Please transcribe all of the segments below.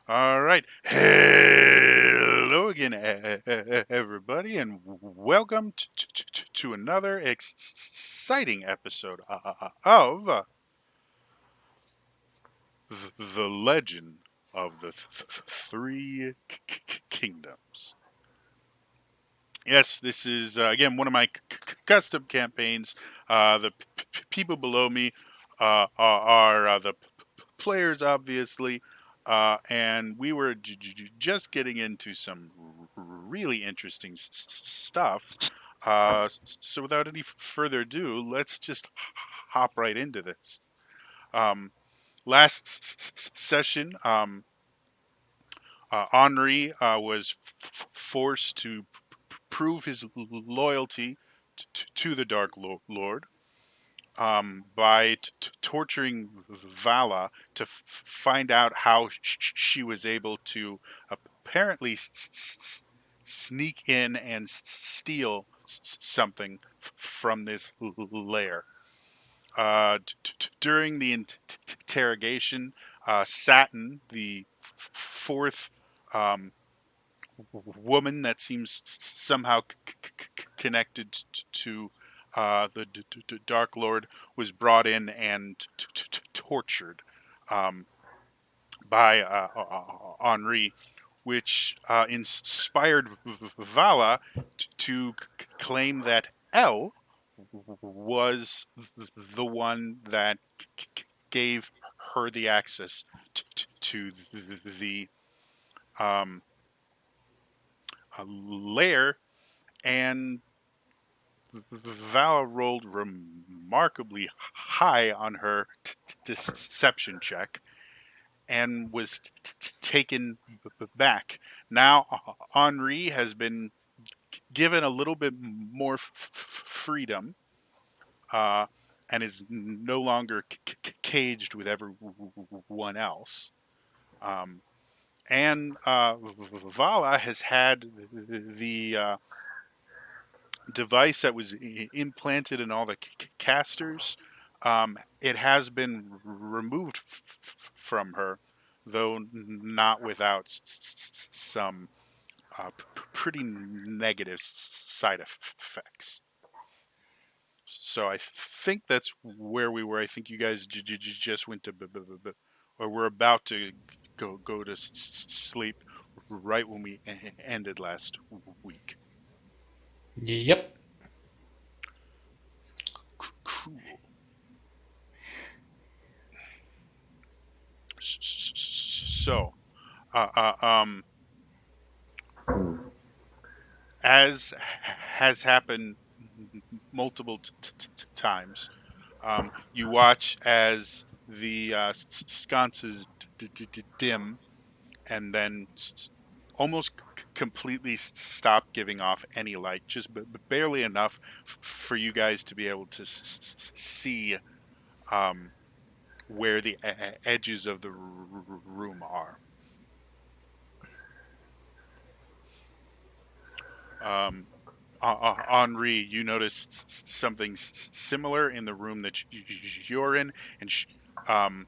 All right. Hello again, everybody, and welcome to another exciting episode of The Legend of the Three Kingdoms. Yes, this is again one of my custom campaigns. The people below me are the players, obviously, and we were just getting into some really interesting stuff. So, without any further ado, let's just hop right into this. Um, last session, Henri was forced to prove his loyalty to the Dark Lord by torturing Vala to find out how she was able to apparently sneak in and steal something from this lair. During the interrogation, Satin, the fourth um, woman that seems somehow connected to the Dark Lord, was brought in and tortured um, by Henri, which inspired Vala to claim that Elle was the one that gave her the access to the um, lair, and Val rolled remarkably high on her deception check and was taken back. Now, Henri has been given a little bit more freedom uh, and is no longer caged with everyone else. Um, and Vala has had the device that was implanted in all the casters. It has been removed from her, though not without some pretty negative side effects. So I think that's where we were. I think you guys just went to, or we're about to go to sleep right when we ended last week. Yep. Cool. So, uh, uh, um, as has happened multiple times, you watch as the sconces dim and then almost completely stop giving off any light, just barely enough for you guys to be able to see um, where the edges of the room are. Um, Henri, you notice something similar in the room that you're in, and um,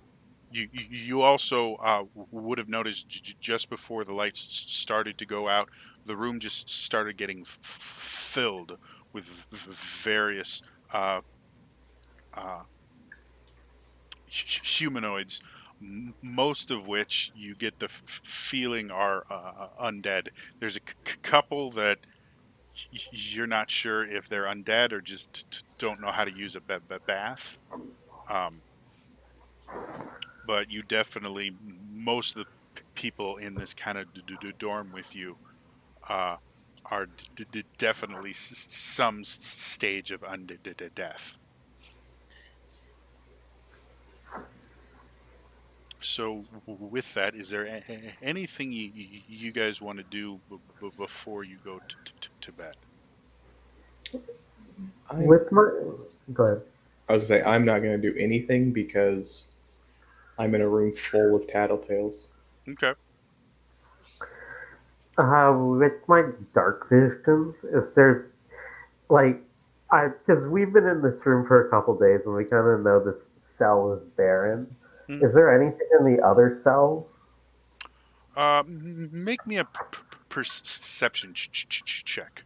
you also would have noticed just before the lights started to go out, the room just started getting filled with various uh, uh, humanoids, most of which you get the feeling are undead. There's a couple that you're not sure if they're undead or just don't know how to use a bath. Um, but you definitely, most of the people in this kind of dorm with you uh, are definitely some stage of undead death. So, with that, is there anything you guys want to do before you go to bed? I With my go ahead. I was gonna say I'm not gonna do anything because I'm in a room full of tattletales. Okay. With my dark visions, if there's like, I because we've been in this room for a couple days and we kind of know this cell is barren. Mhm. Is there anything in the other cells? Make me a perception check.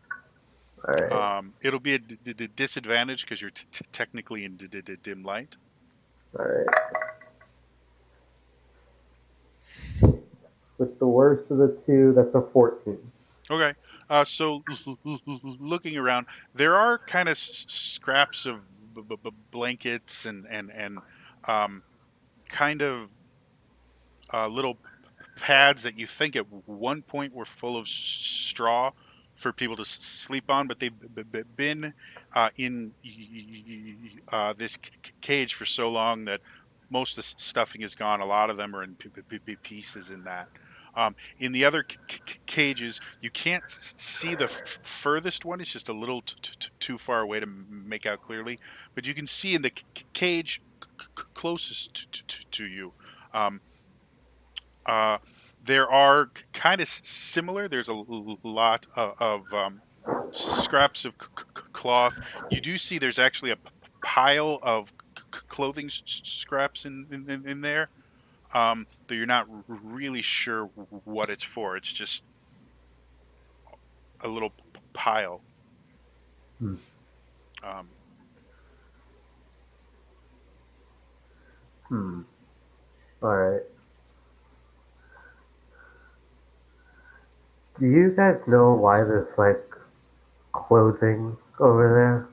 All right. It'll be a disadvantage because you're technically in dim light. All right. With the worst of the two, that's a 14. Okay. So looking around, there are kind of scraps of blankets and kind of little pads that you think at one point were full of straw for people to sleep on, but they've been in this cage for so long that most of the stuffing is gone. A lot of them are in pieces in that. In the other cages, you can't see the furthest one. It's just a little too far away to make out clearly. But you can see in the cage closest to you. Um, uh, there are kind of similar. There's a lot of scraps of cloth. You do see there's actually a pile of clothing scraps in there. Though you're not really sure what it's for. It's just a little pile. Hmm. Um, All right. Do you guys know why there's like clothing over there?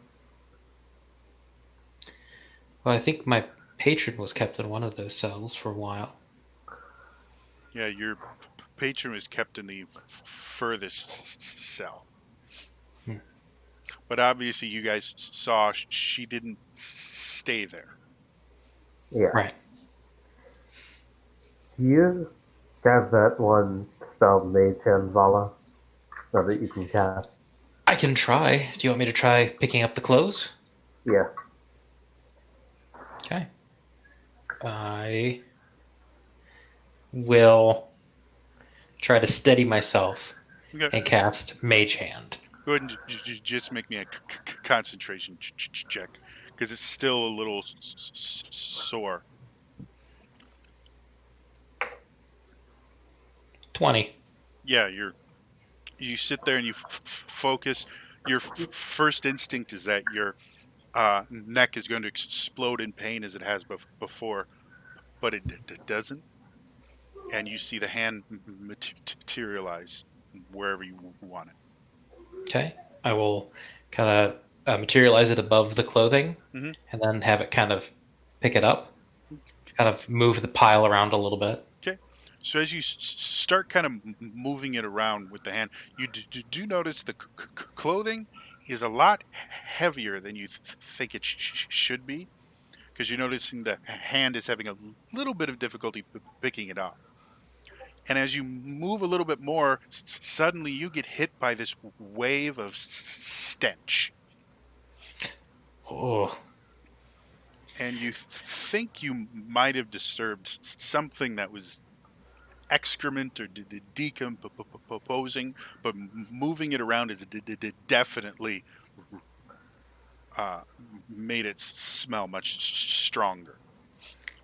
Well, I think my patron was kept in one of those cells for a while. yeah, your patron is kept in the furthest cell. Hmm. But obviously, you guys saw she didn't stay there. Yeah. Right. Do you have that one spell Mage Hand Vala so that you can cast? I can try. Do you want me to try picking up the clothes? Yeah. Okay. I will try to steady myself Okay. and cast Mage Hand. Go ahead and just make me a concentration check because it's still a little sore. 20. Yeah, you sit there and you focus. Your first instinct is that your neck is going to explode in pain as it has before, but it doesn't. And you see the hand materialize wherever you want it. Okay. I will kind of materialize it above the clothing Mhm. and then have it kind of pick it up, kind of move the pile around a little bit. Okay. So as you start kind of moving it around with the hand, you do notice the clothing is a lot heavier than you think it should be, because you're noticing the hand is having a little bit of difficulty picking it up. And as you move a little bit more, suddenly you get hit by this wave of stench. Oh, And you think you might have disturbed something that was excrement or decomposing, but moving it around is definitely made it smell much stronger.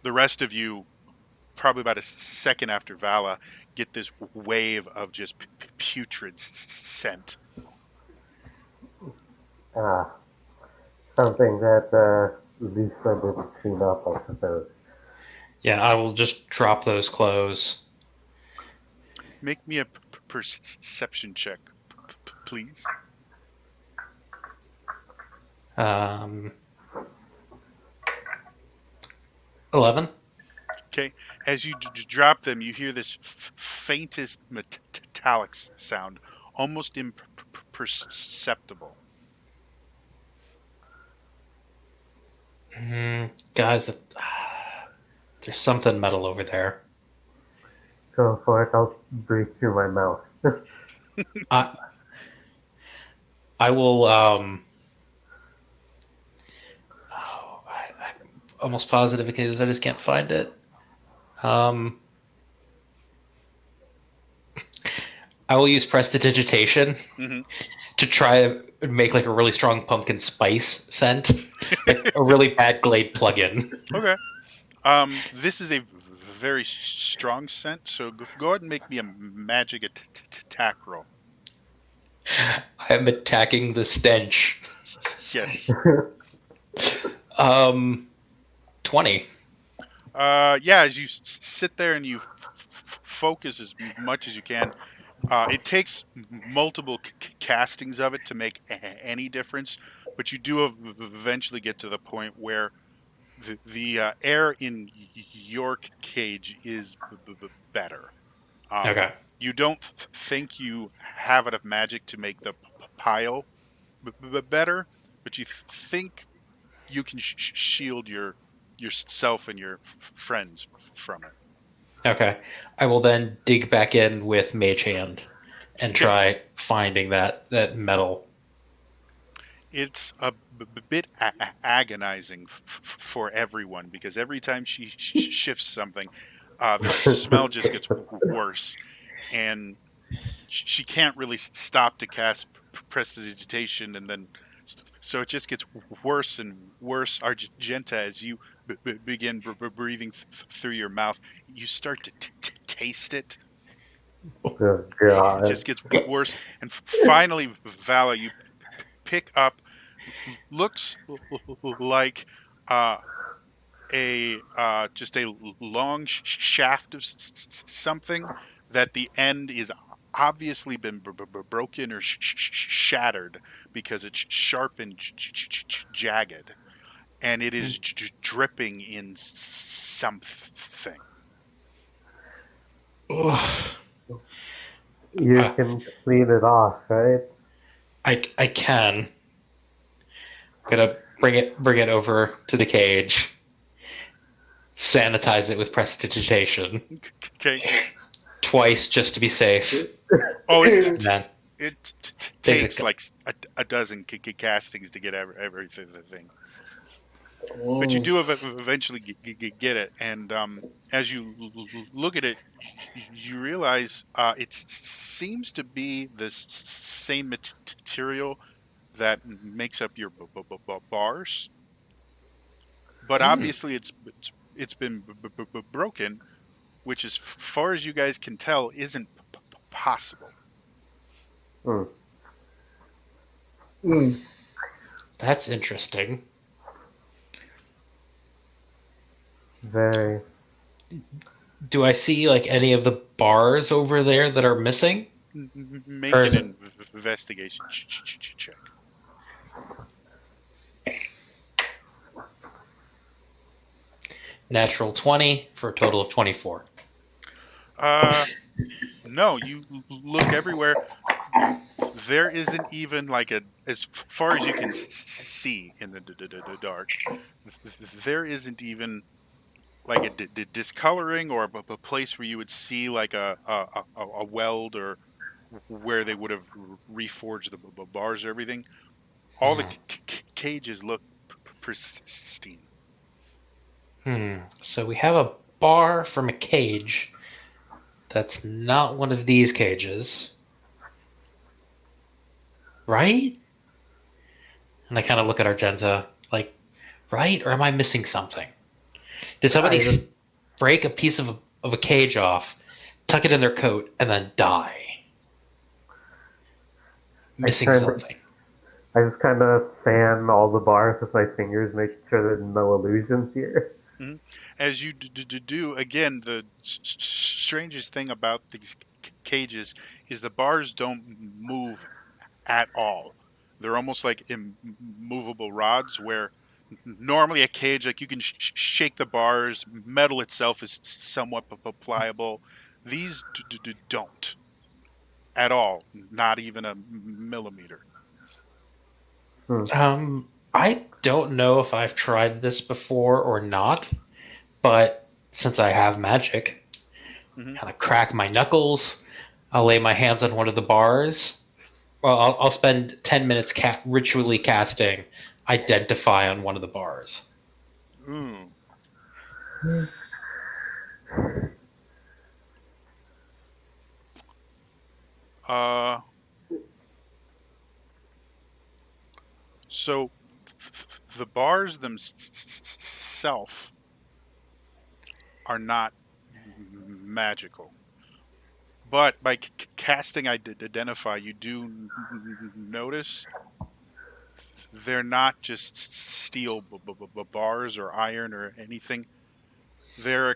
The rest of you, probably about a second after Vala, get this wave of just putrid scent. Ah. Something that Lisa didn't clean up, I suppose. yeah, I will just drop those clothes. Make me a perception check, please. 11. Okay, as you drop them, you hear this faintest metallic sound, almost imperceptible. Guys, there's something metal over there. Go for it, I'll breathe through my mouth. I will, I'm almost positive because I just can't find it. I will use prestidigitation to try to make like a really strong pumpkin spice scent, like a really bad Glade plugin. Okay. This is a very strong scent. So go ahead and make me a magic attack roll. I'm attacking the stench. Yes. 20. Yeah. As you sit there and you focus as much as you can, it takes multiple castings of it to make any difference, but you do eventually get to the point where the air in your cage is better. Okay. You don't think you have enough magic to make the pile better, but you think you can shield yourself and your friends from it. Okay. I will then dig back in with Mage Hand and Okay, try finding that metal. it's a bit agonizing for everyone because every time she shifts something, the smell just gets worse, and she can't really stop to cast prestidigitation, and then so it just gets worse and worse. Argenta, as you begin breathing through your mouth, you start to taste it. Oh It god. just gets worse, and finally, Vala, you pick up looks like uh, a just a long shaft of something that the end is obviously been broken or shattered because it's sharp and jagged, and it is dripping in something. Ugh. You can clean it off, right? I can. Gonna bring it over to the cage. Sanitize it with prestidigitation Okay. twice just to be safe. Oh, And then it things takes that like a dozen castings to get everything the thing. But you do eventually get it, and as you look at it, you realize it seems to be this same material that makes up your bars, but obviously it's been broken, which, as far as you guys can tell, isn't possible. Hmm. That's interesting. Very. Do I see like any of the bars over there that are missing? Or Make is an it investigation check. natural 20 for a total of 24? No, you look everywhere. There isn't even like as far as you can see in the dark, there isn't even like a discoloring or a place where you would see like a weld or where they would have reforged the bars or everything. All the cages look pristine. So we have a bar from a cage that's not one of these cages. Right? And I kind of look at Argenta like, right? Or am I missing something? Did somebody I just, break a piece of a cage off, tuck it in their coat, and then die? Missing kinda- something. I just kind of fan all the bars with my fingers, make sure there's no illusions here. Mhm. As you do, again, the strangest thing about these cages is the bars don't move at all. They're almost like immovable rods where normally a cage, like you can shake the bars, metal itself is somewhat pliable. These don't at all, not even a millimeter. I don't know if I've tried this before or not, but since I have magic, Hmm. kind of crack my knuckles. I'll lay my hands on one of the bars. Well, I'll spend 10 minutes ritually casting Identify on one of the bars. Ooh. Uh, so the bars themselves are not magical. But by casting identify, you do notice they're not just steel bars or iron or anything. They're a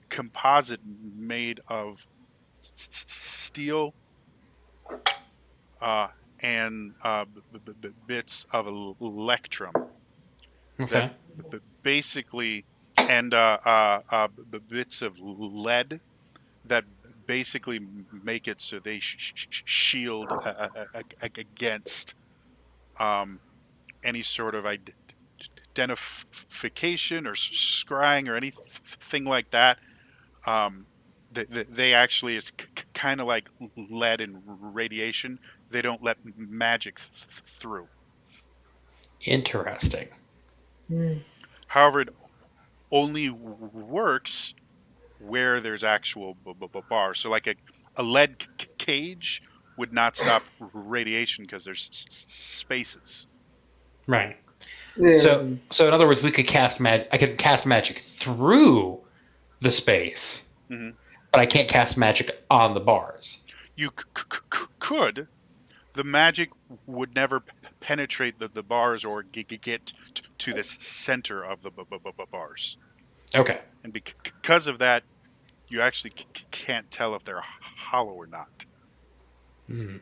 composite made of steel uh, and bits of electrum that Okay. basically, and bits of lead that basically make it so they shield against um, any sort of identification or scrying or anything like that. Um, they actually, it's kind of like lead and radiation. They don't let magic through. Interesting. However, it only works where there's actual bars. So, like a lead cage would not stop radiation because there's spaces. Right. Yeah. So in other words, we could cast magic. I could cast magic through the space, Hmm. but I can't cast magic on the bars. You could. The magic would never penetrate the bars or get to the center of the bars. Okay. And because of that, you actually can't tell if they're hollow or not. Hmm.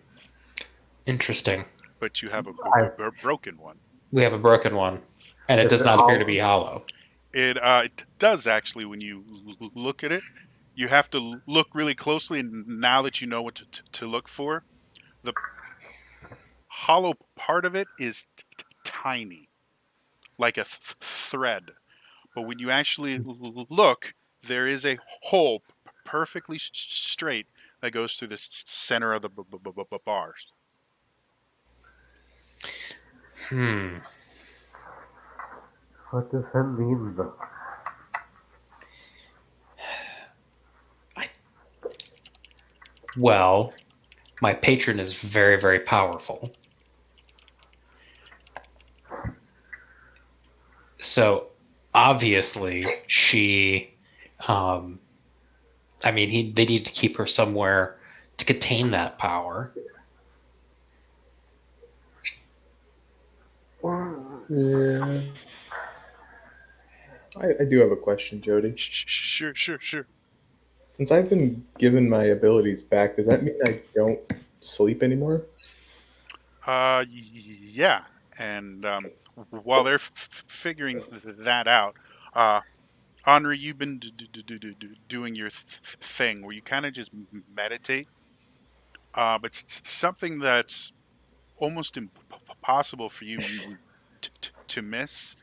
Interesting. But you have a I- broken one. We have a broken one, and it Is does it not appear to hollow? be hollow. It does actually when you look at it. You have to look really closely, and now that you know what to look for, the hollow part of it is tiny, like a thread. But when you actually look, there is a hole perfectly straight that goes through the center of the bars. Hmm. What does that mean, though? Well, my patron is very, very powerful. So obviously she I mean they need to keep her somewhere to contain that power. Yeah. I do have a question, Jody. Sure. Since I've been given my abilities back, does that mean I don't sleep anymore? Yeah. And while they're figuring that out, uh, Henri, you've been doing your thing where you kind of just meditate. But something that's almost impossible for you to miss.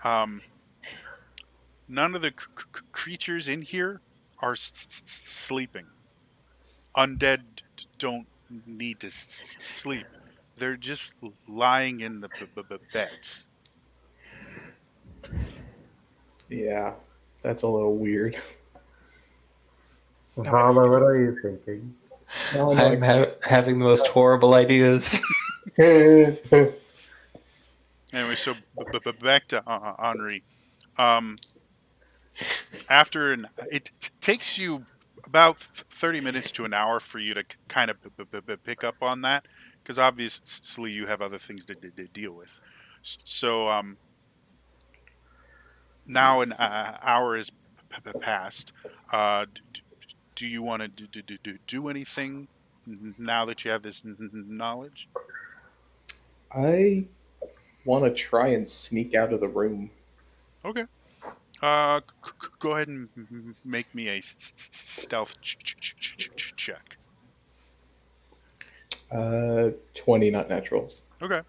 Um, none of the creatures in here are sleeping. Undead don't need to sleep. They're just lying in the beds. Yeah, that's a little weird. Vala, what are you thinking? No, I'm having the most horrible ideas. Anyway, so back to Henri. Um, after it takes you about 30 minutes to an hour for you to kind of pick up on that because obviously you have other things to deal with. So now an hour has passed. Do you want to do anything now that you have this knowledge? I want to try and sneak out of the room. Okay. Go ahead and make me a stealth check. 20, not natural. Okay.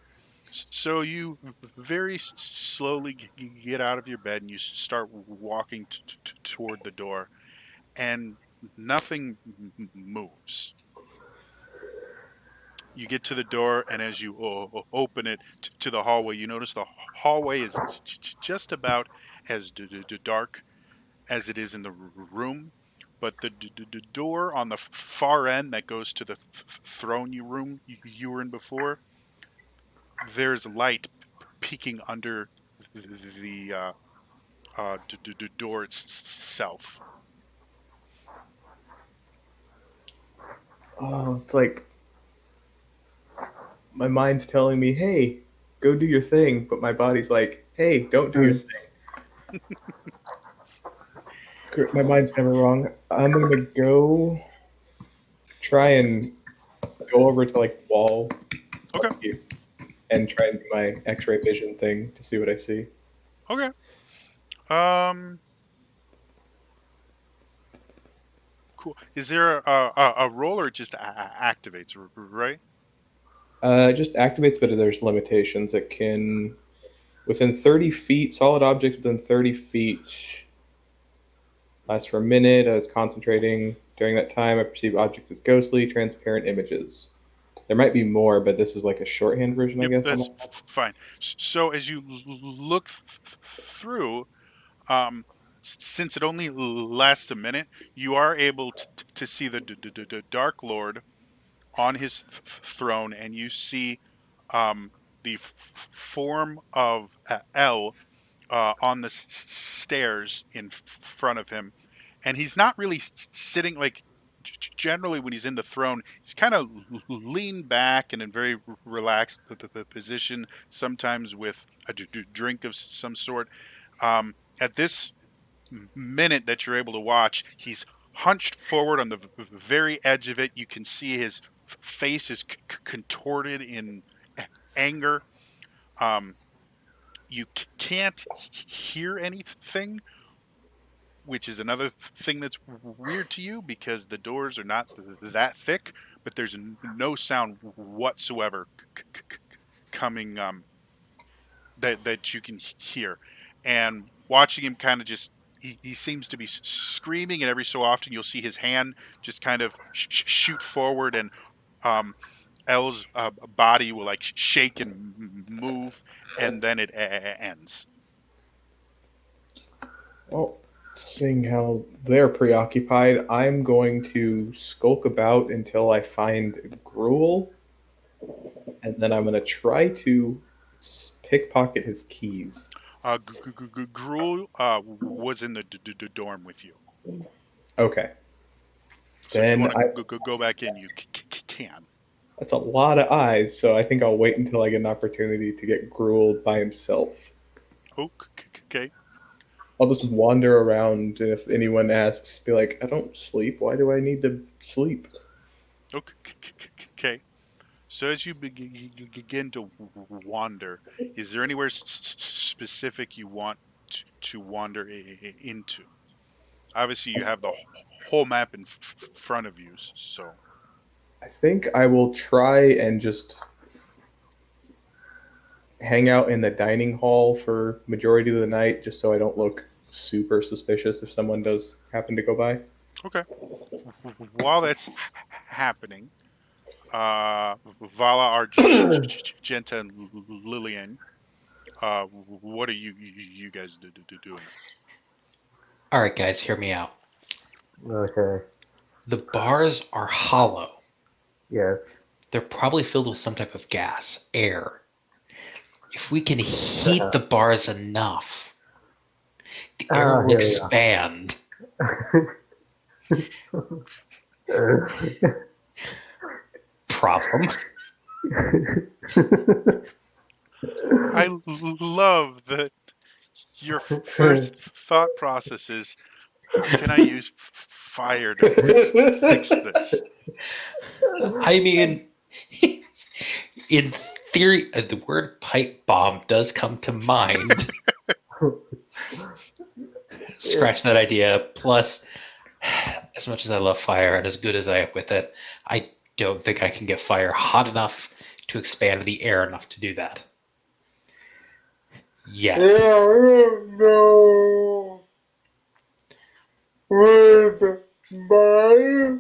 So you very slowly get out of your bed and you start walking toward the door, and nothing moves. You get to the door, and as you open it to the hallway, you notice the hallway is just about as dark as it is in the room, but the door on the far end that goes to the throne room you were in before, there's light peeking under the door itself. Oh, it's like my mind's telling me, "Hey, go do your thing," but my body's like, "Hey, don't do your thing." My mind's never wrong. I'm gonna go try and go over to like the wall Okay. and try and do my X-ray vision thing to see what I see. Okay. Um. Cool. Is there a roll or it just activates? Right. It just activates, but there's limitations. It can within 30 feet, solid objects within 30 feet lasts for a minute as concentrating. During that time, I perceive objects as ghostly, transparent images. There might be more, but this is like a shorthand version, I Yep. guess. That's fine. So as you look through, um, since it only lasts a minute, you are able to see the Dark Lord on his throne, and you see the form of El on the stairs in front of him, and he's not really sitting like. Generally, when he's in the throne, he's kind of leaned back and in very relaxed position. Sometimes with a drink of some sort. At this minute that you're able to watch, he's hunched forward on the very edge of it. You can see his face is contorted in anger. Um, you can't hear anything, which is another thing that's weird to you because the doors are not that thick, but there's no sound whatsoever coming that you can hear. And watching him kind of just he seems to be screaming, and every so often you'll see his hand just kind of shoot forward, and um L's body will like shake and move, and then it ends. Well, seeing how they're preoccupied, I'm going to skulk about until I find Gruel, and then I'm going to try to pickpocket his keys. Gruel was in the dorm with you, Okay. so if you Then want I to go back in, you can. That's a lot of eyes, so I think I'll wait until I get an opportunity to get Gruel by himself. Okay. I'll just wander around, and if anyone asks, be like, I don't sleep. Why do I need to sleep? Okay. So as you begin to wander, is there anywhere specific you want to wander into? Obviously, you have the whole map in front of you, so I think I will try and just hang out in the dining hall for majority of the night, just so I don't look super suspicious if someone does happen to go by. okay. While that's happening, Vala, Argenta, and Lillian, what are you guys doing? All right, guys, hear me out. Okay. The bars are hollow. Yes. They're probably filled with some type of gas, air. If we can heat the bars enough, the air will Here we go. expand. Problem. I love that your first thought process is, how can I use fire to fix this? I mean, in theory, the word pipe bomb does come to mind. Scratch that idea. Plus, as much as I love fire and as good as I am with it, I don't think I can get fire hot enough to expand the air enough to do that. Yet. Yeah, I don't know where my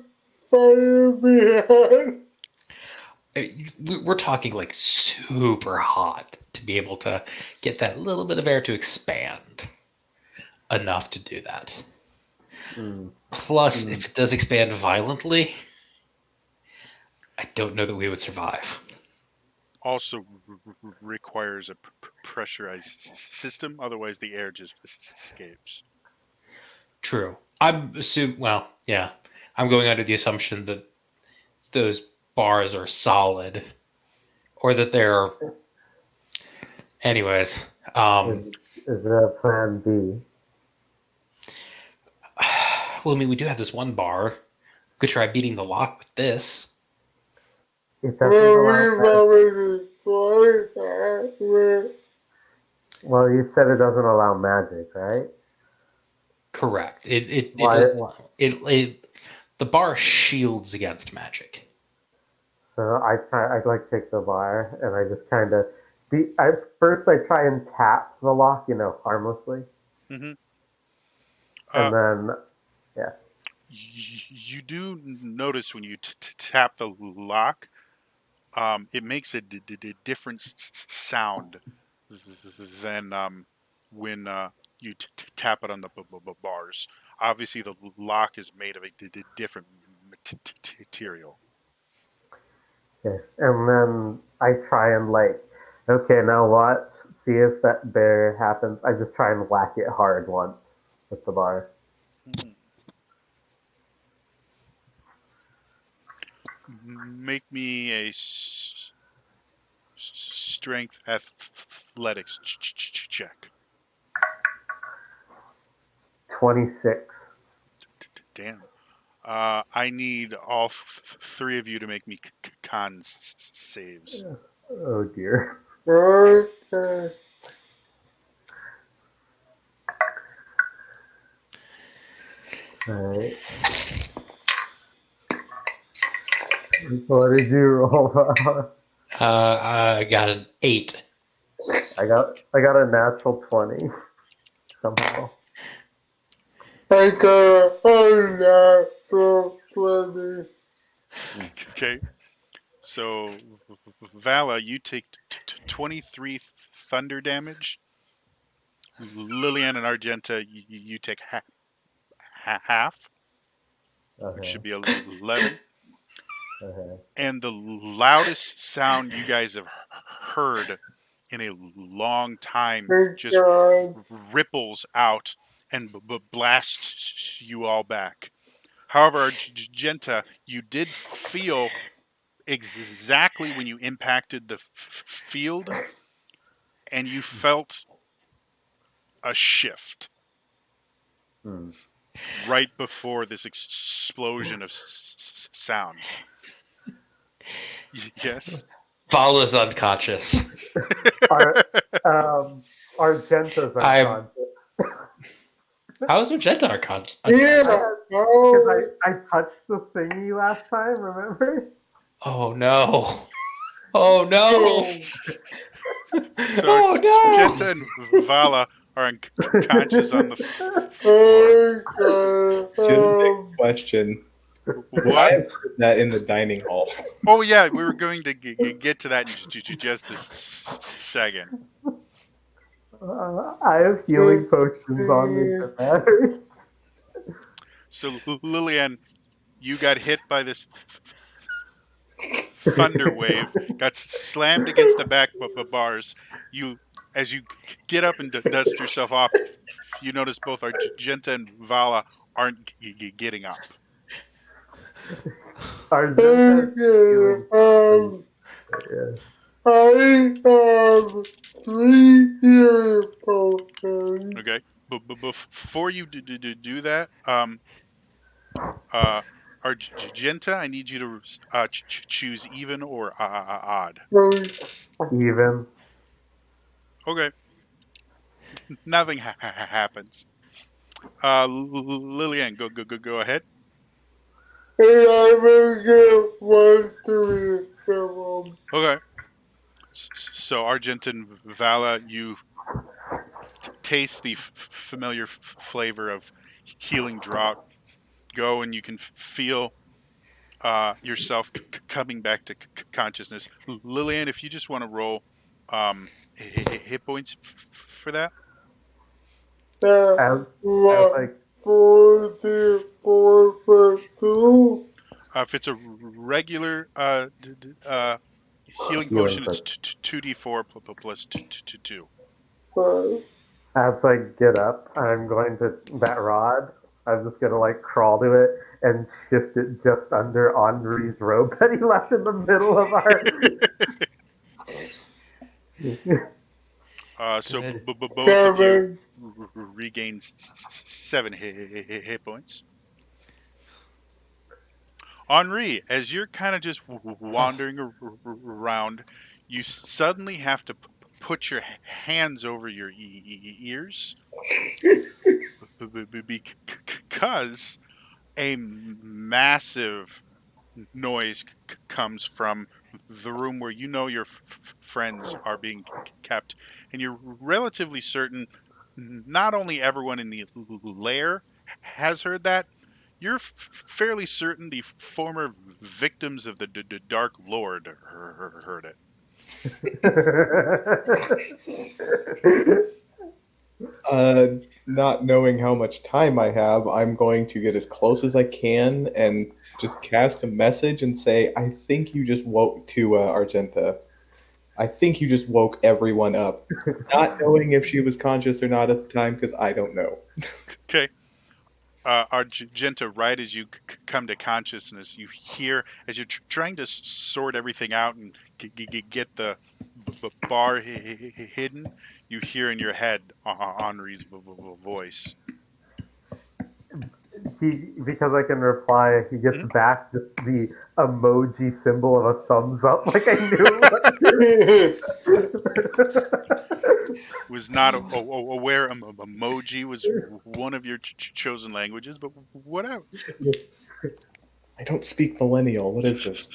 fire behind. We're talking like super hot to be able to get that little bit of air to expand enough to do that. Plus, if it does expand violently, I don't know that we would survive. Also requires a pressurized system, otherwise the air just escapes. True. I'm going under the assumption that those bars are solid, or that they're. Anyways, Is there a plan B? well, I mean, we do have this one bar. We could try beating the lock with this. It doesn't Well, allow we've magic. already tried that with Well, you said it doesn't allow magic, right? Correct. Why? The bar shields against magic. So I like take the bar and I just kind of first I try and tap the lock, harmlessly, Hmm. and then yeah. You do notice when you tap the lock, it makes a different sound than when you tap it on the bars. Obviously, the lock is made of a different material. Okay. And then I try and okay, now what? See if that bear happens. I just try and whack it hard once with the bar. Hmm. Make me a strength athletics check. 26. Damn. I need all three of you to make me con saves. Oh dear. okay. Alright. What did you roll? I got an 8. I got a natural 20 somehow. I got a natural 20. Okay. So, Vala, you take 23 thunder damage. Lillian and Argenta, you take half, which Okay. should be 11. Okay. And the loudest sound you guys have heard in a long time Thank just God. ripples out and blasts you all back. However, Argenta, you did feel exactly when you impacted the field, and you felt a shift Hmm. right before this explosion of sound. Yes. Vala's unconscious. Argenta's I'm- unconscious. How is Magenta unconscious? Yeah. Because Oh, I touched the thingy last time, remember? Oh no! Oh no! So Oh no! Argenta and Vala are unconscious on the Legitimate question. Would I what? have heard that in the dining hall? Oh yeah, we were going to get to that in just a second. I have healing potions on me for matters. So Lillian, you got hit by this thunder wave, got slammed against the back bars. You, as you get up and dust yourself off, you notice both Argenta and Vala aren't getting up. Argenta's healing okay. yeah. I have 3 healing potions. Okay, but before you do that, Argenta, I need you to choose even or odd. Even. Okay, nothing happens. Lillian, go ahead. And I will get 1 to each of them. Okay. So Argent and Vala, you taste the familiar flavor of healing draught. Go and you can feel yourself coming back to consciousness. Lillian, if you just want to roll hit points for that. As What? like 44 for 2. If it's a regular healing Healing potion, it's potion. 2d4 plus 2. But as I get up, I'm going to that rod. I'm just gonna like crawl to it and shift it just under Henri's robe that he left in the middle of our. So Good. both of you Seven. regain 7 hit points. Henri, as you're kind of just wandering around, you suddenly have to put your hands over your ears because a massive noise comes from the room where you know your friends are being kept, and you're relatively certain not only everyone in the lair has heard that, you're fairly certain the former victims of the Dark Lord heard it. Not knowing how much time I have, I'm going to get as close as I can and just cast a message and say, I think you just woke to Argenta. I think you just woke everyone up. Not knowing if she was conscious or not at the time, because I don't know. Okay. Argenta, right as you come to consciousness, you hear, as you're trying to sort everything out and get the bar hidden, you hear in your head Henri's voice. Because I can reply, he gets back just the emoji symbol of a thumbs up, like I knew. Was not aware emoji was one of your chosen languages, but whatever. I don't speak millennial. What is this?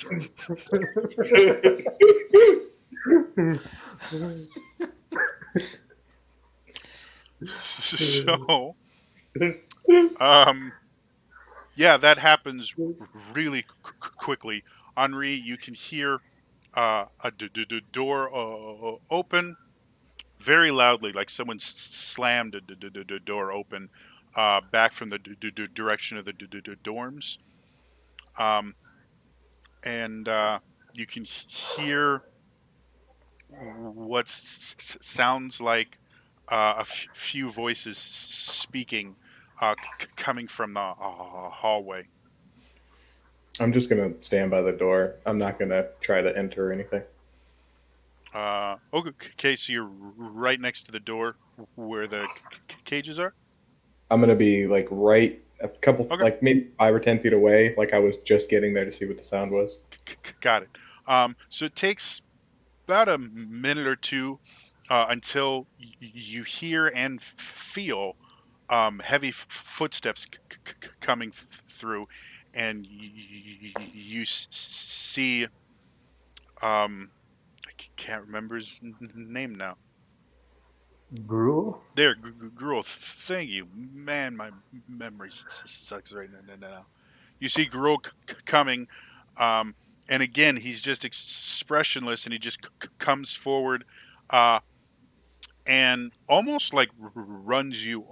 So, yeah, that happens really quickly. Henri, you can hear a door open very loudly, like someone slammed a door open back from the direction of the dorms. And you can hear what sounds like a few voices speaking coming from the hallway. I'm just going to stand by the door. I'm not going to try to enter or anything. Okay, so you're right next to the door where the cages are? I'm going to be like right a couple, Okay. like maybe 5 or 10 feet away. Like I was just getting there to see what the sound was. Got it. So it takes about a minute or two until you hear and feel heavy footsteps coming through, and you see. I can't remember his name now. Gruel? There, Gruel. Thank you, man. My memory sucks right now. You see Gruel coming, um, and again, he's just expressionless, and he just comes forward, uh, and almost like runs you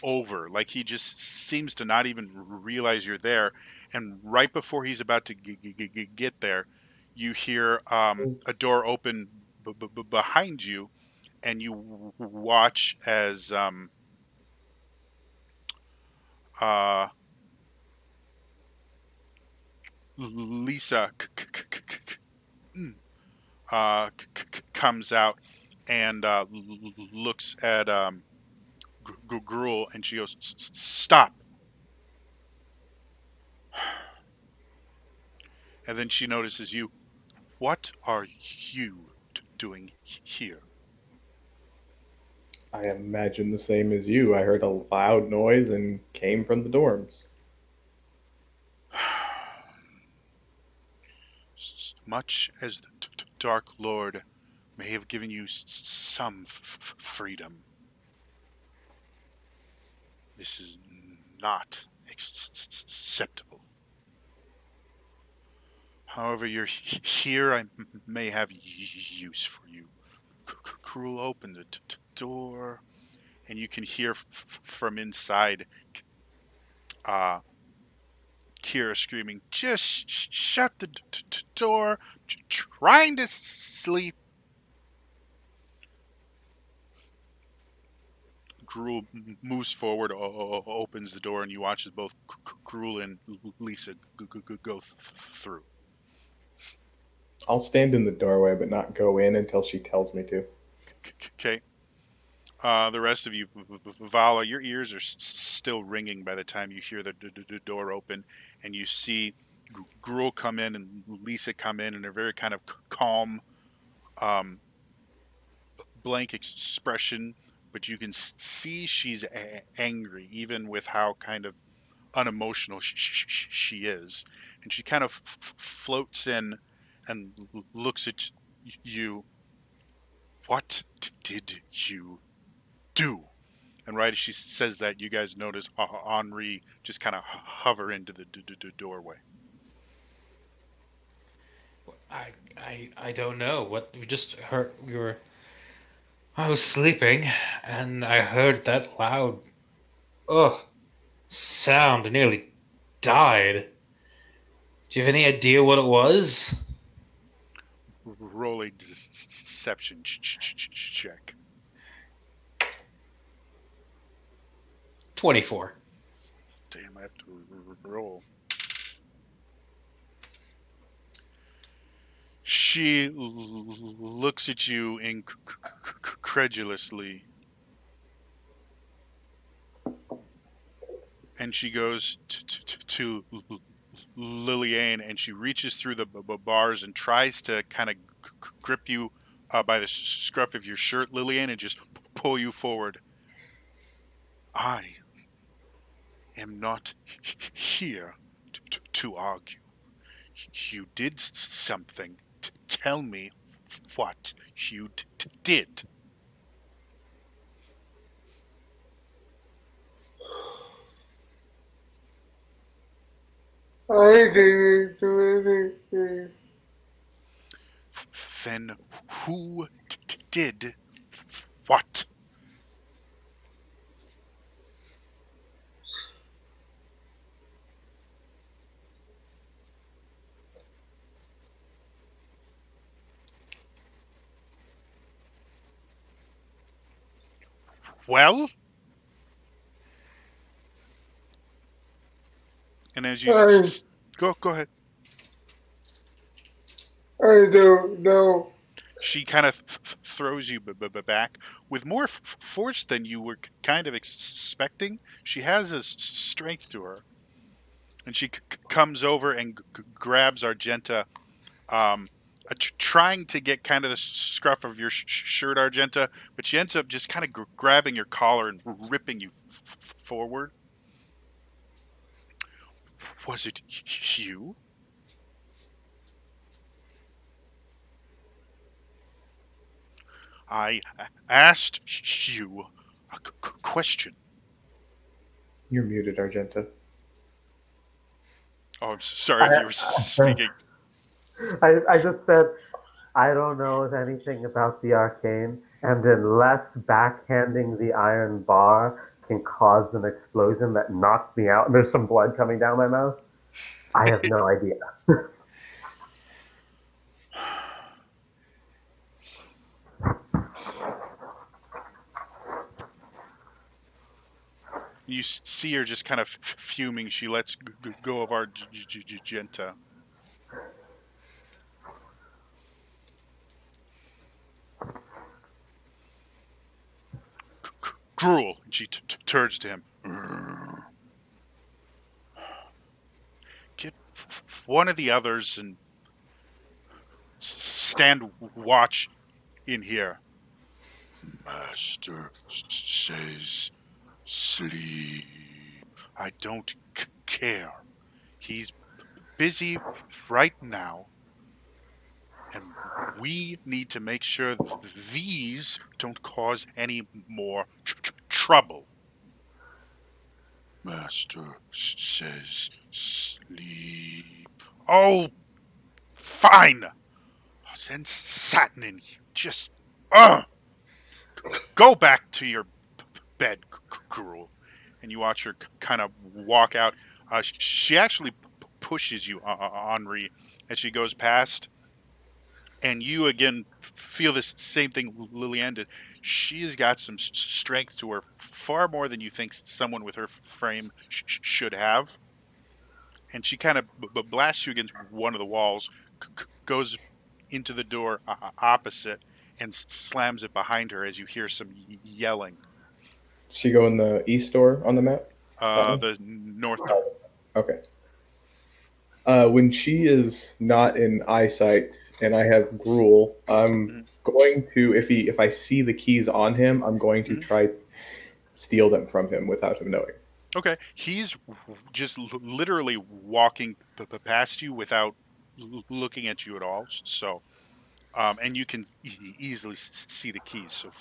over. Like he just seems to not even realize you're there. And right before he's about to get there, you hear a door open behind you, and you watch as uh, Lisa comes out and looks at Gruel, and she goes, "Stop!" And then she notices you. What are you doing here? I imagine the same as you. I heard a loud noise and came from the dorms. Much as the Dark Lord may have given you some freedom, this is not acceptable. However, you're here, I may have use for you. Cruel, open the door, and you can hear from inside Kira screaming, "Just shut the door! Trying to sleep." Gruel moves forward, opens the door, and you watch as both Gruel and Lisa go through. I'll stand in the doorway, but not go in until she tells me to. Okay. The rest of you, Vala, your ears are still ringing by the time you hear the door open, and you see Gruel come in and Lisa come in, and they're very kind of calm, blank expression, but you can see she's angry, even with how kind of unemotional she is. And she kind of floats in and looks at you. What did you do? And right as she says that, you guys notice Henri just kind of hover into the doorway. I don't know. What we just heard, I was sleeping, and I heard that loud, sound. I nearly died. Do you have any idea what it was? Roll a deception check. 24. Damn, I have to roll. She looks at you incredulously, and she goes to Liliane, and she reaches through the bars and tries to kind of grip you by the scruff of your shirt, Liliane, and just pull you forward. I am not here to argue. You did something. Tell me what you did. I didn't do anything. Then who did what? Well? And as you go ahead. I don't know. She kind of throws you back with more force than you were kind of expecting. She has a strength to her, and she comes over and grabs Argenta, trying to get kind of the scruff of your shirt, Argenta, but she ends up just kind of grabbing your collar and ripping you forward. Was it you? I asked you a question. You're muted, Argenta. Oh, I'm sorry if you were speaking. I just said, I don't know anything about the arcane, and unless backhanding the iron bar can cause an explosion that knocks me out and there's some blood coming down my mouth, I have no idea. You see her just kind of fuming. She lets go of Argenta. Gruel. And she turns to him. Get one of the others and stand watch in here. Master says sleep. I don't care. He's busy right now, and we need to make sure these don't cause any more trouble. Master says sleep. Oh, fine. I'll send Satin in. Just, go back to your bed, Gruel. And you watch her kind of walk out. She actually pushes you, Henri, as she goes past. And you again feel this same thing Lillian did. She has got some strength to her, far more than you think someone with her frame should have. And she kind of blasts you against one of the walls, goes into the door opposite, and slams it behind her as you hear some yelling. She go in the east door on the map? That one? The north door. Okay. When she is not in eyesight and I have Gruel, I'm Mhm. going to if I see the keys on him, I'm going to Mhm. try steal them from him without him knowing. Okay, he's just literally walking past you without looking at you at all. So, and you can easily see the keys. So,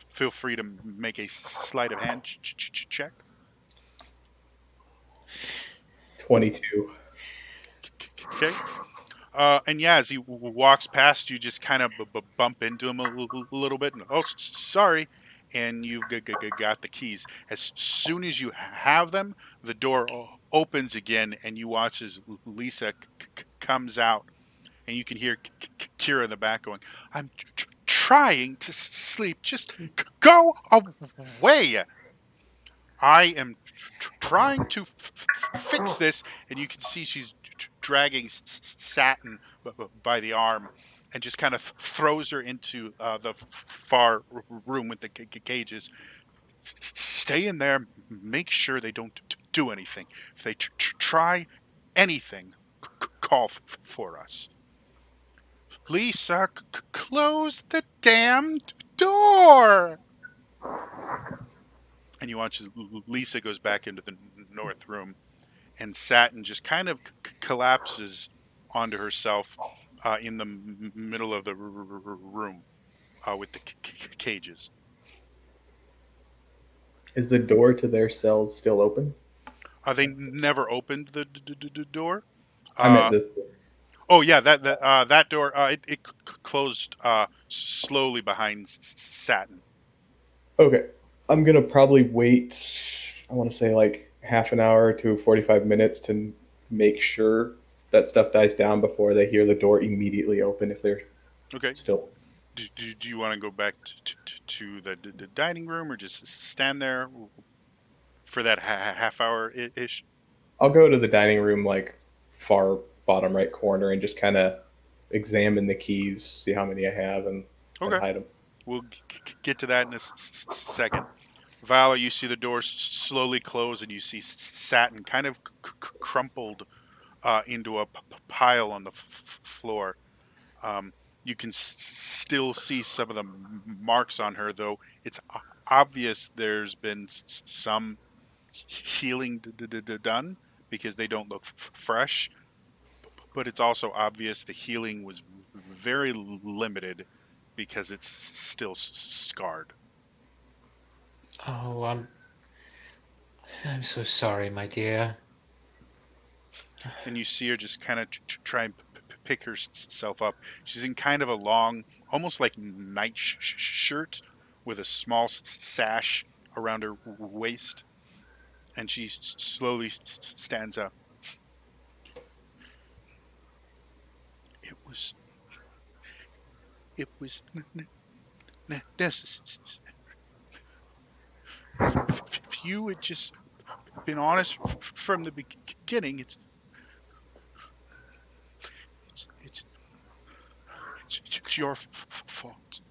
feel free to make a sleight of hand check. 22. Okay. And yeah, as he walks past you, just kind of bump into him a little bit, and sorry, and you've got the keys. As soon as you have them, the door opens again, and you watch as Lisa comes out, and you can hear Kira in the back going, "I'm trying to sleep. Just go away. I am trying to fix this," and you can see she's dragging Satin by the arm, and just kind of throws her into the far room with the cages. Stay in there. Make sure they don't do anything. If they try anything, call for us. Lisa, close the damned door. And you watch as Lisa goes back into the north room, and Satin just kind of collapses onto herself in the middle of the room with the cages. Is the door to their cells still open? They never opened the door. I meant Uh, this. oh yeah, that door it closed slowly behind Satin. Okay. I'm gonna probably wait, I want to say like half an hour to 45 minutes to make sure that stuff dies down before they hear the door immediately open if they're Okay. still. Do you want to go back to the dining room, or just stand there for that half hour ish? I'll go to the dining room, like far bottom right corner, and just kind of examine the keys, see how many I have, and Okay. hide them. We'll get to that in a second. Vala, you see the doors slowly close, and you see Satin kind of crumpled into a pile on the floor. Um, you can still see some of the marks on her, though it's obvious there's been some healing done, because they don't look fresh. But it's also obvious the healing was very limited, because it's still scarred. Oh, I'm so sorry, my dear. And you see her just kind of try and pick herself up. She's in kind of a long, almost like night shirt with a small sash around her waist, and she slowly stands up. It was, it was necessary. If you had just been honest from the beginning, it's it's your fault.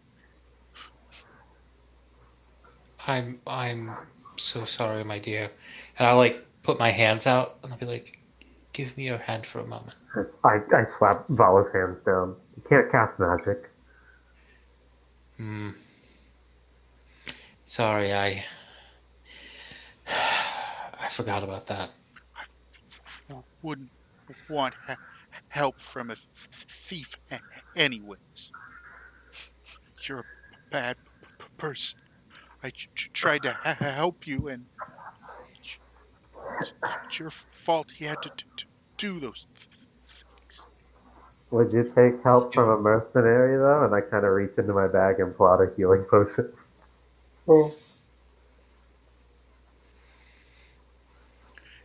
I'm so sorry, my dear. And I'll like put my hands out and I'll be like, give me your hand for a moment. I slap Vala's hands down. You can't cast magic. Hmm. Sorry, I I forgot about that. Wouldn't want help from a thief anyways. You're a bad person. I tried to help you, and it's your fault he had to do those things. Would you take help from a mercenary though? And I kind of reach into my bag and pull out a healing potion. Oh,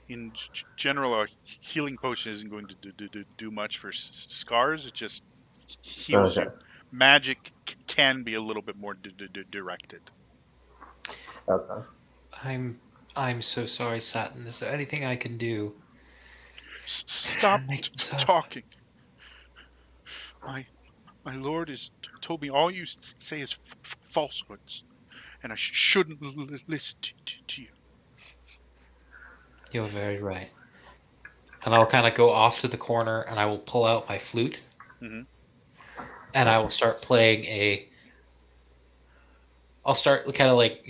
In general, a healing potion isn't going to do much for scars. It just heals Okay. you. Magic can be a little bit more directed. Okay. I'm so sorry, Satin. Is there anything I can do? Stop Make this up. talking. My lord has told me all you say is falsehoods, and I shouldn't listen to you. You're very right. And I'll kind of go off to the corner and I will pull out my flute Hmm. and I will start playing I'll start kind of like,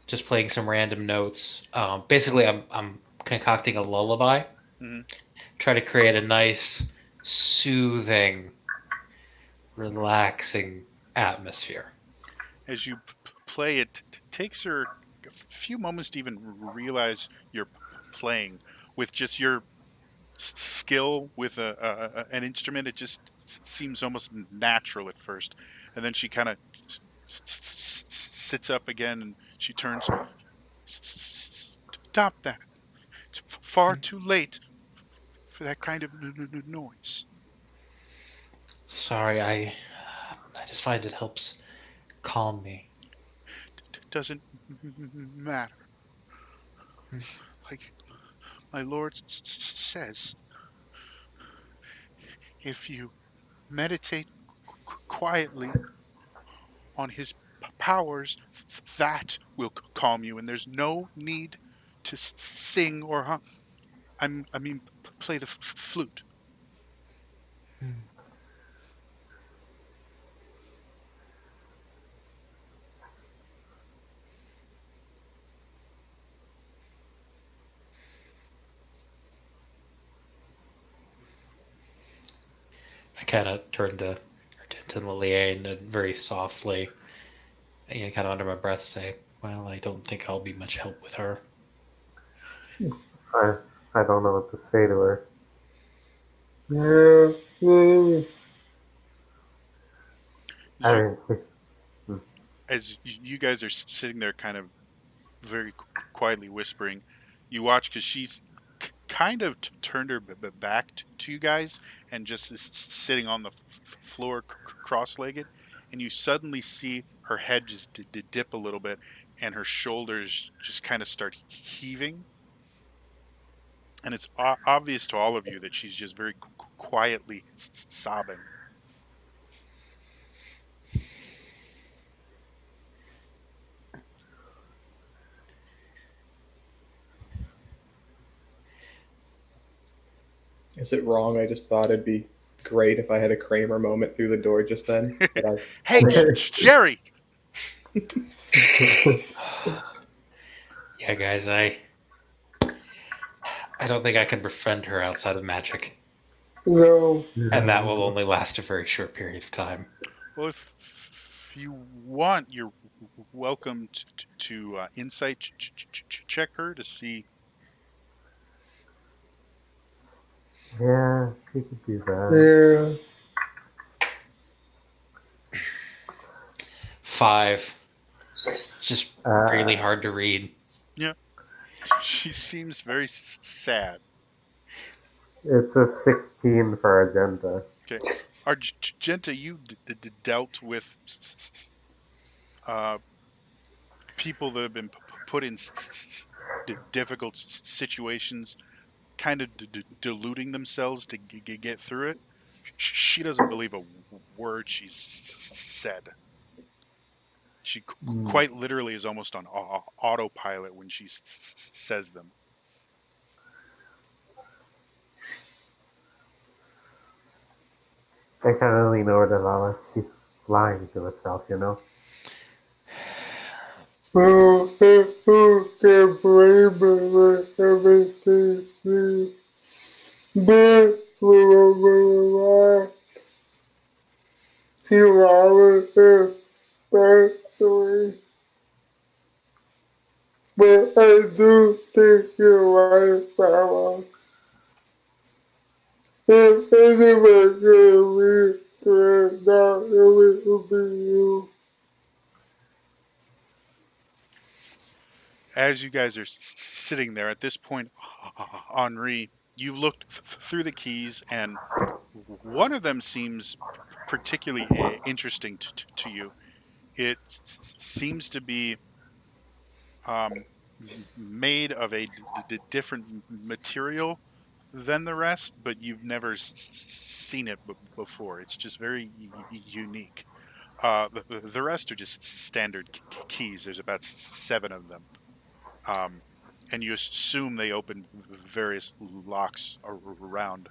just playing some random notes. Basically, I'm concocting a lullaby, Hmm. try to create a nice, soothing, relaxing atmosphere. As you play, it takes her a few moments to even realize you're playing with just your skill with an instrument. It just seems almost natural at first, and then she kind of sits up again and she turns. Stop that! It's far too late for that kind of noise. Sorry, I just find it helps calm me. Doesn't matter. Like my lord says, if you meditate quietly on his powers, that will calm you, and there's no need to sing or hum. I mean, play the flute. I kind of turn to Liliane and very softly, kind of under my breath, say, "Well, I don't think I'll be much help with her." I I don't know what to say to her. Yeah. I You, mean, as you guys are sitting there, kind of very quietly whispering, you watch because she's kind of turned her back to you guys and just is sitting on the floor cross-legged, and you suddenly see her head just dip a little bit, and her shoulders just kind of start heaving, and it's obvious to all of you that she's just very quietly sobbing. Is it wrong? I just thought it'd be great if I had a Kramer moment through the door just then. But I Hey, Jerry! Yeah, guys, I don't think I can befriend her outside of magic, No. and that will only last a very short period of time. Well, if you want, you're welcome to insight check her to see. yeah, she could do that. Yeah. 5. Just really Uh, hard to read. Yeah, she seems very sad. it's a 16 for Agenda. Okay, Argenta, you dealt with uh, people that have been put in difficult situations, kind of deluding themselves to get through it. She doesn't believe a word she's said. She Mm. quite literally is almost on autopilot when she says them. I kind of lean over to Lala. She's lying to herself, you know? Who can blame her for everything she did for she always especially. But I do think you're right, Sarah. If anyone can read through that, it will be you. As you guys are sitting there at this point, Henri, you've looked through the keys, and One of them seems particularly interesting to you. It seems to be um, made of a different material than the rest, but you've never seen it before. It's just very unique. The rest are just standard keys. There's about seven of them, um, and you assume they open various locks around,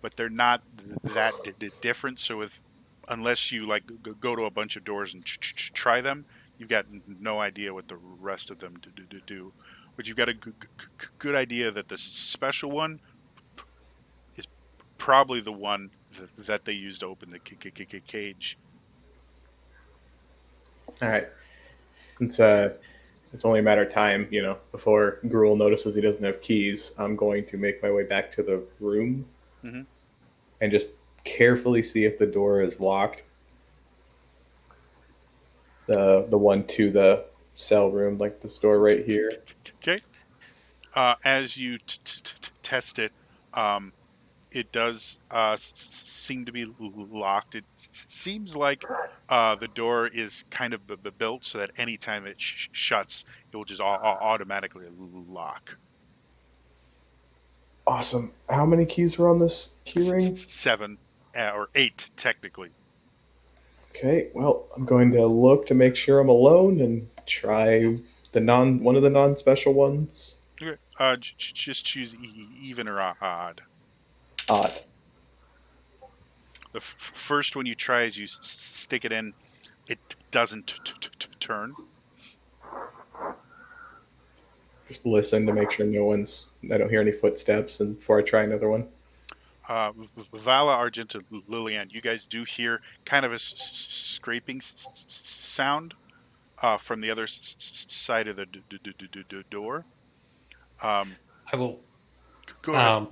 but they're not that different. So if unless you like go to a bunch of doors and try them, you've got no idea what the rest of them do. But you've got a good idea that the special one is probably the one that they used to open the cage. All right. Since it's only a matter of time, before Gruel notices he doesn't have keys, I'm going to make my way back to the room Mhm. and just carefully see if the door is locked. The one to the cell room, like this door right here. Okay. As you test it, um, it does seem to be locked. It seems like the door is kind of built so that anytime it shuts, it will just automatically lock. Awesome. How many keys were on this key ring? Seven or eight, technically. Okay, well, I'm going to look to make sure I'm alone and try one of the non-special ones. Okay. Just choose even or odd. Odd. The first one you try is you stick it in. It doesn't turn. Just listen to make sure I don't hear any footsteps, and before I try another one. Vala, Argenta, Lillian, you guys do hear kind of a scraping sound from the other side of the door. I will. Go ahead.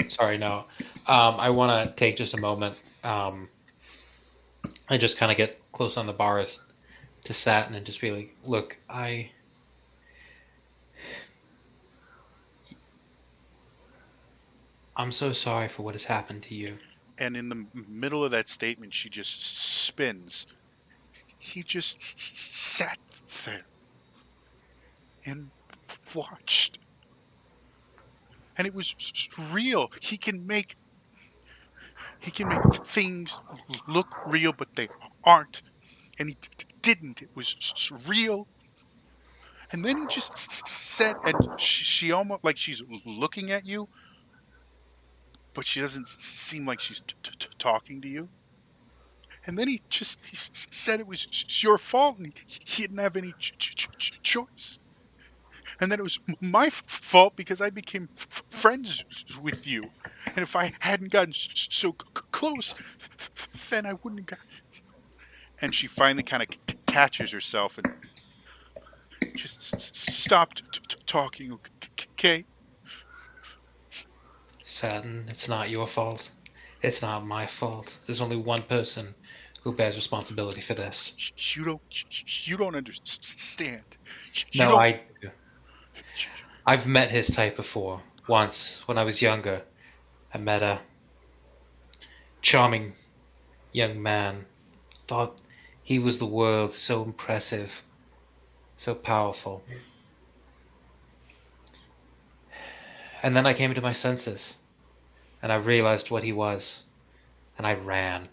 Sorry, no. I want to take just a moment. I just kind of get close on the bars to Satin and just be like, "Look, I'm so sorry for what has happened to you." And in the middle of that statement, she just spins. He just sat there and watched. And it was real. He can make things look real, but they aren't. And he didn't. It was real. And then he just said, and she almost like she's looking at you, but she doesn't seem like she's talking to you. And then he said it was your fault, and he didn't have any choice. And then it was my fault because I became friends with you. And if I hadn't gotten so close, then I wouldn't have got. And she finally kind of catches herself and just stopped talking. Okay. Satin, it's not your fault. It's not my fault. There's only one person who bears responsibility for this. You don't understand. You No, don't. I do. I've met his type before. Once, when I was younger, I met a charming young man. Thought he was the world, so impressive, so powerful. And then I came to my senses, and I realized what he was, and I ran.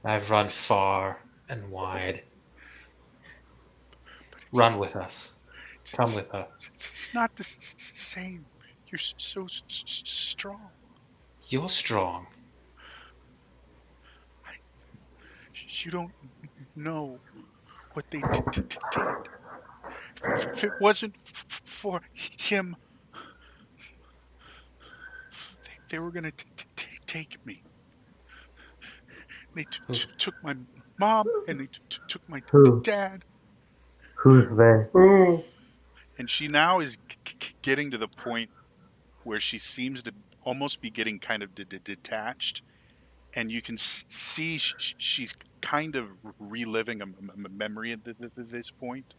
I've run far and wide. Run with us. Come with us. It's not the same. You're so strong. You're strong. You don't know what they did. If it wasn't for him, they were going to take me. They took my mom and they took my Who? dad. Who's they? And she now is getting to the point where she seems to almost be getting kind of detached. And you can see she's kind of reliving a memory at this point.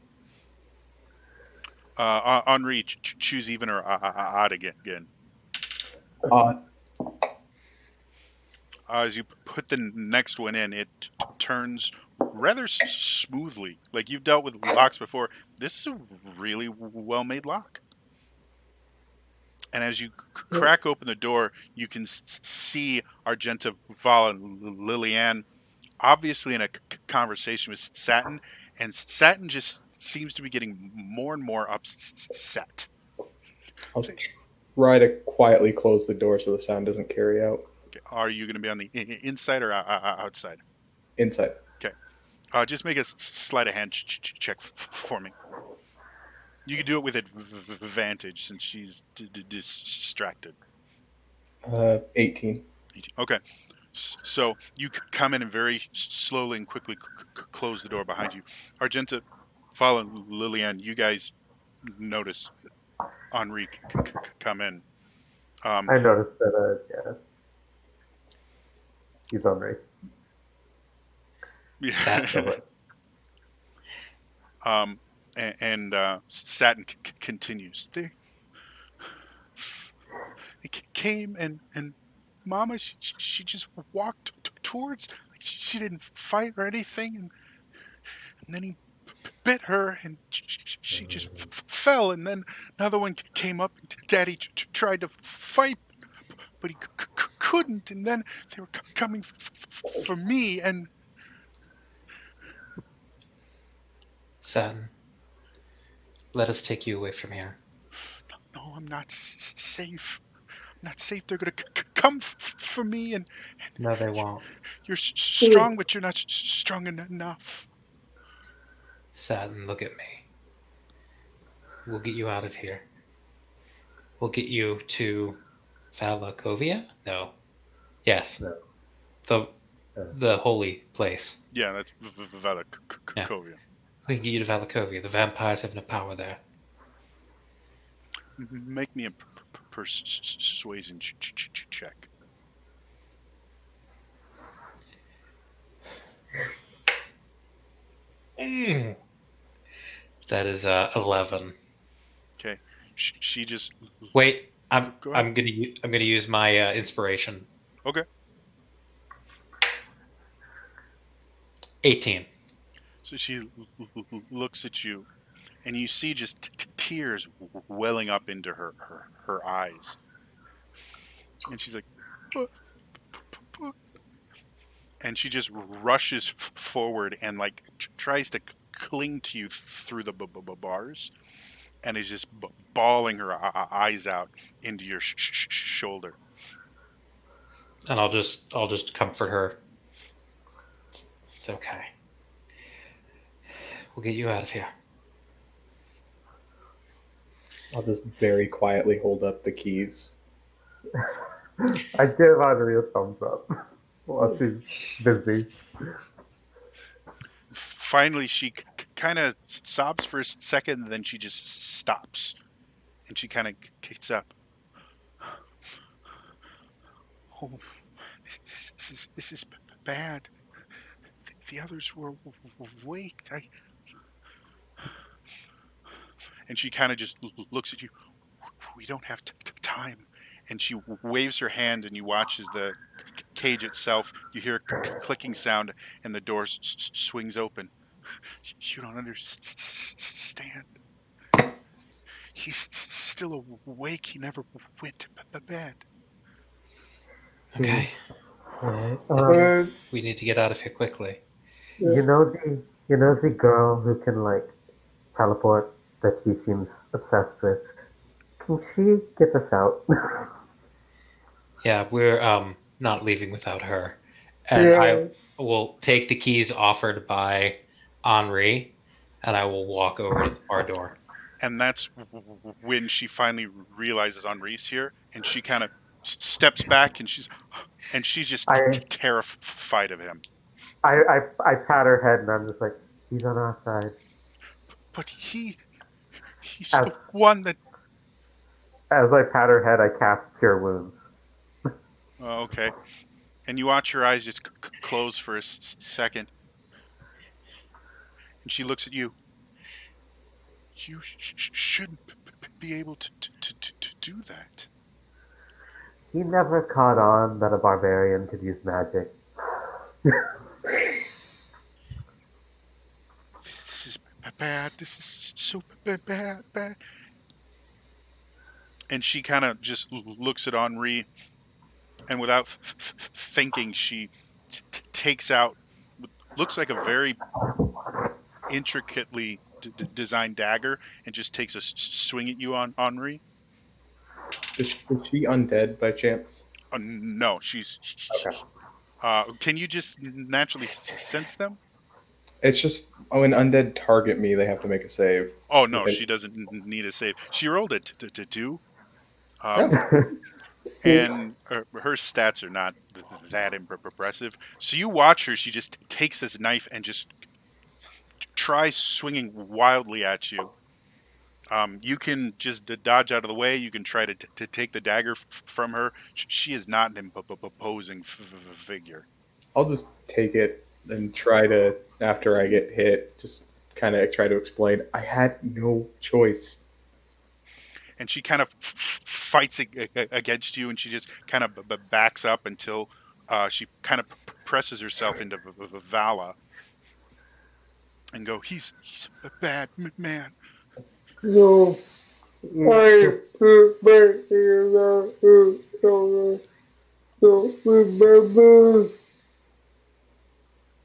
Henri, choose even or odd again. Odd. As you put the next one in, it turns rather smoothly. Like you've dealt with locks before. This is a really well-made lock. And as you crack open the door, you can see Argenta, Vala, and Lilianne obviously in a conversation with Satin, and Satin just seems to be getting more and more upset. I'll try to quietly close the door so the sound doesn't carry out. Okay, are you going to be on the inside or outside? Inside. Okay. Just make a sleight of hand check for me. You can do it with advantage since she's distracted. 18. Okay. So you come in and very slowly and quickly close the door behind you. Argenta, Vala, and Lilianne, you guys notice Henri come in. I noticed that, yeah. He's Henri. That's Yeah. over. And Satin continues. They came and Mama, she just walked towards. Like she didn't fight or anything, and then he bit her, and she just fell. And then another one came up, and Daddy tried to fight, but he couldn't. And then they were coming for me, and Satin, let us take you away from here. no, I'm not safe. I'm not safe. They're gonna come for me, and No, they won't. you're strong, but you're not strong enough. Satin, look at me. We'll get you out of here. We'll get you to Valakovia? No. Yes. No. The holy place. Yeah, that's Valakovia. We can get you to Valakovia. The vampires have no power there. Make me a persuasion check. That is 11. Okay, she just Wait, Go ahead. I'm gonna use my inspiration. Okay. 18. So she looks at you, and you see just tears welling up into her eyes, and she's like, and she just rushes forward and like tries to cling to you through the bars, and is just bawling her eyes out into your shoulder. And I'll just comfort her. It's okay. We'll get you out of here. I'll just very quietly hold up the keys. I give Henri a thumbs up while she's busy. Finally, she kind of sobs for a second, and then she just stops, and she kind of gets up. Oh, this is bad. The others were awake. And she kind of just looks at you. We don't have time. And she waves her hand, and you watch as the cage itself, you hear a clicking sound, and the door swings open. You don't understand. He's still awake. He never went to bed. Okay. And We need to get out of here quickly. You know the girl who can like teleport that he seems obsessed with. Can she get us out? Yeah, we're not leaving without her. And Yeah. I will take the keys offered by Henri, and I will walk over to the bar door. And that's when she finally realizes Henri's here, and she kind of steps back, and she's just terrified of him. I pat her head and I'm just like, he's on our side. But he's the one that. As I pat her head, I cast Cure Wounds. Oh, okay. And you watch her eyes just close for a second, and she looks at you. You shouldn't be able to do that. He never caught on that a barbarian could use magic. This is bad. This is so bad. And she kind of just looks at Henri, and without thinking, she takes out what looks like a very intricately designed dagger and just takes a swing at you on Henri. Is she undead by chance? No, Okay. can you just naturally sense them? It's just when undead target me, they have to make a save. Oh no, Within- she doesn't need a save. She rolled it to two, Oh, and her stats are not that impressive. So you watch her; she just takes this knife and just tries swinging wildly at you. You can just dodge out of the way. You can try to take the dagger from her. She is not an imposing figure. I'll just take it and try to, after I get hit, just kind of try to explain. I had no choice. And she kind of fights against you, and she just kind of backs up until she kind of presses herself into Vala and go, he's a bad man. No, I put my hand on her shoulder. Don't remember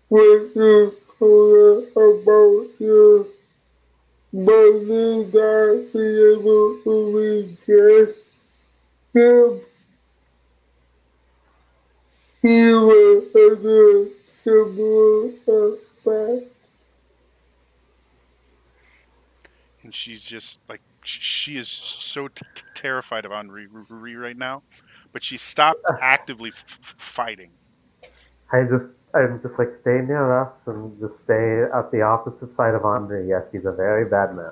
what you told her about your mother not being able to reject him. He was under similar effect. And she's just like, she is so terrified of Henri right now, but she stopped actively fighting. I'm just like, stay near us and just stay at the opposite side of Andre. Yes, he's a very bad man.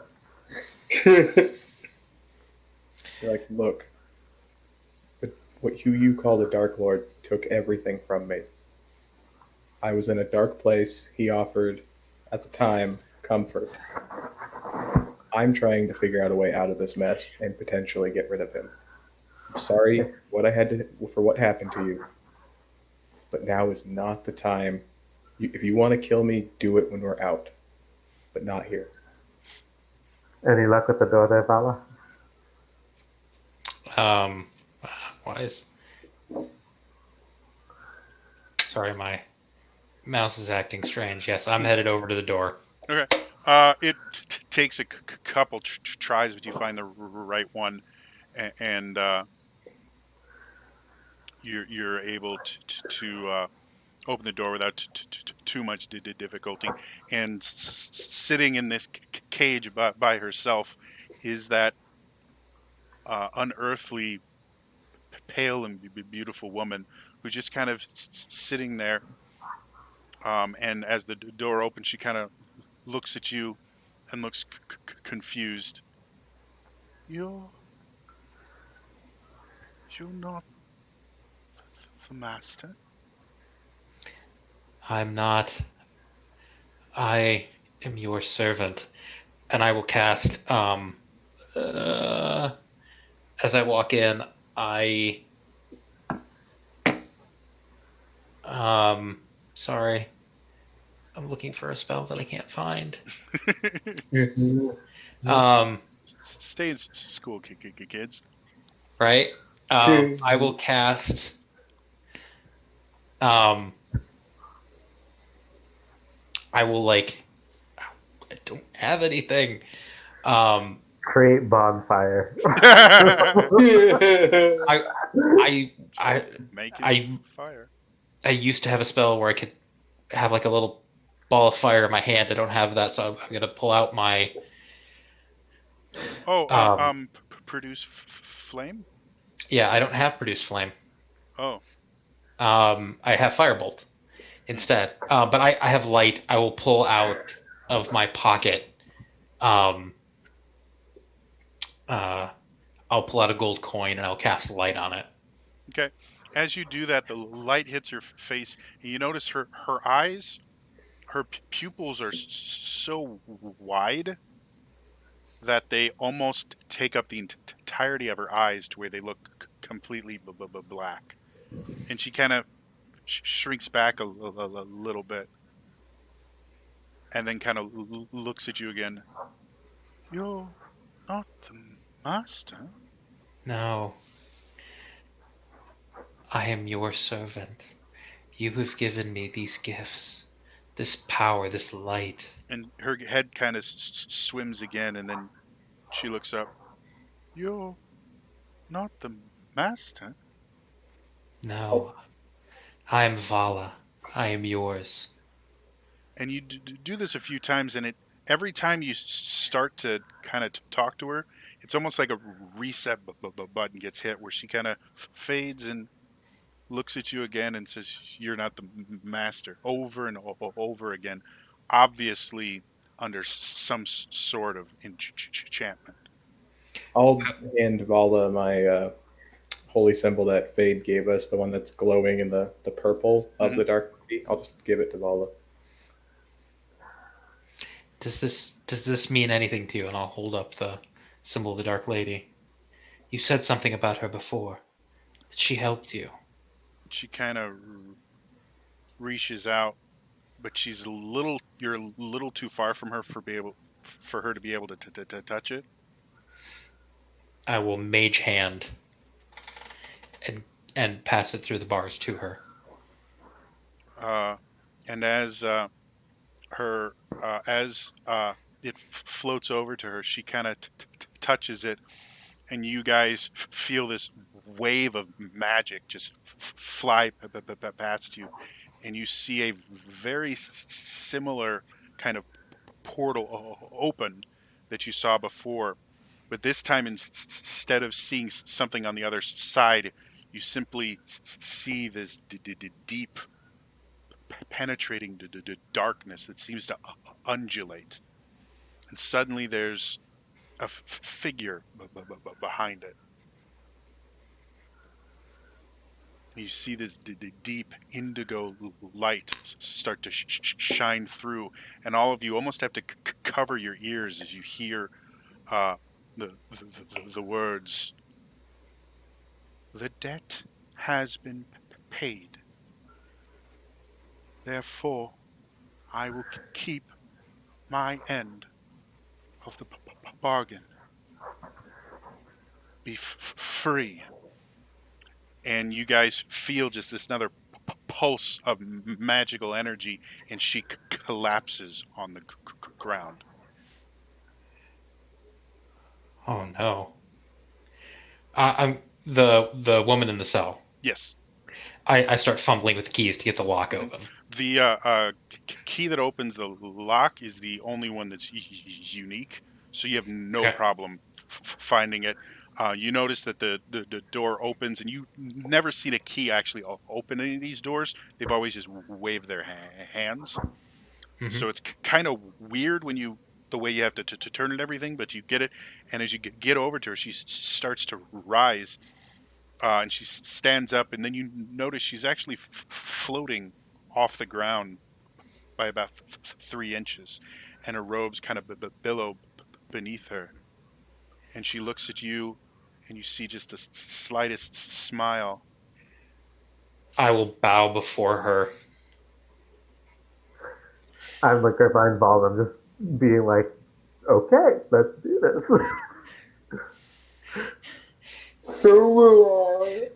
You're like, look, what you call the Dark Lord took everything from me. I was in a dark place. He offered, at the time, comfort. I'm trying to figure out a way out of this mess and potentially get rid of him. I'm sorry for what happened to you, but now is not the time. If you want to kill me, do it when we're out, but not here. Any luck with the door there, Vala? Wise. Sorry, my mouse is acting strange. Yes, I'm headed over to the door. Okay. It takes a couple tries, but you find the right one, and you're able to open the door without too much difficulty. And sitting in this cage by herself is that unearthly, pale and beautiful woman who's just kind of sitting there. And as the door opens, she kind of looks at you and looks confused. You're not the master. I'm not. I am your servant, and I will cast. As I walk in, sorry, I'm looking for a spell that I can't find. Stay in school, kids. Right. I will cast. I will like. I don't have anything. Create bonfire. Make I it fire. I used to have a spell where I could have like a little ball of fire in my hand. I don't have that, so I'm gonna pull out my. Produce flame. Yeah, I don't have produce flame. Oh, I have firebolt instead. But I have light. I will pull out of my pocket. I'll pull out a gold coin and I'll cast light on it. okay. As you do that, the light hits her face, and you notice her eyes, her pupils are so wide that they almost take up the entirety of her eyes, to where they look completely black, and she kind of shrinks back a little bit, and then kind of looks at you again. You're not the master. No, I am your servant. You have given me these gifts, this power, this light. And her head kind of swims again, and then she looks up. You're not the master. No, I am Vala. I am yours. And you do this a few times, and every time you start to kind of talk to her, it's almost like a reset button gets hit, where she kind of fades and looks at you again and says, "You're not the master," over and over again, obviously under some sort of enchantment. I'll hand Vala my holy symbol that Fade gave us, the one that's glowing in the purple of the dark sea. I'll just give it to Vala. Does this mean anything to you? And I'll hold up the symbol of the Dark Lady. You said something about her before. That she helped you. She kind of reaches out, but you're a little too far from her for her to be able to touch it. I will mage hand and pass it through the bars to her. And as it floats over to her, she kind of touches it, and you guys feel this wave of magic just fly past you, and you see a very similar kind of portal open that you saw before, but this time instead of seeing something on the other side, you simply see this deep, penetrating darkness that seems to undulate, and suddenly there's a figure behind it. You see this deep indigo light start to shine through, and all of you almost have to cover your ears as you hear uh, the words, "The debt has been paid. Therefore, I will keep my end of the bargain. Be free." And you guys feel just this another pulse of magical energy, and she collapses on the ground. Oh no. I'm the woman in the cell. Yes. I start fumbling with the keys to get the lock open. The key that opens the lock is the only one that's unique, so you have no Okay. problem finding it. You notice that the door opens, and you've never seen a key actually open any of these doors. They've always just waved their hands. Mhm. So it's kind of weird when the way you have to turn it and everything, but you get it. And as you get over to her, she starts to rise, and she stands up, and then you notice she's actually floating off the ground by about 3 inches, and her robes kind of billow beneath her. And she looks at you, and you see just the slightest smile. I will bow before her. I'm like Griffine Ball. I'm just being like, okay, let's do this. So will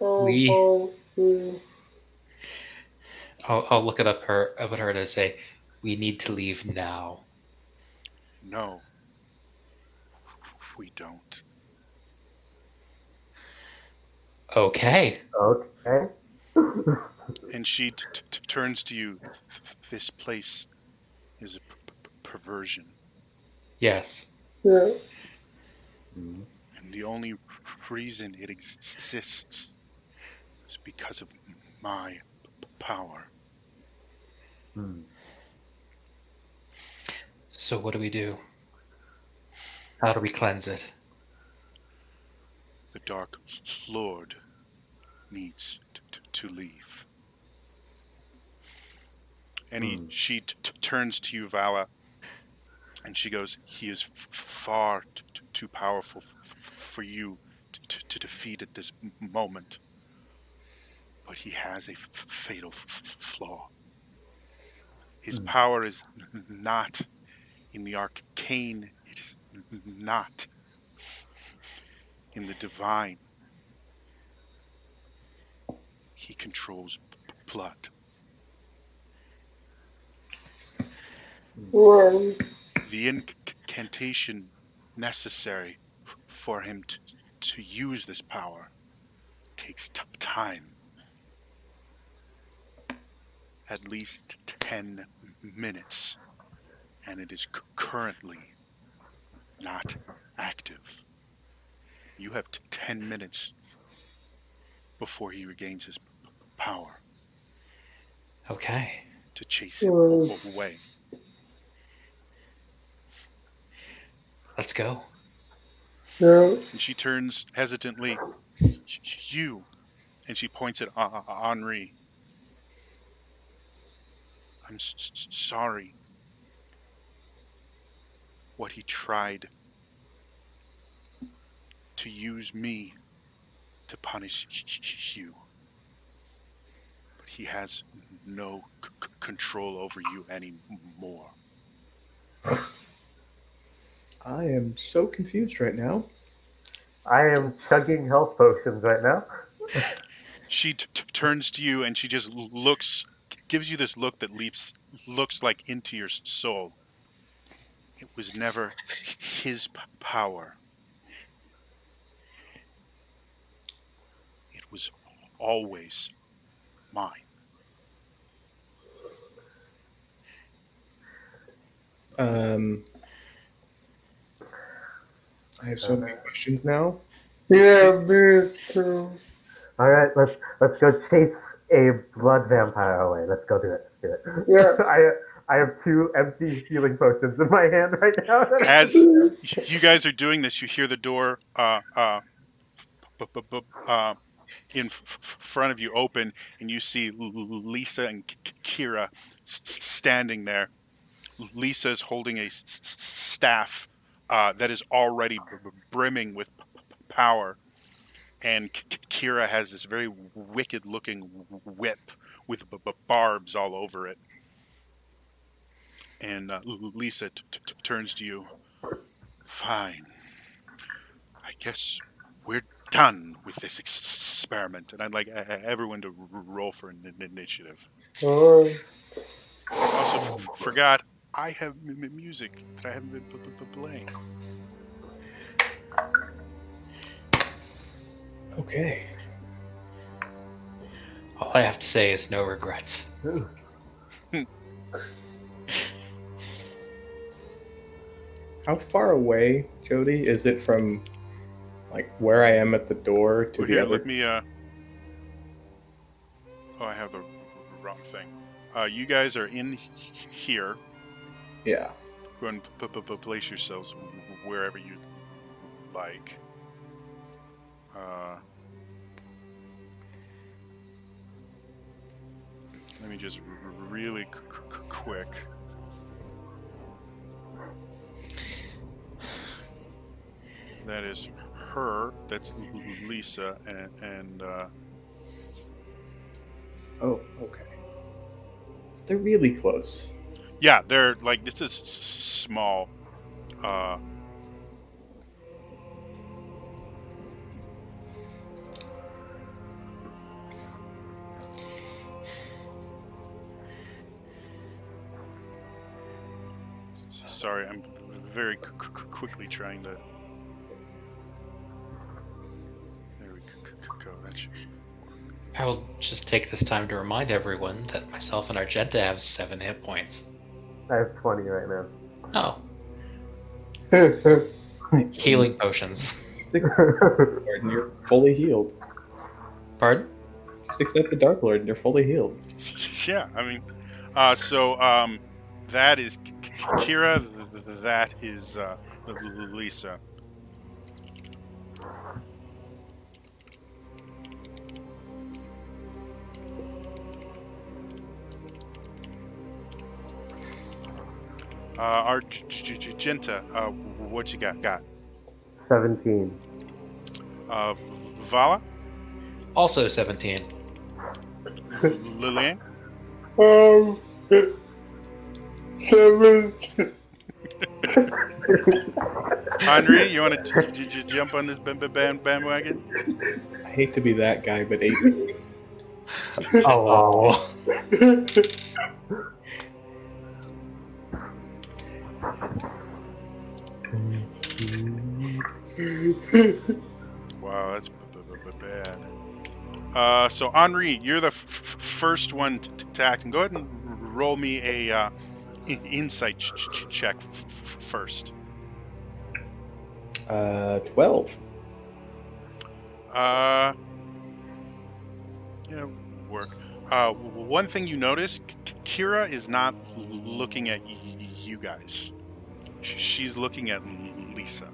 I. I'll look up at her and say, "We need to leave now." No, we don't. Okay. Okay. And she turns to you. This place is a perversion. Yes. Yeah. And the only reason it exists is because of my power. So what do we do? How do we cleanse it? The Dark Lord needs to leave. And she turns to you, Vala, and she goes, "He is far too powerful for you to defeat at this moment. But he has a fatal flaw. His power is not in the arcane. It is not in the divine. He controls blood. Right. The incantation necessary for him to use this power takes time. At least 10 minutes. And it is currently not active. You have 10 minutes before he regains his power Okay. to chase him away. Let's go. Yeah. And she turns hesitantly, you, and she points at Henri. I'm sorry. What he tried to use me to punish you. But he has no control over you anymore. I am so confused right now. I am chugging health potions right now. She turns to you and she just gives you this look that looks like into your soul. It was never his power. It was always mine. I have so many questions now. Yeah, me too. All right, let's go chase a blood vampire away. Let's go do it. Let's do it. Yeah. I have 2 empty healing potions in my hand right now. As you guys are doing this, you hear the door in front of you open, and you see Lisa and Kira standing there. Lisa is holding a staff that is already brimming with power, and Kira has this very wicked-looking whip with barbs all over it. And Lisa turns to you. Fine. I guess we're done with this experiment, and I'd like everyone to roll for an initiative. Alright. Also, forgot I have music that I haven't been playing. Okay. All I have to say is no regrets. How far away, Jody, is it from like where I am at the door to Well, the here, other? let me. Oh, I have the wrong thing. You guys are in here. Yeah. Go ahead and place yourselves wherever you like. Let me just really quick. That is her. That's Lisa, and Oh, okay. They're really close. yeah, they're like, this is small. Sorry, I'm very quickly trying to. There we go. That should. I will just take this time to remind everyone that myself and Argenta have 7 hit points. I have 20 right now. Oh, healing potions. And you're fully healed. Pardon? Just accept the Dark Lord and you're fully healed. Yeah, I mean, so that is Kira. That is Lisa. Argenta, what you got? 17. Vala, Also 17. Lillian, 7. Henri. You want to jump on this bandwagon? I hate to be that guy, but 8. Oh. Wow, that's bad. So Henri, you're the first one to attack, and go ahead and roll me a insight check first. 12. Yeah, work. One thing you notice, Kira is not looking at you guys. She's looking at Lisa.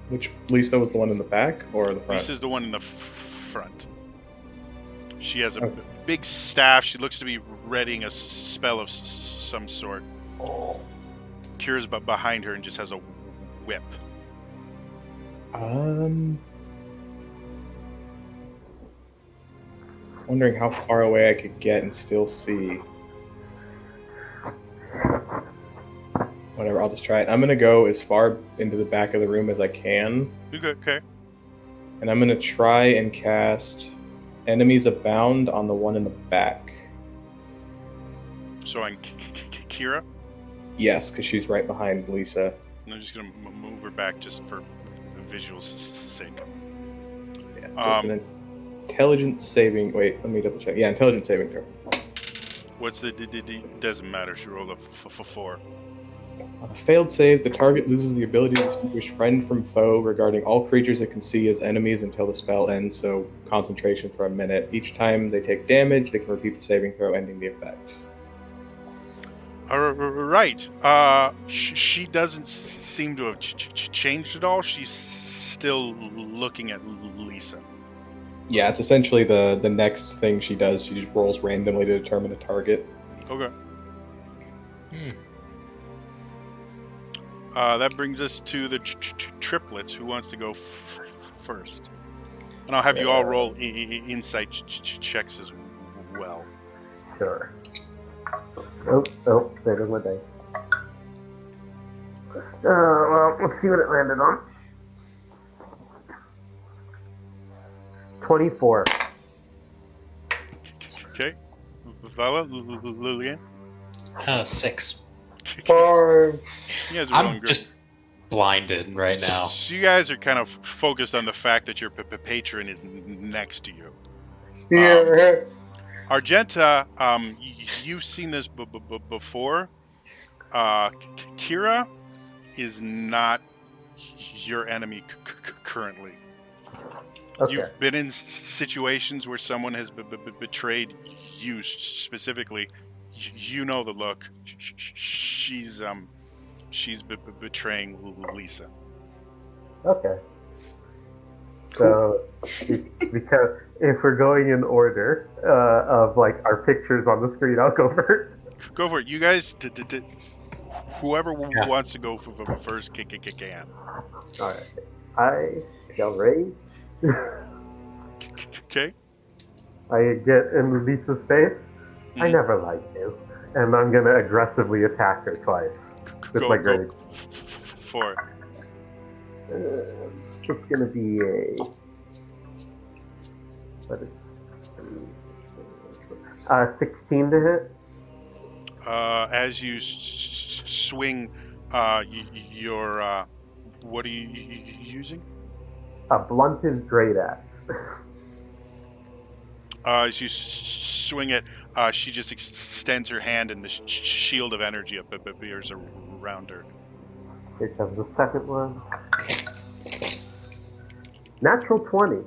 Which Lisa was the one in the back or the front? Lisa's the one in the front. She has a Okay. big staff. She looks to be readying a spell of some sort. Kira's behind her and just has a whip. Wondering how far away I could get and still see. Whatever, I'll just try it. I'm gonna go as far into the back of the room as I can, Okay. and I'm gonna try and cast Enemies Abound on the one in the back. So on Kira, Yes, because she's right behind Lisa. and I'm just gonna move her back just for visual sake. Yeah, so it's an intelligence saving. Wait, let me double check. Yeah, intelligence saving throw. What's the doesn't matter. She rolled a 4. On a failed save, the target loses the ability to distinguish friend from foe regarding all creatures it can see as enemies until the spell ends, so concentration for a minute. Each time they take damage, they can repeat the saving throw, ending the effect. Right. She doesn't seem to have changed at all. She's still looking at Lisa. Yeah, it's essentially the next thing she does. She just rolls randomly to determine a target. Okay. Hmm. That brings us to the triplets. Who wants to go first? And I'll have you all roll insight checks as well. Sure. There goes my dice. Well, let's see what it landed on. 24. Okay. Vala, Lillian. 6. 5. You guys are rolling I'm great. just blinded right now. So you guys are kind of focused on the fact that your patron is next to you. Yeah. Argenta, you've seen this before. Kira is not your enemy currently. Okay. You've been in situations where someone has betrayed you specifically. You know the look. She's betraying Lisa. Okay. So, because if we're going in order of like our pictures on the screen, I'll go first. Go for it. You guys, whoever Yeah. wants to go for first, can. All right. I shall rage. Okay. I get in Lisa's face. I Mhm. never liked you, and I'm gonna aggressively attack her twice. With my Go great. for it. It's gonna be a. What is? 16 to hit. As you swing your what are you using? A blunted great axe. As you swing it, she just extends her hand, and the shield of energy appears around her. Here comes the second one. Natural 20.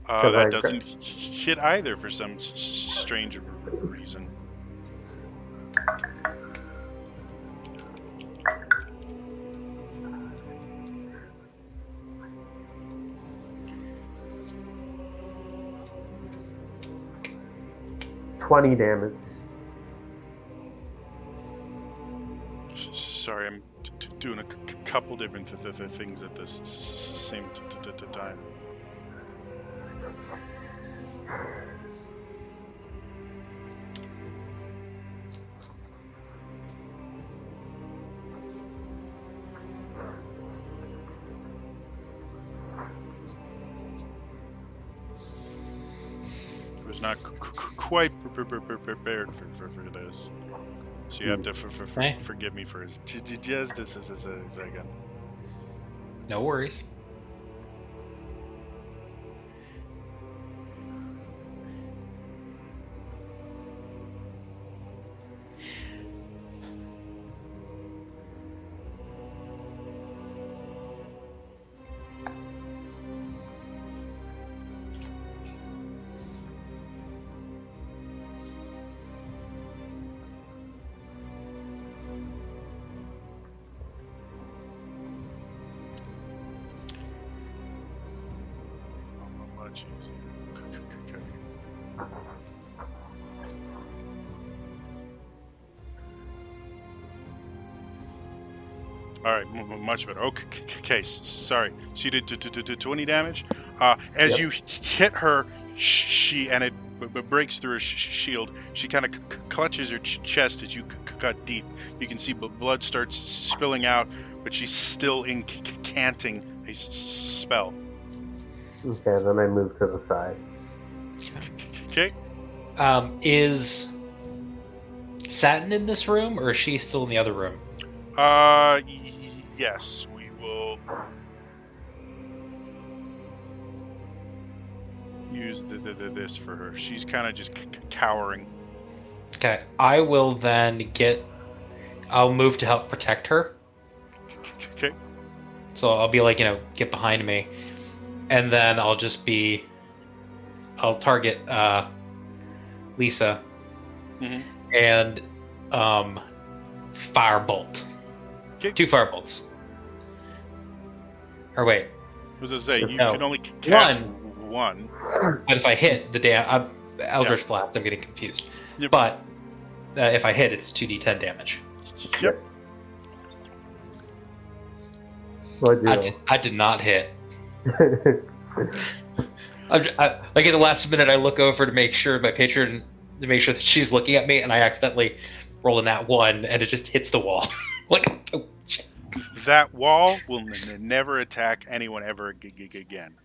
That I- doesn't hit either for some strange reason. $20 damage. Sorry, I'm doing a couple different things at this same time. I was not quite prepared for this. So you have to forgive me for just a second. No worries. Much easier. Okay. All right, much better. Okay, sorry. So you did 20 damage. As Yep. you hit her, she and it breaks through her shield. She kind of clutches her chest as you cut deep. You can see blood starts spilling out, but she's still incanting a spell. Okay, then I move to the side. Okay. Is Satin in this room, or is she still in the other room? Yes, we will use this for her. She's kind of just cowering. Okay, I will then I'll move to help protect her. Okay. So I'll be like, get behind me. And then I'll target Lisa. Mhm. And firebolt. Okay. 2 firebolts. Or wait, As I say, you No. can only cast one. but if I hit Eldritch Blast, I'm getting confused. Yep. But if I hit, it's 2d10 damage. Yep. What'd you I did not hit. Like at the last minute, I look over to make sure my patron, to make sure that she's looking at me, and I accidentally roll in that 1, and it just hits the wall. Like, oh, shit. That wall will never attack anyone ever again.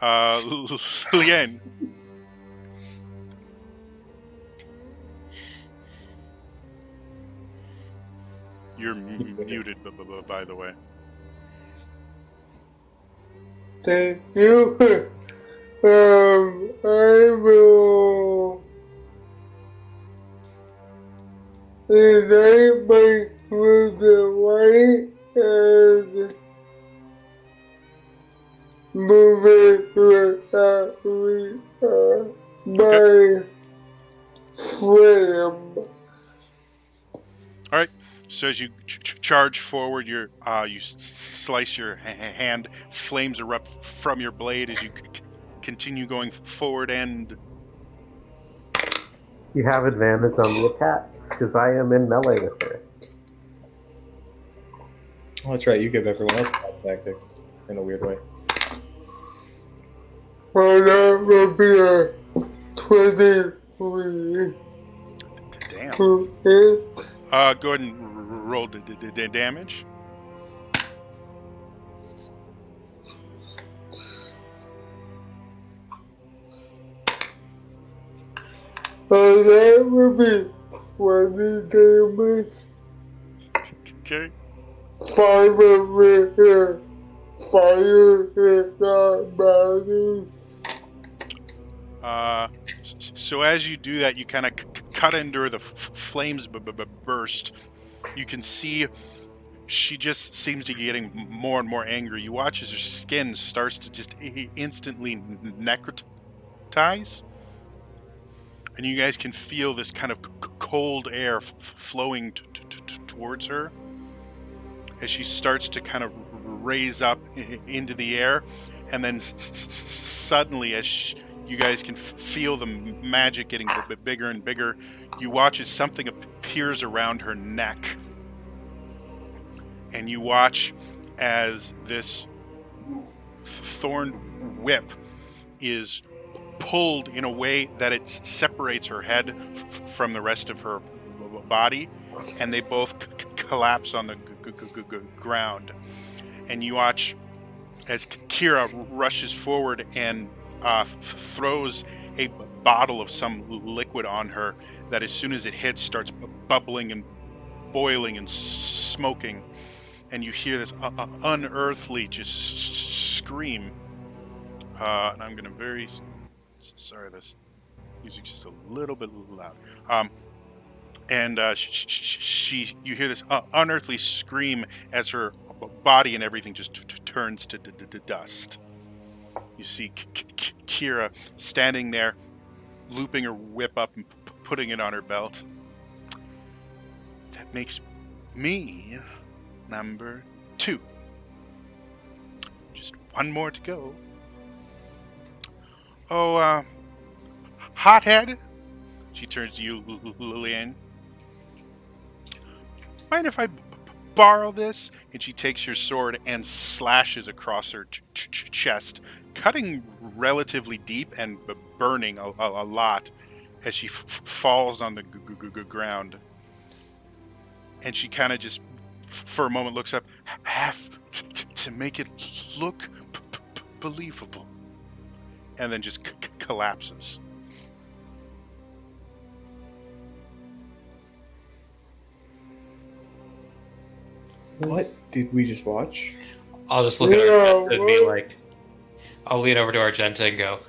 Leanne. You're muted, by the way. Thank you. I will. And I might move the right and move it without my flame. All right. So as you charge forward, you slice your hand. Flames erupt from your blade as you continue going forward, and You have advantage on the attack because I am in melee with her. Oh, that's right. You give everyone else bad tactics in a weird way. Well, that will be a 23 damn. to hit. Go ahead and roll the damage. That will be 20 damage. Okay. 5 of it here. Fire is not matters. So as you do that, you kind of cut into her. The flames burst. You can see she just seems to be getting more and more angry. You watch as her skin starts to just instantly necrotize. And you guys can feel this kind of cold air flowing towards her as she starts to kind of raise up into the air. And then suddenly, as you guys can feel the magic getting bigger and bigger, you watch as something appears around her neck. and you watch as this thorn whip is pulled in a way that it separates her head from the rest of her body, and they both collapse on the ground. And you watch as Kira rushes forward and throws a bottle of some liquid on her that, as soon as it hits, starts bubbling and boiling and smoking. And you hear this unearthly just scream. And I'm going to sorry, this music's just a little bit loud. And you hear this unearthly scream as her body and everything just turns to dust. You see Kira standing there, looping her whip up and putting it on her belt. That makes me number 2. Just one more to go. Oh, hothead. She turns to you, Lillian. Mind if I borrow this? And she takes your sword and slashes across her chest, cutting relatively deep and burning a lot as she falls on the ground. And she kind of just, for a moment, looks up, have to make it look believable, and then just collapses. What did we just watch? I'll just look at Yeah, Argenta and be what? like, I'll lean over to Argenta and go,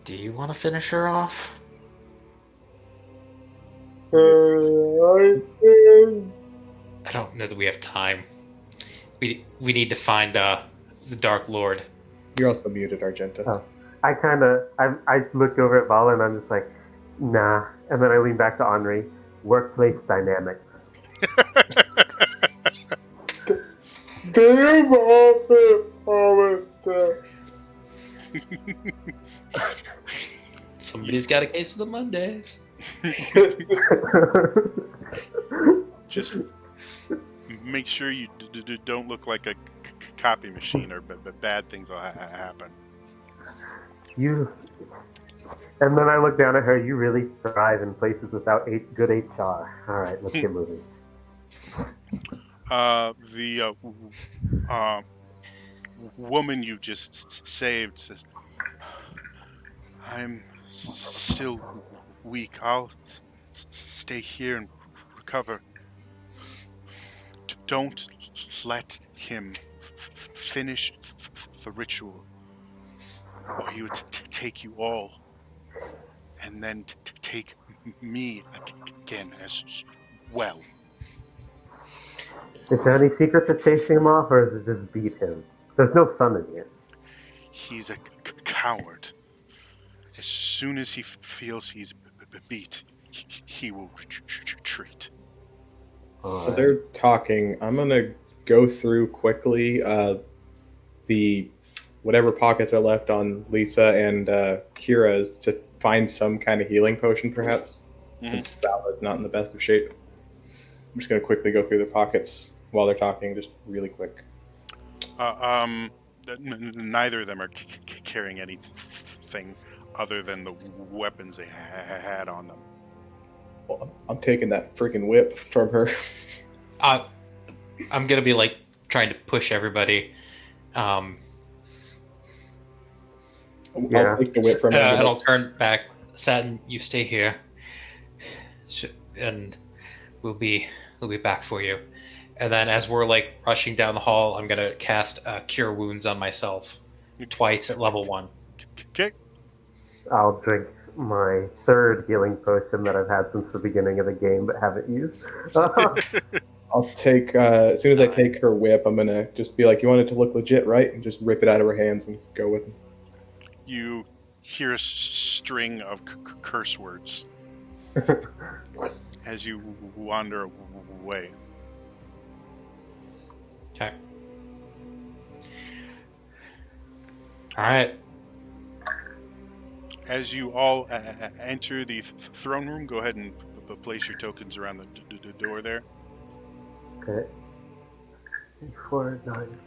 do you want to finish her off? I think I don't know that we have time. We need to find the Dark Lord. You're also muted, Argenta. Oh. I look over at Vala and I'm just like, nah. And then I lean back to Henri. Workplace dynamics. they involve it all the Somebody's got a case of the Mondays. Just make sure you don't look like a copy machine, or bad things will happen. You. And then I look down at her. You really thrive in places without good HR. All right, let's get moving. The woman you just saved says, I'm still weak. I'll stay here and recover. Don't let him finish the ritual, or he would take you all, and then take me again as well. Is there any secret to chasing him off, or is it just beat him? There's no sun in here. He's a coward. As soon as he feels he's beat, he will retreat. So they're talking. I'm gonna go through quickly the whatever pockets are left on Lisa and Kira's to find some kind of healing potion, perhaps. Since Vala's not in the best of shape. I'm just gonna quickly go through the pockets while they're talking, just really quick. Neither of them are carrying anything other than the weapons they had on them. Well, I'm taking that freaking whip from her. I'm gonna be like trying to push everybody. I'll Yeah. take the whip from her. And I'll turn back. Satin, you stay here, and we'll be back for you. And then as we're like rushing down the hall, I'm gonna cast Cure Wounds on myself twice at level 1. Okay. I'll drink my third healing potion that I've had since the beginning of the game but haven't used. I'll take, as soon as I take her whip, I'm gonna just be like, you want it to look legit, right? And just rip it out of her hands and go with it. You hear a string of curse words as you wander away. Okay. All right. As you all enter the throne room, go ahead and place your tokens around the door there. Okay. Before 9.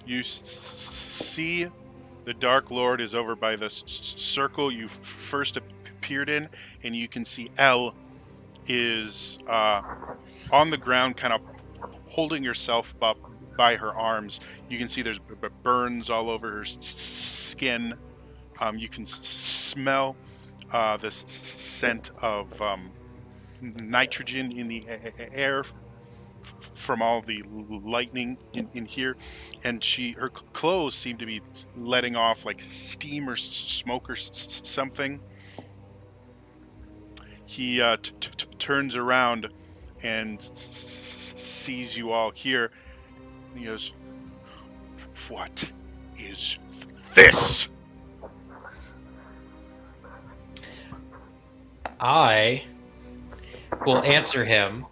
You see the Dark Lord is over by the circle you first appeared in, and you can see Elle is on the ground, kind of holding herself up by her arms. You can see there's burns all over her skin. You can smell the scent of nitrogen in the air from all the lightning in here, and her clothes seem to be letting off like steam or smoke or something. He turns around and sees you all here, and he goes, "What is this?" I will answer him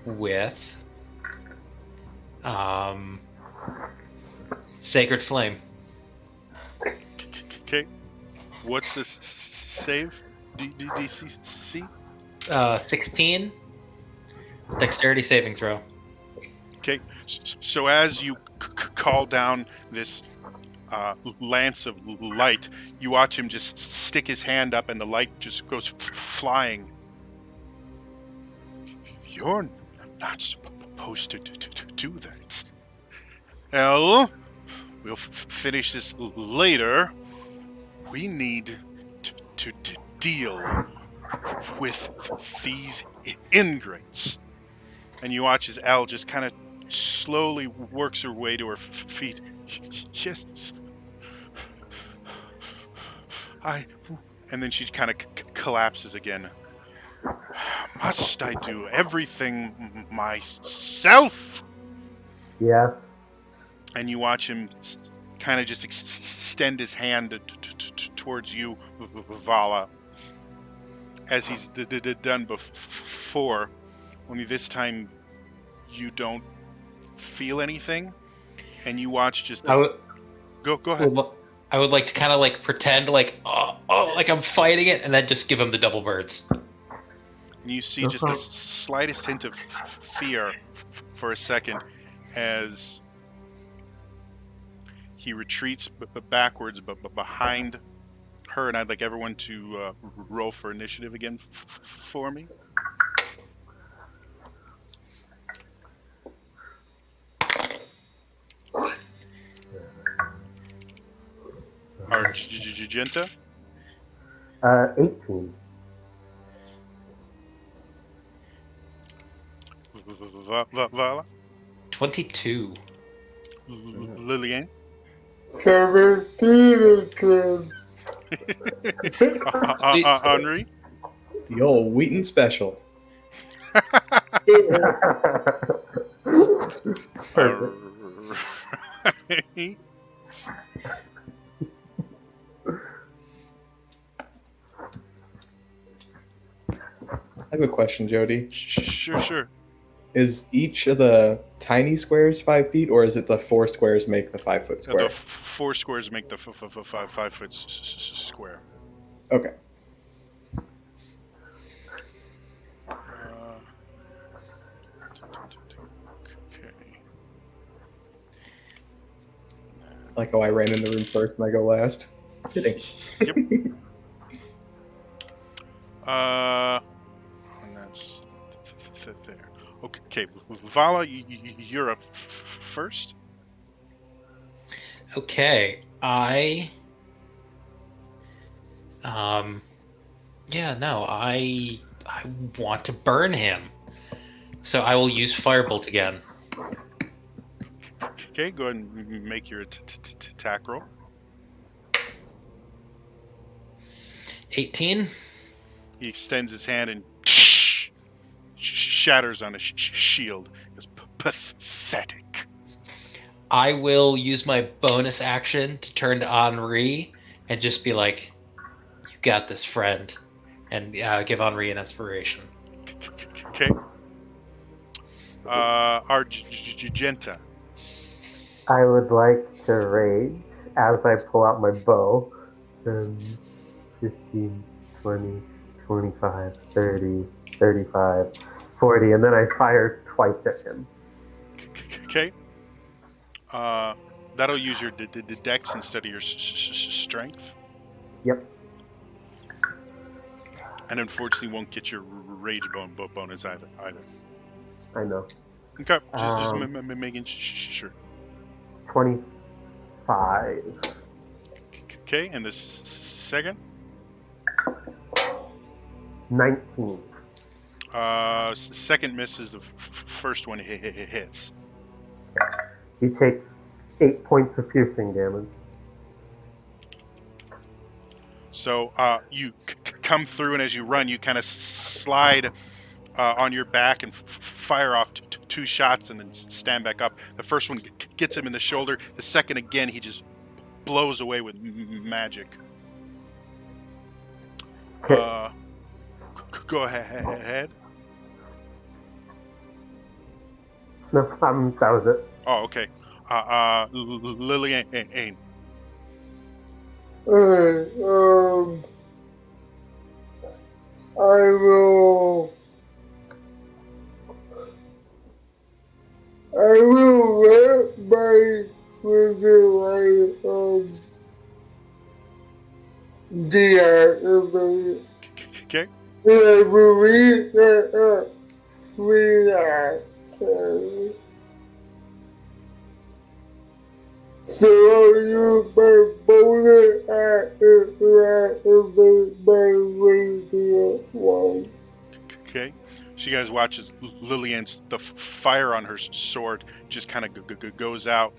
with Sacred Flame. Okay, what's this save? DC? 16 dexterity saving throw. Okay, so as you call down this lance of light, you watch him just stick his hand up, and the light just goes flying. You're not supposed to do that. Elle, we'll finish this later. We need to deal with these ingrates. And you watch as Elle just kind of slowly works her way to her feet. Yes. And then she kind of collapses again. Must I do everything myself? Yes. And you watch him kind of just extend his hand towards you, Vala, as he's done before. Only this time you don't feel anything, and you watch just this. Go ahead. I would like to kind of like pretend like like I'm fighting it, and then just give him the double birds. And you see just the slightest hint of fear for a second as he retreats backwards, but behind her. And I'd like everyone to roll for initiative again for me. Argenta? 18. Vala? 22. Lillian? 17 again. Henri? The old Wheaton special. Perfect. Alright. I have a question, Jody. Sure. Is each of the tiny squares 5 feet, or is it the 4 squares make the 5 foot square? The 4 squares make the 5 foot square. Okay. Okay. Like how I ran in the room first and I go last. Kidding. Yep. And that's there. Okay, Vala, you're up first. Okay, I want to burn him. So I will use Firebolt again. Okay, go ahead and make your attack roll. 18. He extends his hand and shatters on a shield. It's pathetic. I will use my bonus action to turn to Henri and just be like, "You got this, friend," and give Henri an inspiration. Okay. Argenta. I would like to rage as I pull out my bow. 10, 15, 20, 25, 30, 35, 40, and then I fire twice at him. Okay. That'll use your dex instead of your strength, Yep. and unfortunately won't get your rage bonus either. I know. Okay, just Um, making sure. 25. Okay, and the second, 19. second misses. The first one hits. He takes 8 points of piercing damage. So you come through, and as you run, you kind of slide on your back and fire off two shots, and then stand back up. The first one gets him in the shoulder. The second, again, he just blows away with magic. Okay. Go ahead. No, that was it. Oh, okay. Lillian. I will let my deactivate. Okay. And I will read that free action. So I'll use my bonus action to activate my radiant one. Okay. So you guys watch as Lillian's the fire on her sword just kind of goes out,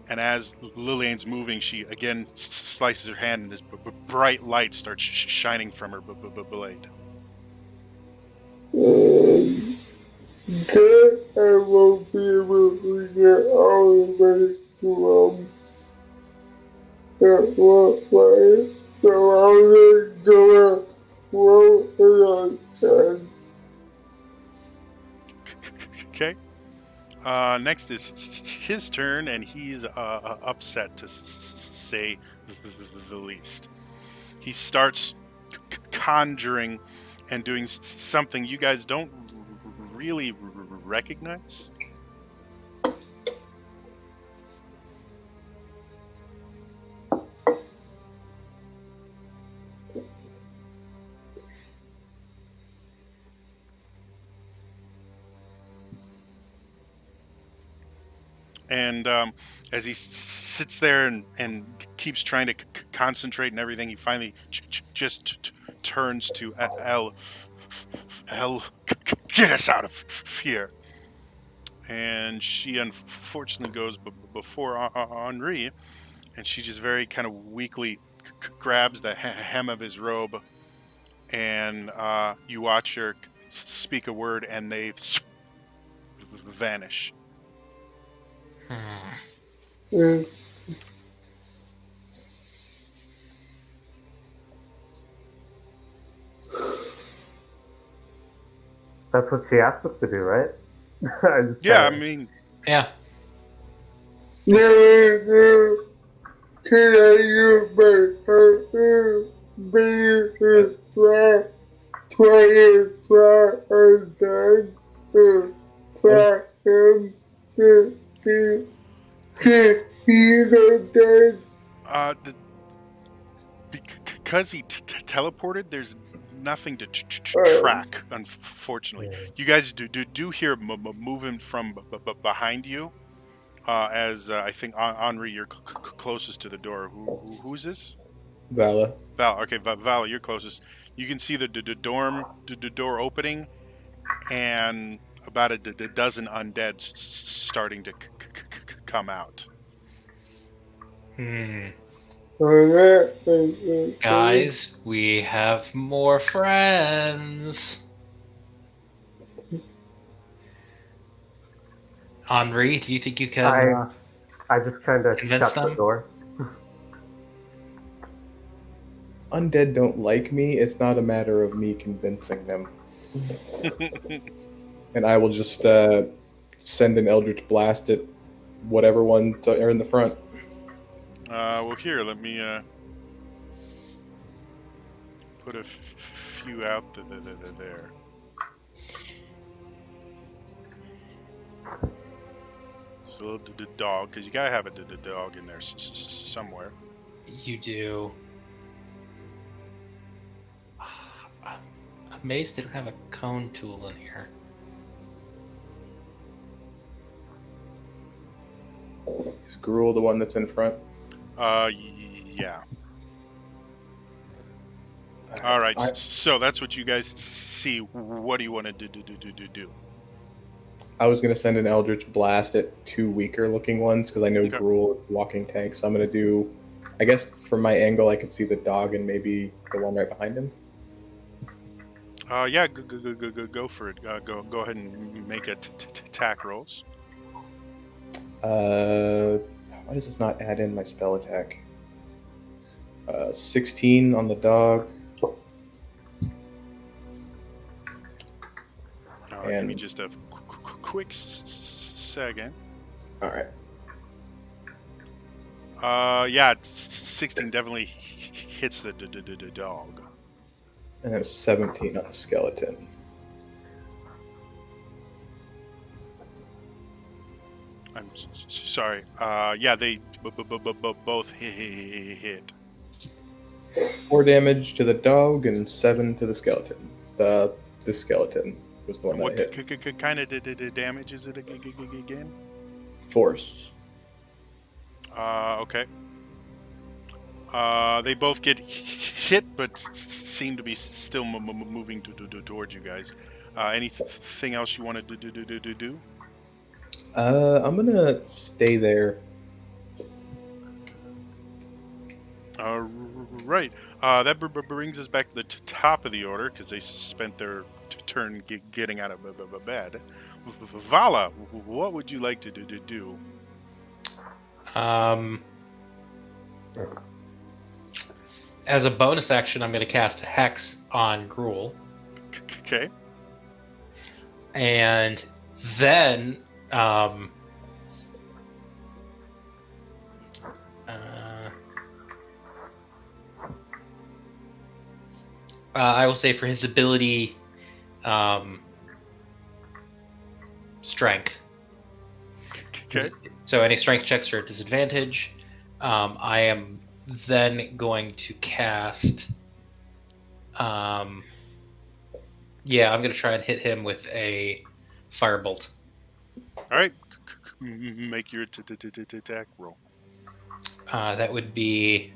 and as Lillian's moving, she again slices her hand, and this bright light starts shining from her blade. Then I won't be able to get all the way to that one way. So I'll just go and roll it on. Okay. Next is his turn, and he's upset to say the least. He starts conjuring and doing something you guys don't really recognize. And as he sits there and keeps trying to concentrate and everything, he finally just turns to Elle. Elle, get us out of here. And she unfortunately goes before Henri, and she just very kind of weakly grabs the hem of his robe, and you watch her speak a word, and they vanish. That's what she asked us to do, right? Yeah, I mean, Yeah. No, can I use my partner? Be try and then try him to he's dead. because he teleported, there's nothing to track. Unfortunately, you guys do hear movement from behind you. As I think Henri, you're closest to the door. Who's this? Vala. Val. Okay, Val, you're closest. You can see the door opening, and about a dozen undead starting to come out. Guys, we have more friends. Henri, do you think you can I just kind of convince shut the them? door. Undead don't like me. It's not a matter of me convincing them. And I will just send an Eldritch Blast at whatever ones are in the front. Well, here, let me put a few out there. the little dog, because you gotta have a dog in there somewhere. You do. I'm amazed they don't have a cone tool in here. Is Gruel the one that's in front? Yeah. All right. I- So that's what you guys see. What do you want to do? I was going to send an Eldritch Blast at 2 weaker looking ones because I know Okay. Gruel is walking tank. So I'm going to do, I guess from my angle, I could see the dog and maybe the one right behind him. Yeah. Go for it. Go ahead and make attack rolls. Why does this not add in my spell attack? 16 on the dog. Give me And- just a quick second. All right. Yeah, 16 definitely hits the dog. And then 17 on the skeleton. I'm sorry. Yeah, they both hit. 4 damage to the dog and 7 to the skeleton. The skeleton was the one that What hit. kind of damage is it again? Force. Okay. They both get hit, but seem to be still moving towards you guys. Anything else you want to do? I'm gonna stay there. Right. That brings us back to the top of the order because they spent their turn getting out of bed. Vala, what would you like to do? As a bonus action, I'm going to cast a Hex on Gruel. Okay. And then I will say for his ability strength. Okay. So any strength checks are at disadvantage. I am then going to cast. Yeah, I'm going to try and hit him with a firebolt. All right. Make your attack roll. That would be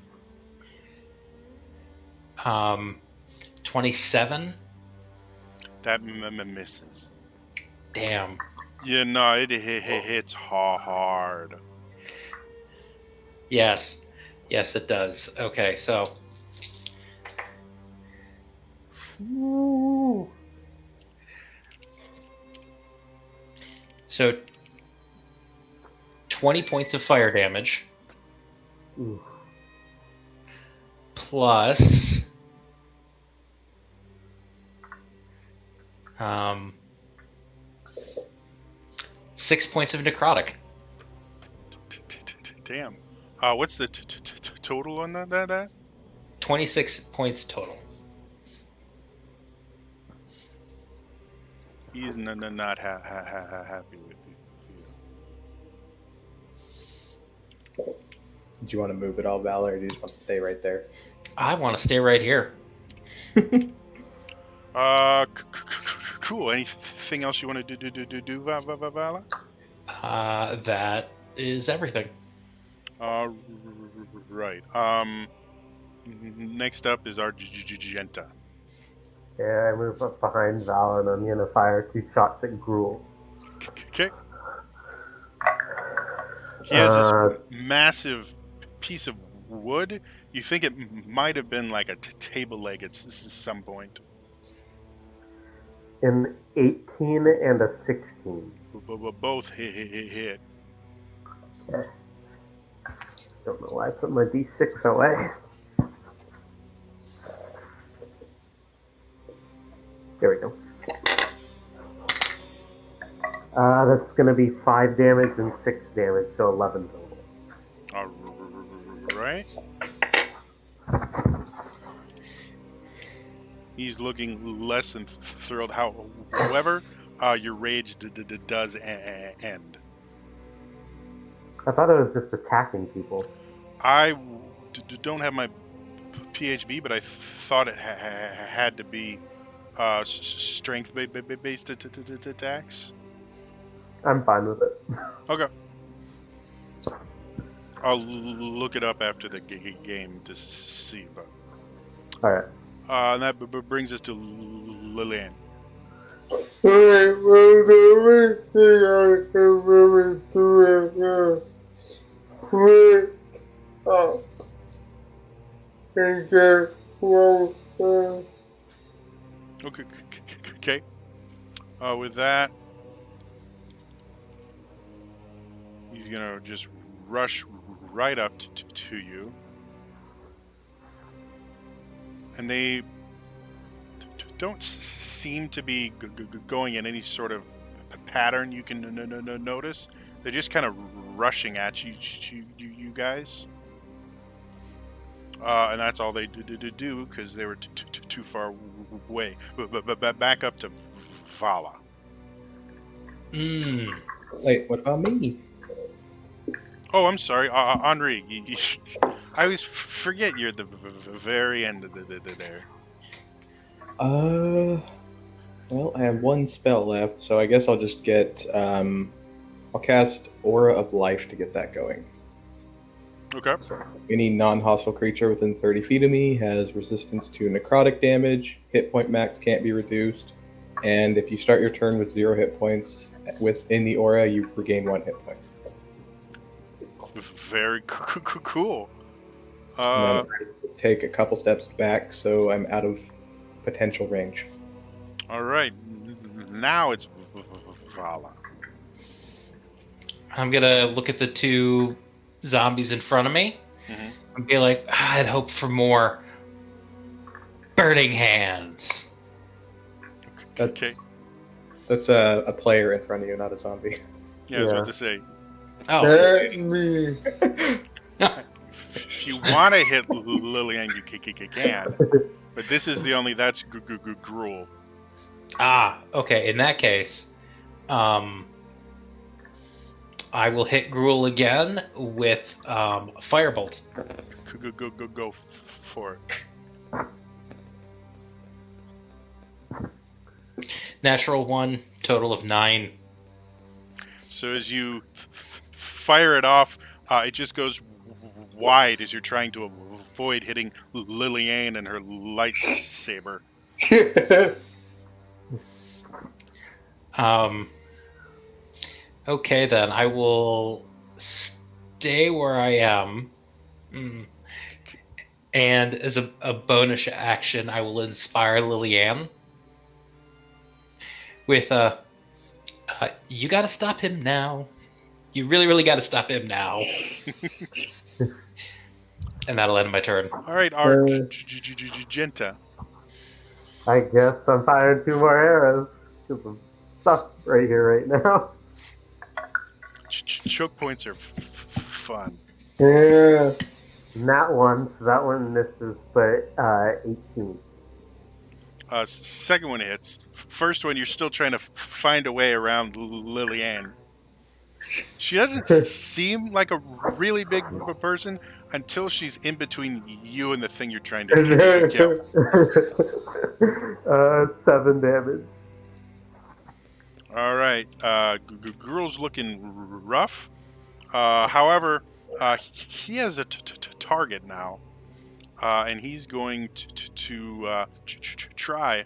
27. That misses. Damn. Yeah, no, it hits hard. Yes. Yes, it does. Okay, so. Ooh. So 20 points of fire damage. Ooh. Plus 6 points of necrotic. Damn. What's the total on that? 26 points total. He's not happy with you. Do you want to move it all, Valor, or do you just want to stay right there? I want to stay right here. Cool. Anything else you want to do, Vala? That is everything. Right. Next up is our Genta. Yeah, I move up behind Val and I'm gonna fire 2 shots at Gruel. Okay. He has this Uh, massive piece of wood. You think it might have been like a table leg at some point. an 18 and a 16. Both hit. Okay. Don't know why I put my d6 away. There we go. That's going to be 5 damage and 6 damage, so 11 total. All right. He's looking less than thrilled. However, your rage does end. I thought it was just attacking people. I don't have my PHB, but I thought it had to be strength based attacks. I'm fine with it. Okay. I'll look it up after the game to see. But All right. and that brings us to Lillian. Wait, the only thing I can really do right now. Wait up and get closer. Okay. With that, he's gonna just rush right up to you, and they don't seem to be going in any sort of pattern you can notice. They're just kind of rushing at you guys. And that's all they do because they were too far away. But back up to Vala. Wait, what about me? Oh, I'm sorry, Henri. I always forget you're at the very end of there. Well, I have one spell left, so I guess I'll just get, I'll cast Aura of Life to get that going. Okay. So, any non-hostile creature within 30 feet of me has resistance to necrotic damage, hit point max can't be reduced, and if you start your turn with 0 hit points within the aura, you regain 1 hit point. Very cool. And then I take a couple steps back, so I'm out of potential range. All right. Now it's Vala. I'm gonna look at the two zombies in front of me and be like, I'd hope for more burning hands. Okay. That's a player in front of you, not a zombie. Yeah, I was about to say. Oh, Let me. If you want to hit Lillian, you can. But this is the only that's gruel. Okay. In that case, I will hit Gruel again with Firebolt. Go for it. Natural 1, total of 9. So as you fire it off, it just goes wide as you're trying to avoid hitting Lillian and her lightsaber. Okay, then I will stay where I am. And as a bonus action, I will inspire Lillian with you gotta stop him now. You really, really gotta stop him now. And that'll end my turn. All right, Argenta. I guess I'm firing 2 more arrows because I'm stuck right here right now. Choke points are fun. Yeah. That one, so that one misses, but 18. Second one hits. First one, you're still trying to find a way around Lillian. She doesn't seem like a really big person until she's in between you and the thing you're trying to kill. 7 damage. All right. Gruel's looking rough. However, he has a target now. And he's going to try.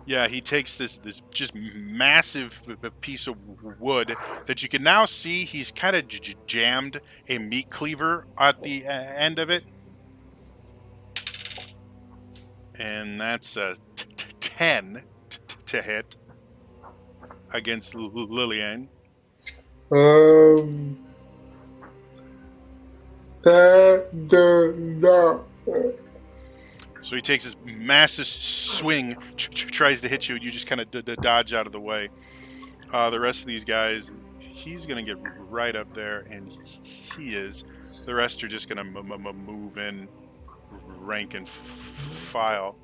Yeah, he takes this just massive piece of wood that you can now see he's kind of jammed a meat cleaver at the end of it. And that's a 10 to hit against Lillian. That does not. So he takes this massive swing, tries to hit you, and you just kind of dodge out of the way. The rest of these guys, he's going to get right up there, and he is. The rest are just going to move in rank and file.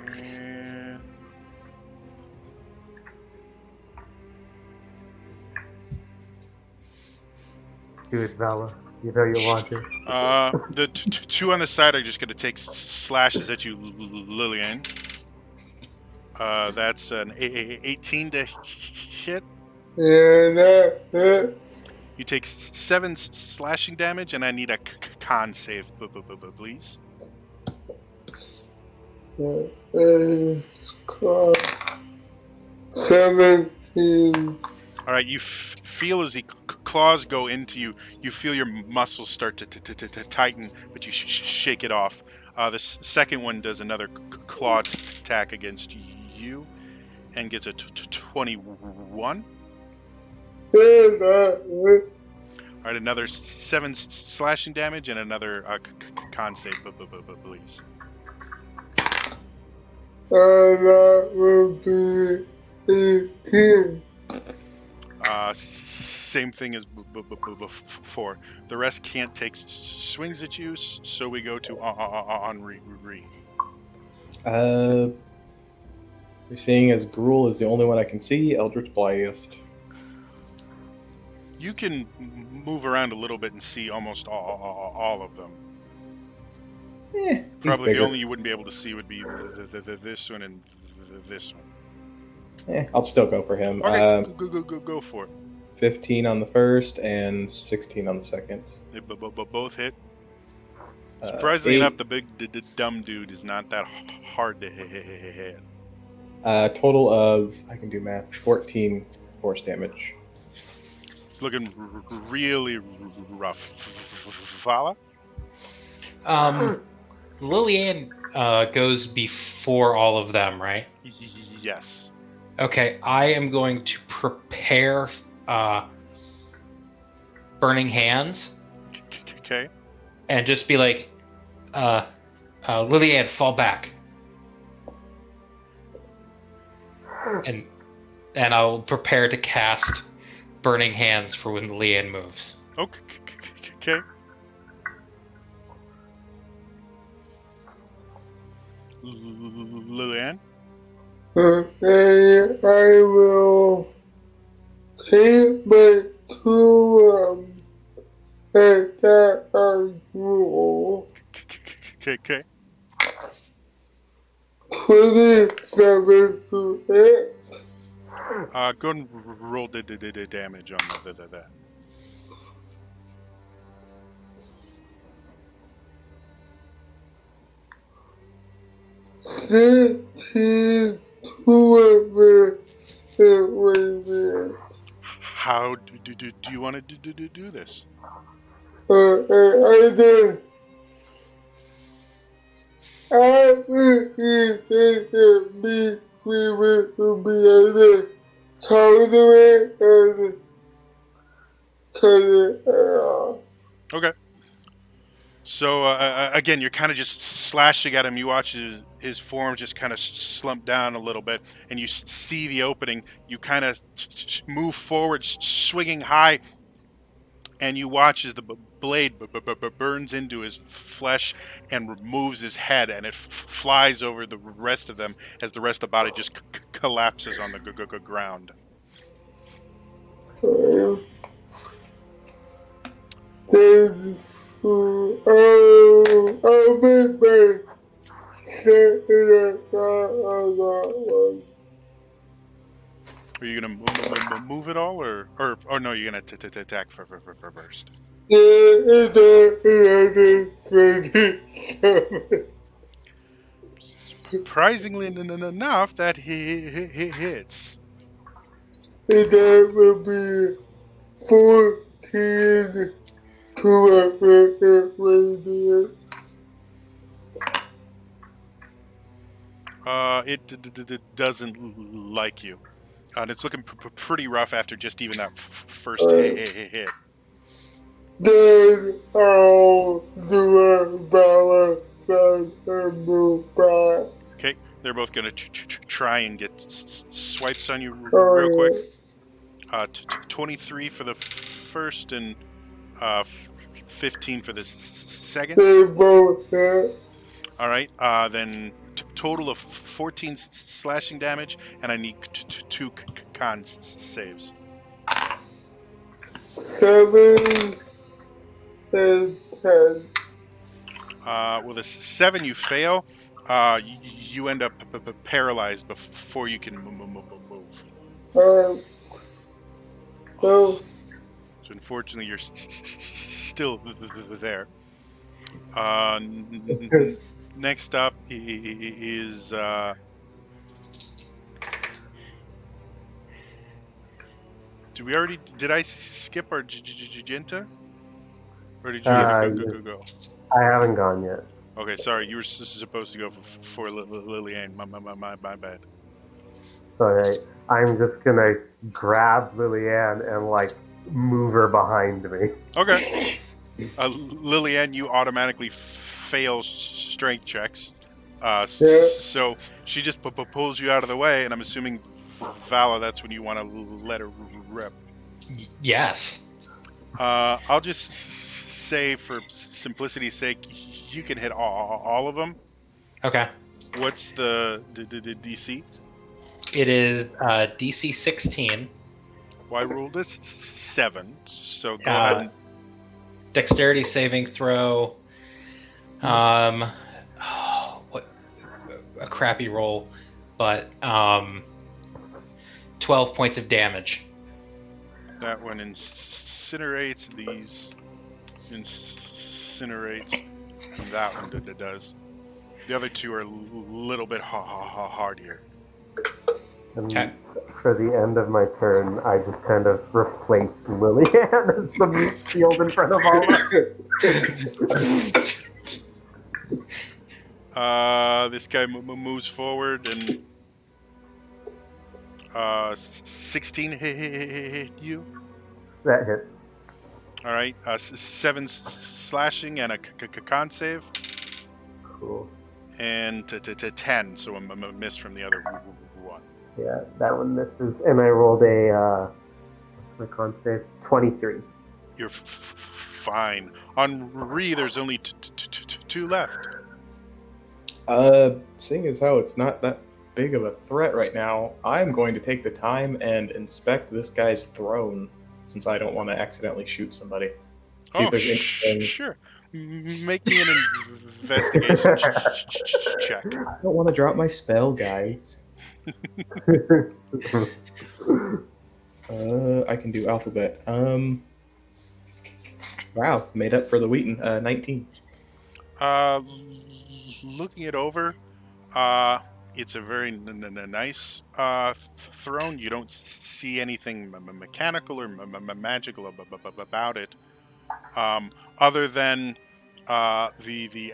And Do it, Vala. You know you want to. the two on the side are just going to take slashes at you, Lillian. That's an 18 to hit. Yeah, that. You take 7 slashing damage, and I need a con save, please. Claw. 17. All right, you feel as the claws go into you, you feel your muscles start to tighten, but you shake it off. The second one does another claw attack against you and gets a 21. Yeah, All right, another 7 slashing damage and another con save, please. that will be 18. Same thing as before. The rest can't take swings at you, so we go to Henri. We're seeing as Gruul is the only one I can see. Eldritch Blast. You can move around a little bit and see almost all of them. He's Probably the bigger. only you wouldn't be able to see would be this one and this one. I'll still go for him. Okay, go for it. 15 on the first and 16 on the second. They both hit. Surprisingly 8, enough, the big dumb dude is not that hard to hit. total of, I can do math, 14 force damage. It's looking really rough. Vala? Lillian goes before all of them, right? Yes. Okay, I am going to prepare Burning Hands Okay. and just be like, Lillian, fall back. And I'll prepare to cast Burning Hands for when Lillian moves. Okay. Lillian? Okay, I will take my 2 attack on Gruul. Okay. 27 to hit. Go and roll the damage on that. Fifteen to it. How do you want to do this? I did. I think me we will be able to counter it and cut it off. Okay. So again, you're kind of just slashing at him. You watch his form just kind of slump down a little bit, and you see the opening. You kind of move forward, swinging high, and you watch as the blade burns into his flesh and removes his head, and it flies over the rest of them as the rest of the body just collapses on the ground. Then, I'll make my second attack on that one. Are you gonna move it all, or no? You're gonna attack for first. Yeah, it's a 27. Surprisingly enough, that hits. And that will be 14 to a radius. It doesn't like you, and it's looking pretty rough after just even that first hit. Then I'll do a balance and move back. Okay, they're both gonna try and get swipes on you real quick. 23 for the first and 15 for the second. They both hit. All right, then total of 14 slashing damage, and I need two con saves. 7 and 10. With a 7, you fail. You end up paralyzed before you can move. So, So unfortunately, you're still there. Next up is did I skip our Jinta? Or did you already go? I haven't gone yet. Okay, sorry, you were supposed to go for Lillian. My bad. So I'm just gonna grab Lillian and like move her behind me. Okay. Lillian, you automatically fail strength checks. Yeah. So she just pulls you out of the way, and I'm assuming, Vala, that's when you want to let her rip. Yes. I'll just say, for simplicity's sake, you can hit all of them. Okay. What's the DC? It is DC 16. Well, I ruled it 7, so go ahead and... Dexterity saving throw. What a crappy roll, but 12 points of damage. That one incinerates, these incinerates, and that one does. The other two are a little bit hardier. And Okay. for the end of my turn, I just kind of replace Lillian as the meat shield in front of Vala. This guy moves forward, and 16 hit you. That hits. All right, 7 slashing and a con save, Cool. and to 10, so a miss from the other one. Yeah, that one misses. And I rolled a, what's my con save? 23. You're fine. On Re, there's only 2 left. Seeing as how it's not that big of a threat right now, I'm going to take the time and inspect this guy's throne, since I don't want to accidentally shoot somebody. See if there's anything. Sure. Make me an investigation check. I don't want to drop my spell, guys. I can do alphabet. Wow, made up for the Wheaton. 19. Looking it over, it's a very nice throne. You don't see anything mechanical or magical about it, other than the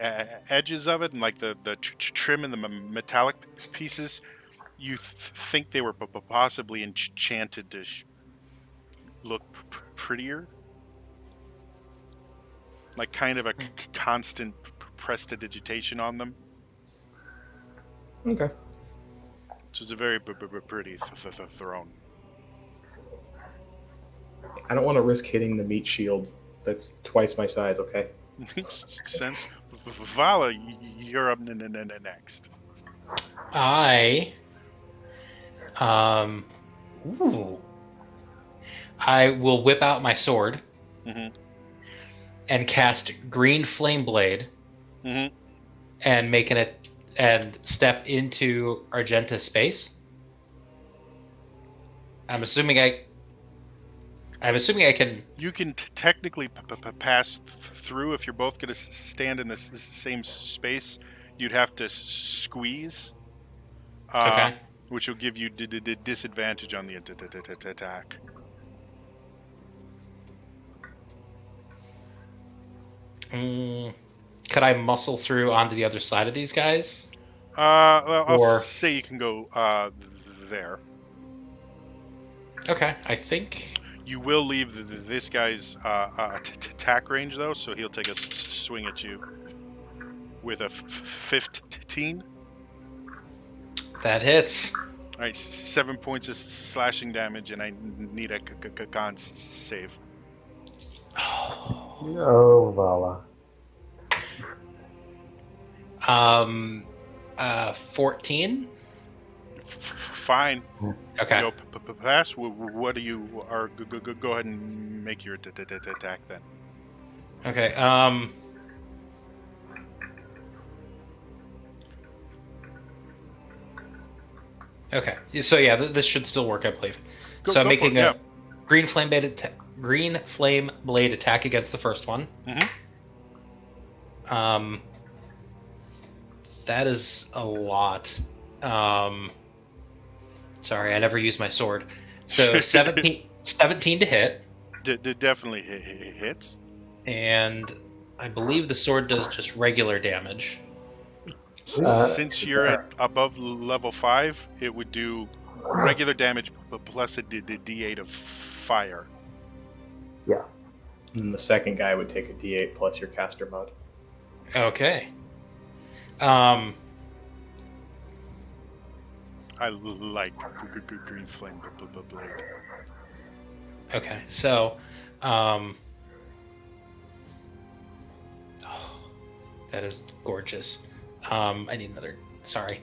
edges of it, and like the trim and the metallic pieces. You think they were possibly enchanted to look prettier, like kind of a constant prestidigitation on them. Okay. So it's a very pretty throne. I don't want to risk hitting the meat shield. That's twice my size, okay? Makes sense. Vala, you're up next. I will whip out my sword Mm-hmm. and cast Green Flame Blade Mm-hmm. and and step into Argenta's space. I'm assuming I can. You can technically pass through if you're both going to stand in the same space. You'd have to squeeze, Okay. which will give you disadvantage on the attack. Could I muscle through onto the other side of these guys? I'll say you can go there. Okay, I think. You will leave this guy's attack range, though, so he'll take a swing at you with a 15. That hits. All right, 7 points of slashing damage, and I need a con save. Oh, Vala. 14. Fine. Okay. Go pass. What do you are? Go ahead and make your attack then. Okay. Okay. So yeah, this should still work, I believe. So I'm Go for making it. a green flame blade attack against the first one. Mhm. That is a lot. Sorry, I never use my sword. So 17 to hit, Definitely hits. and I believe the sword does just regular damage. Since you're at above level 5, it would do regular damage plus a d8 of fire. Yeah. And the second guy would take a D8 plus your caster mod. Okay. I like green flame blade. Okay, so, oh, that is gorgeous. I need another. Sorry.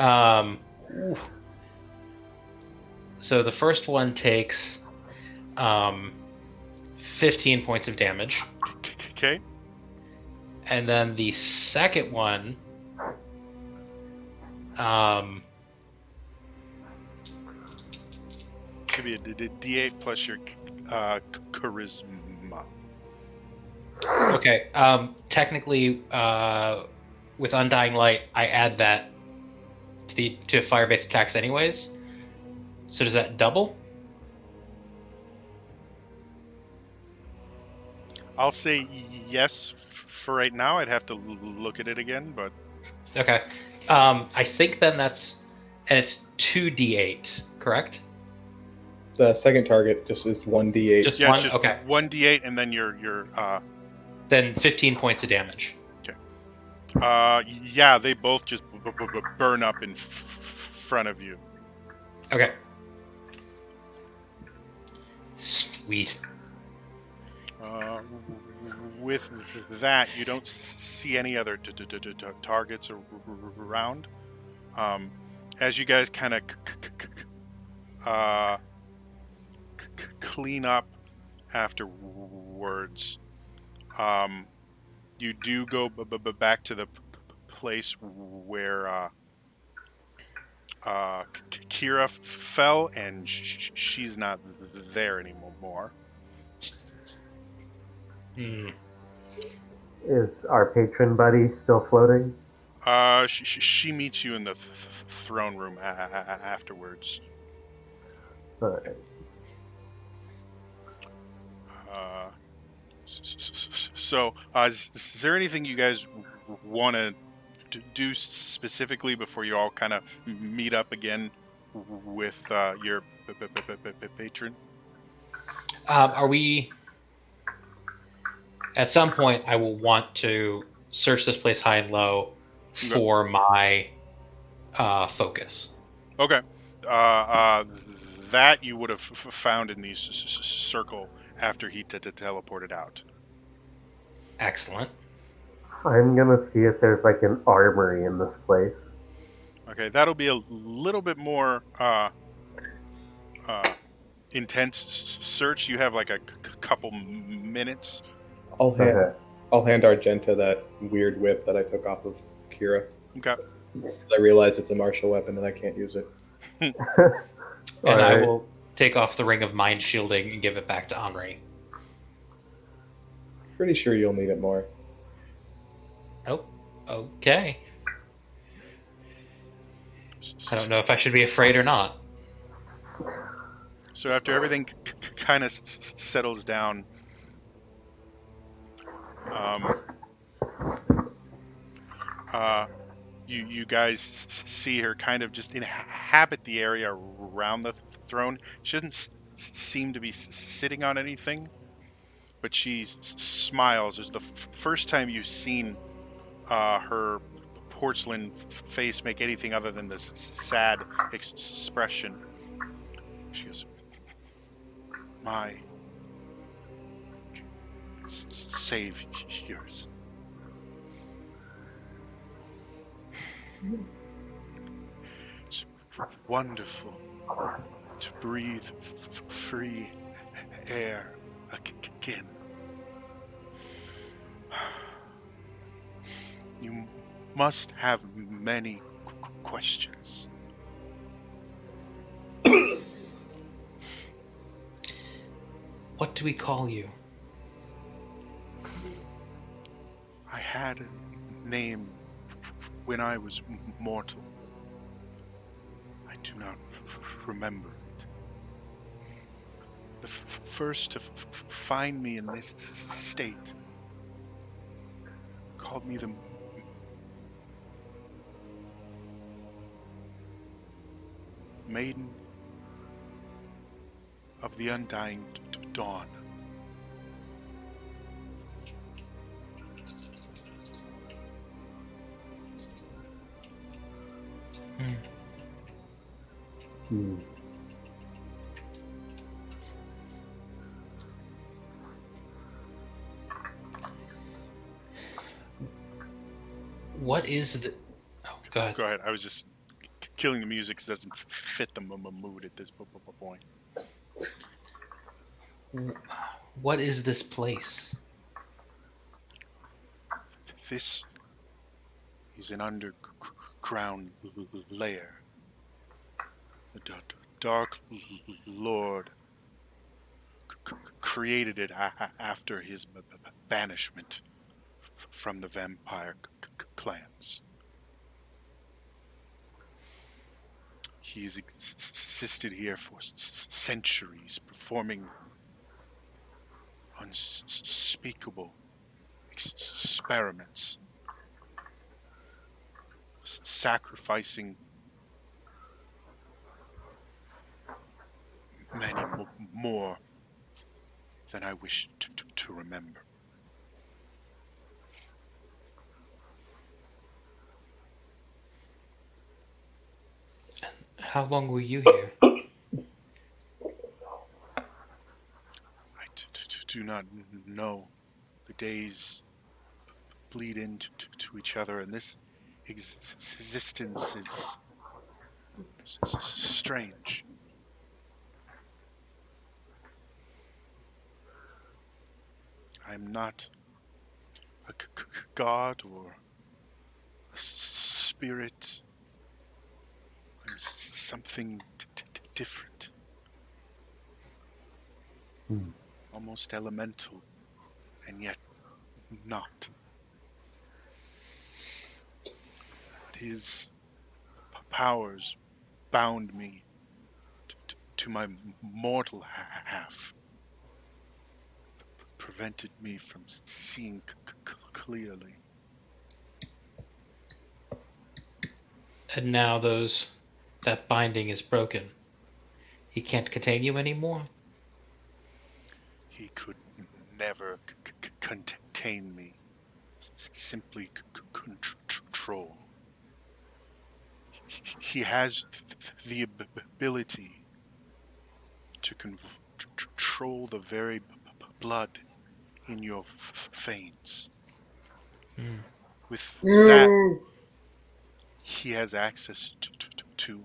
Ooh. So the first one takes 15 points of damage, Okay. and then the second one, Should be a d8 plus your charisma. okay. Technically, with Undying Light, I add that to fire-based attacks, anyways. So does that double? I'll say yes for right now. I'd have to look at it again, but Okay. I think then and it's 2d8, correct? The second target just is 1D8. Just yeah, one. it's just Okay. 1d8 and then your Then 15 points of damage. yeah, they both just burn up in front of you. Okay. Sweet. With that, you don't see any other targets around. As you guys kind of clean up afterwards, you do go back to the place where Kira fell, and she's not there anymore. Hmm. Is our patron buddy still floating? She meets you in the throne room afterwards. Alright. So, is there anything you guys want to do specifically before you all kind of meet up again with your patron? Are we? At some point, I will want to search this place high and low for my focus. Okay. That you would have found in the circle after he teleported out. Excellent. I'm gonna see if there's like an armory in this place. Okay, that'll be a little bit more intense search. You have like a couple minutes. I'll hand, Okay. I'll hand Argenta that weird whip that I took off of Kira. Okay. I realize it's a martial weapon and I can't use it. And I Alright. will take off the ring of mind shielding and give it back to Henri. Pretty sure you'll need it more. Oh, okay. I don't know if I should be afraid or not. So after everything kind of settles down, you guys see her kind of just inhabit the area around the throne. She doesn't seem to be sitting on anything, but she smiles. It's the first time you've seen her porcelain face make anything other than this sad expression. She goes, "My saviors." It's wonderful to breathe free air again. You must have many questions. What do we call you? I had a name when I was mortal. I do not remember it. The first to find me in this state called me the Maiden of the Undying Dawn. Hmm. What is the... Oh, go ahead. Go ahead. I was just killing the music because it doesn't fit the mood at this point. What is this place? This is an underground lair. The Dark Lord created it after his banishment from the vampire clans. He's existed here for centuries, performing unspeakable experiments, sacrificing many more than I wish to remember. How long were you here? I do not know. The days bleed into each other, and this existence is strange. I'm not a god or a spirit. I'm something different. Almost elemental, and yet not. But his powers bound me to my mortal half, prevented me from seeing clearly. And now that binding is broken. He can't contain you anymore? He could never contain me, simply control. He has the ability to control the very blood in your veins. With that, No. he has access to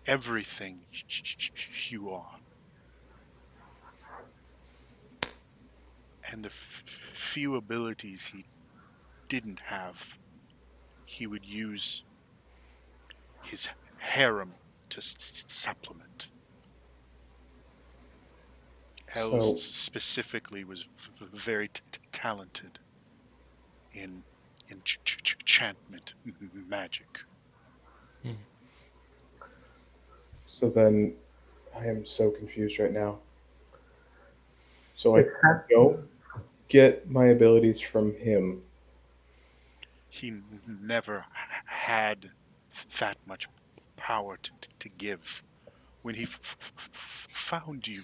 everything you are. And the few abilities he didn't have, he would use his harem to supplement. Els specifically was very talented in enchantment magic. So then, I am so confused right now. So I don't get my abilities from him. He never had that much power to give. When he found you,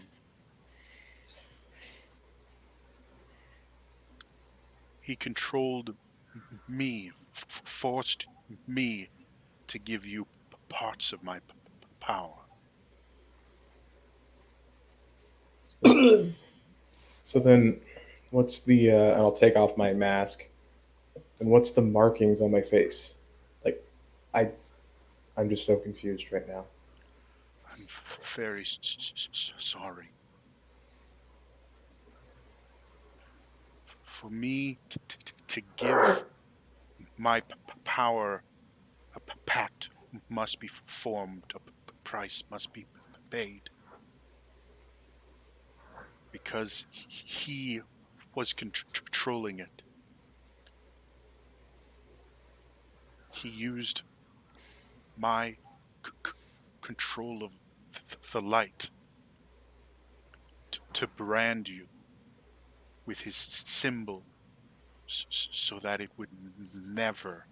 he controlled me, forced me to give you parts of my power. So then, what's the? And I'll take off my mask. And what's the markings on my face? Like, I'm just so confused right now. I'm very sorry. For me to give my power, a pact must be formed, a price must be paid. Because he was controlling it. He used my control of the light to brand you with his symbol so that it would never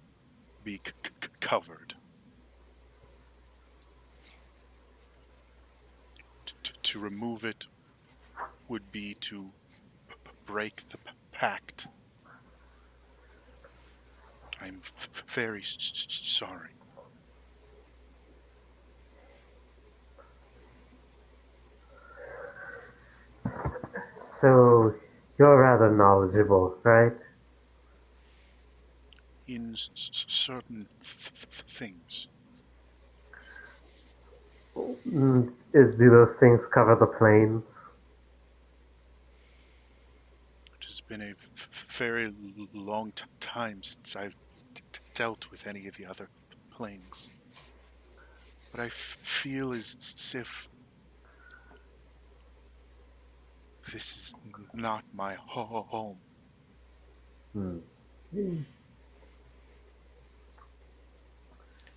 be covered. To remove it would be to break the pact. I'm very sorry. So, you're rather knowledgeable, right? In certain things. Do those things cover the planes? It has been a very long time since I've dealt with any of the other planes. But I feel as if this is not my home. Hmm.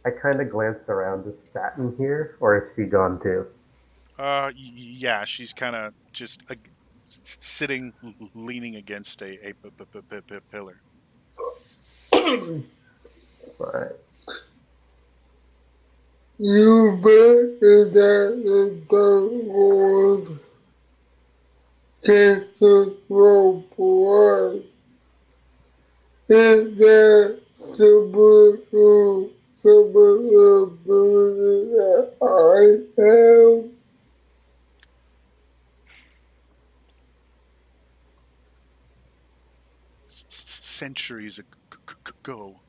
I kind of glanced around. Is Satin here, or is she gone too? Yeah, she's kind of just sitting, leaning against a pillar. Right. You bet that the dark world takes control for us. Is that super ability that I have? Centuries ago,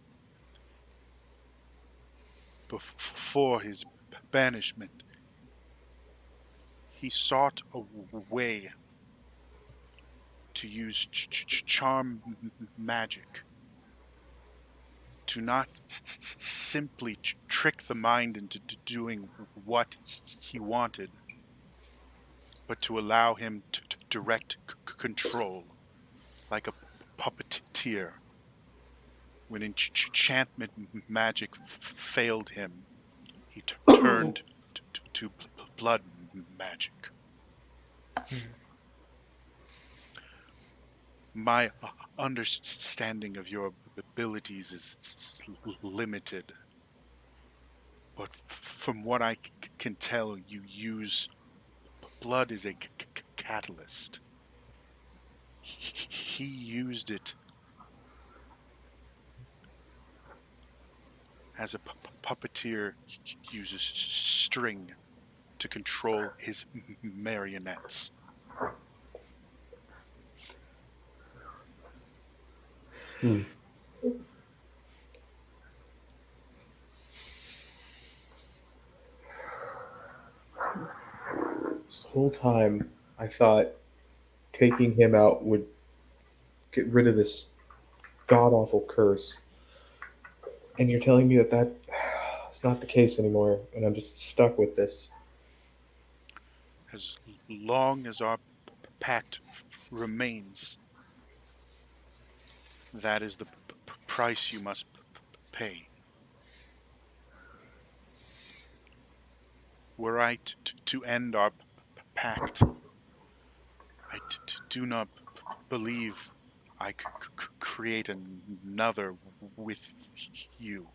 before his banishment, he sought a way to use charm magic to not simply trick the mind into doing what he wanted, but to allow him to direct control like a puppeteer. When enchantment magic failed him, he turned to blood magic. My understanding of your abilities is limited, but from what I can tell, you use blood as a catalyst. He used it as a puppeteer uses string to control his marionettes. Hmm. This whole time, I thought taking him out would get rid of this god awful curse. And you're telling me that is not the case anymore, and I'm just stuck with this. As long as our pact remains, that is the price you must pay. Were I to end our pact, I do not believe I could create another with you.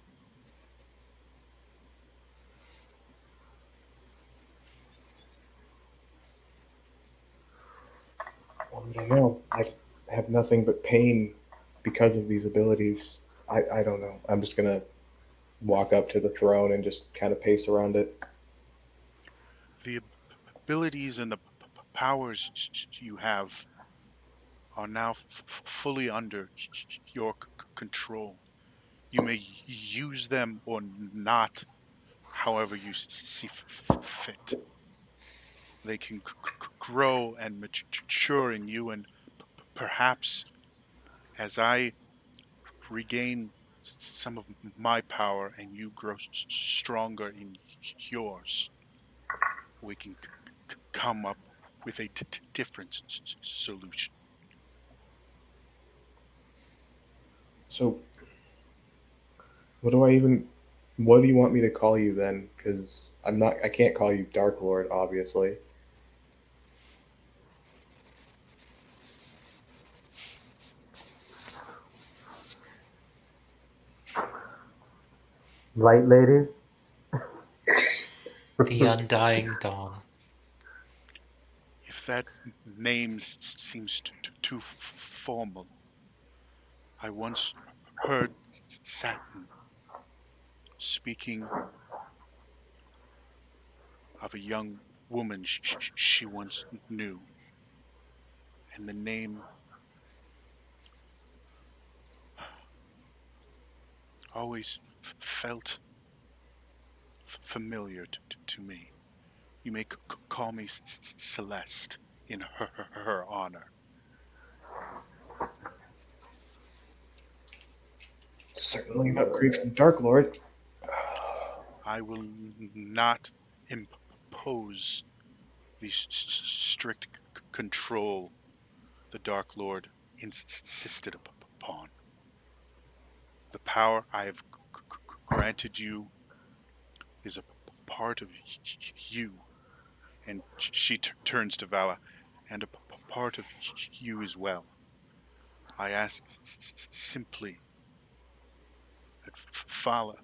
I don't know. I have nothing but pain because of these abilities. I don't know. I'm just gonna walk up to the throne and just kind of pace around it. The abilities and the powers you have are now fully under your control. You may use them or not, however you see fit. They can grow and mature in you, and perhaps as I regain some of my power and you grow stronger in yours, we can come up with a different solution. So, what do you want me to call you then? Because I can't call you Dark Lord, obviously. Light lady? The Undying Dawn. If that name seems too formal, I once heard Saturn speaking of a young woman she once knew, and the name always felt familiar to me. You may call me Celeste in her honor. Certainly an upgrade from Dark Lord. I will not impose the strict control the Dark Lord insisted upon. The power I have granted you is a part of you, and she turns to Vala, and a part of you as well. I ask simply that Vala,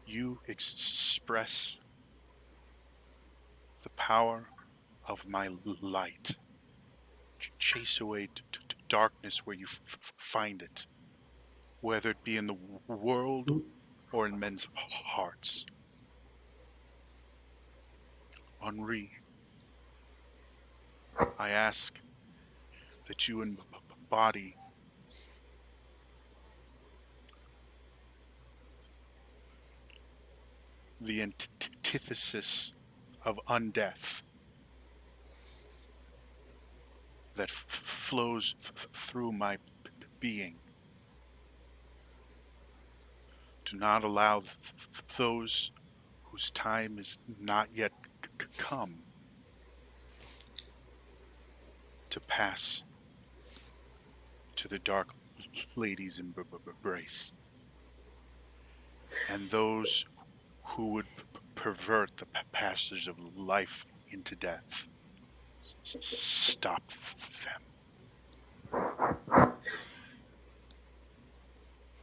you express the power of my light. Chase away to darkness where you find it, whether it be in the world or in men's hearts. Henri, I ask that you embody the antithesis of undeath that flows through my being. Do not allow those whose time is not yet come to pass to the Dark Lady's embrace. And those who would pervert the passage of life into death, stop them.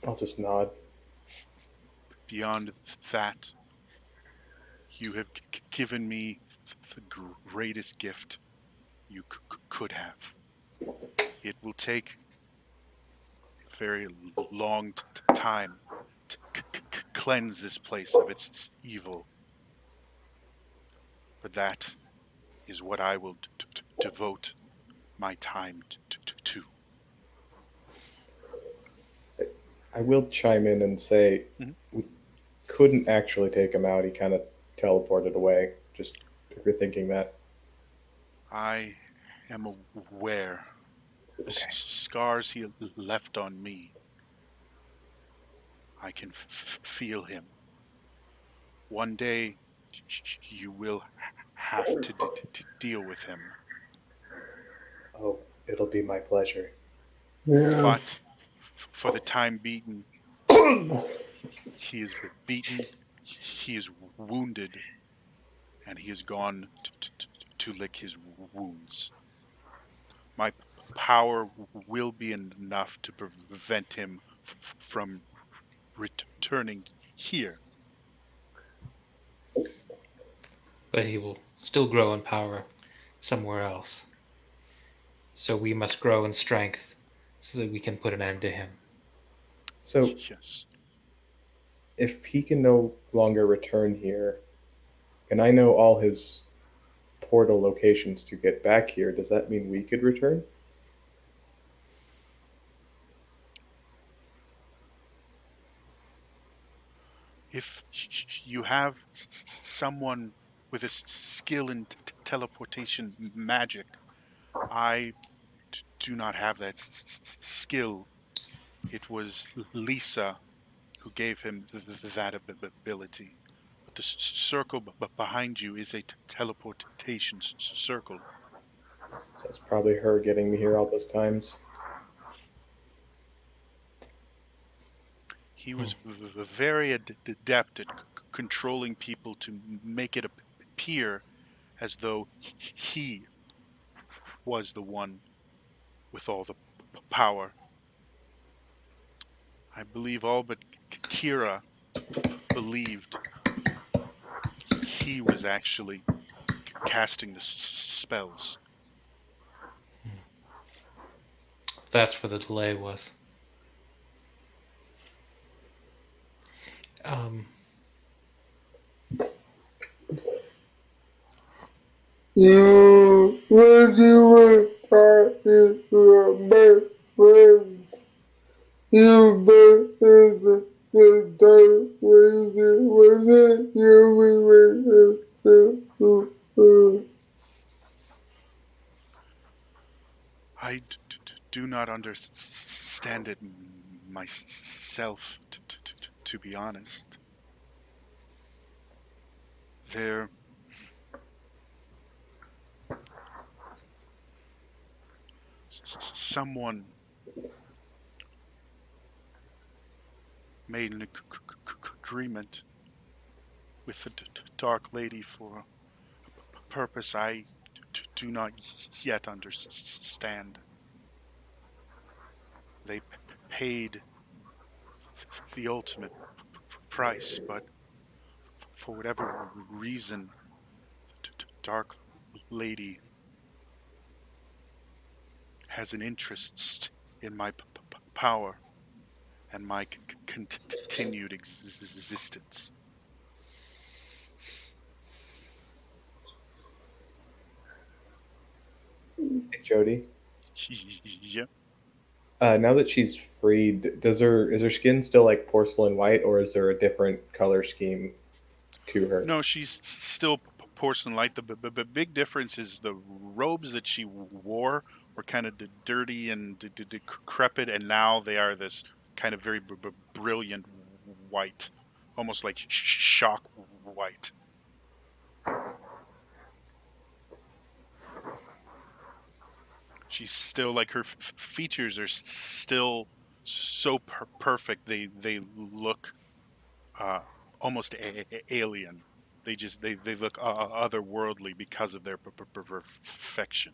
I'll just nod. Beyond that, you have given me the greatest gift you could have. It will take a very long time to cleanse this place of its evil. But that is what I will devote my time to. I will chime in and say we couldn't actually take him out. He kind of teleported away. Just if you're thinking that. I am aware the scars he left on me. I can feel him. One day you will have to deal with him. Oh, it'll be my pleasure. Yeah. But for the time being, he is beaten, he is wounded, and he has gone to lick his wounds. My power will be enough to prevent him from returning here. But he will still grow in power somewhere else. So we must grow in strength so that we can put an end to him. So Yes. if he can no longer return here, and I know all his portal locations to get back here, does that mean we could return? If you have someone with a skill in teleportation magic, I do not have that skill. It was Lisa who gave him that ability. But the circle behind you is a teleportation circle. So it's probably her getting me here all those times. He was very adept at controlling people to make it appear as though he was the one with all the power. I believe all but Kira believed he was actually casting the spells. That's where the delay was. You when you were talking to my friends, you mentioned the dark wager. Was it you we were to I do not understand it myself, to be honest. There someone made an agreement with the Dark Lady for a purpose I do not yet understand. They paid the ultimate price, but for whatever reason, the Dark Lady has an interest in my power and my continued existence. Hey, Jody. Yeah. Now that she's freed, is her skin still like porcelain white, or is there a different color scheme to her? No, she's still porcelain light. The big difference is the robes that she wore were kind of dirty and decrepit, and now they are this kind of very brilliant white, almost like shock white. She's still like her features are still so perfect. They look almost alien. They look otherworldly because of their perfection.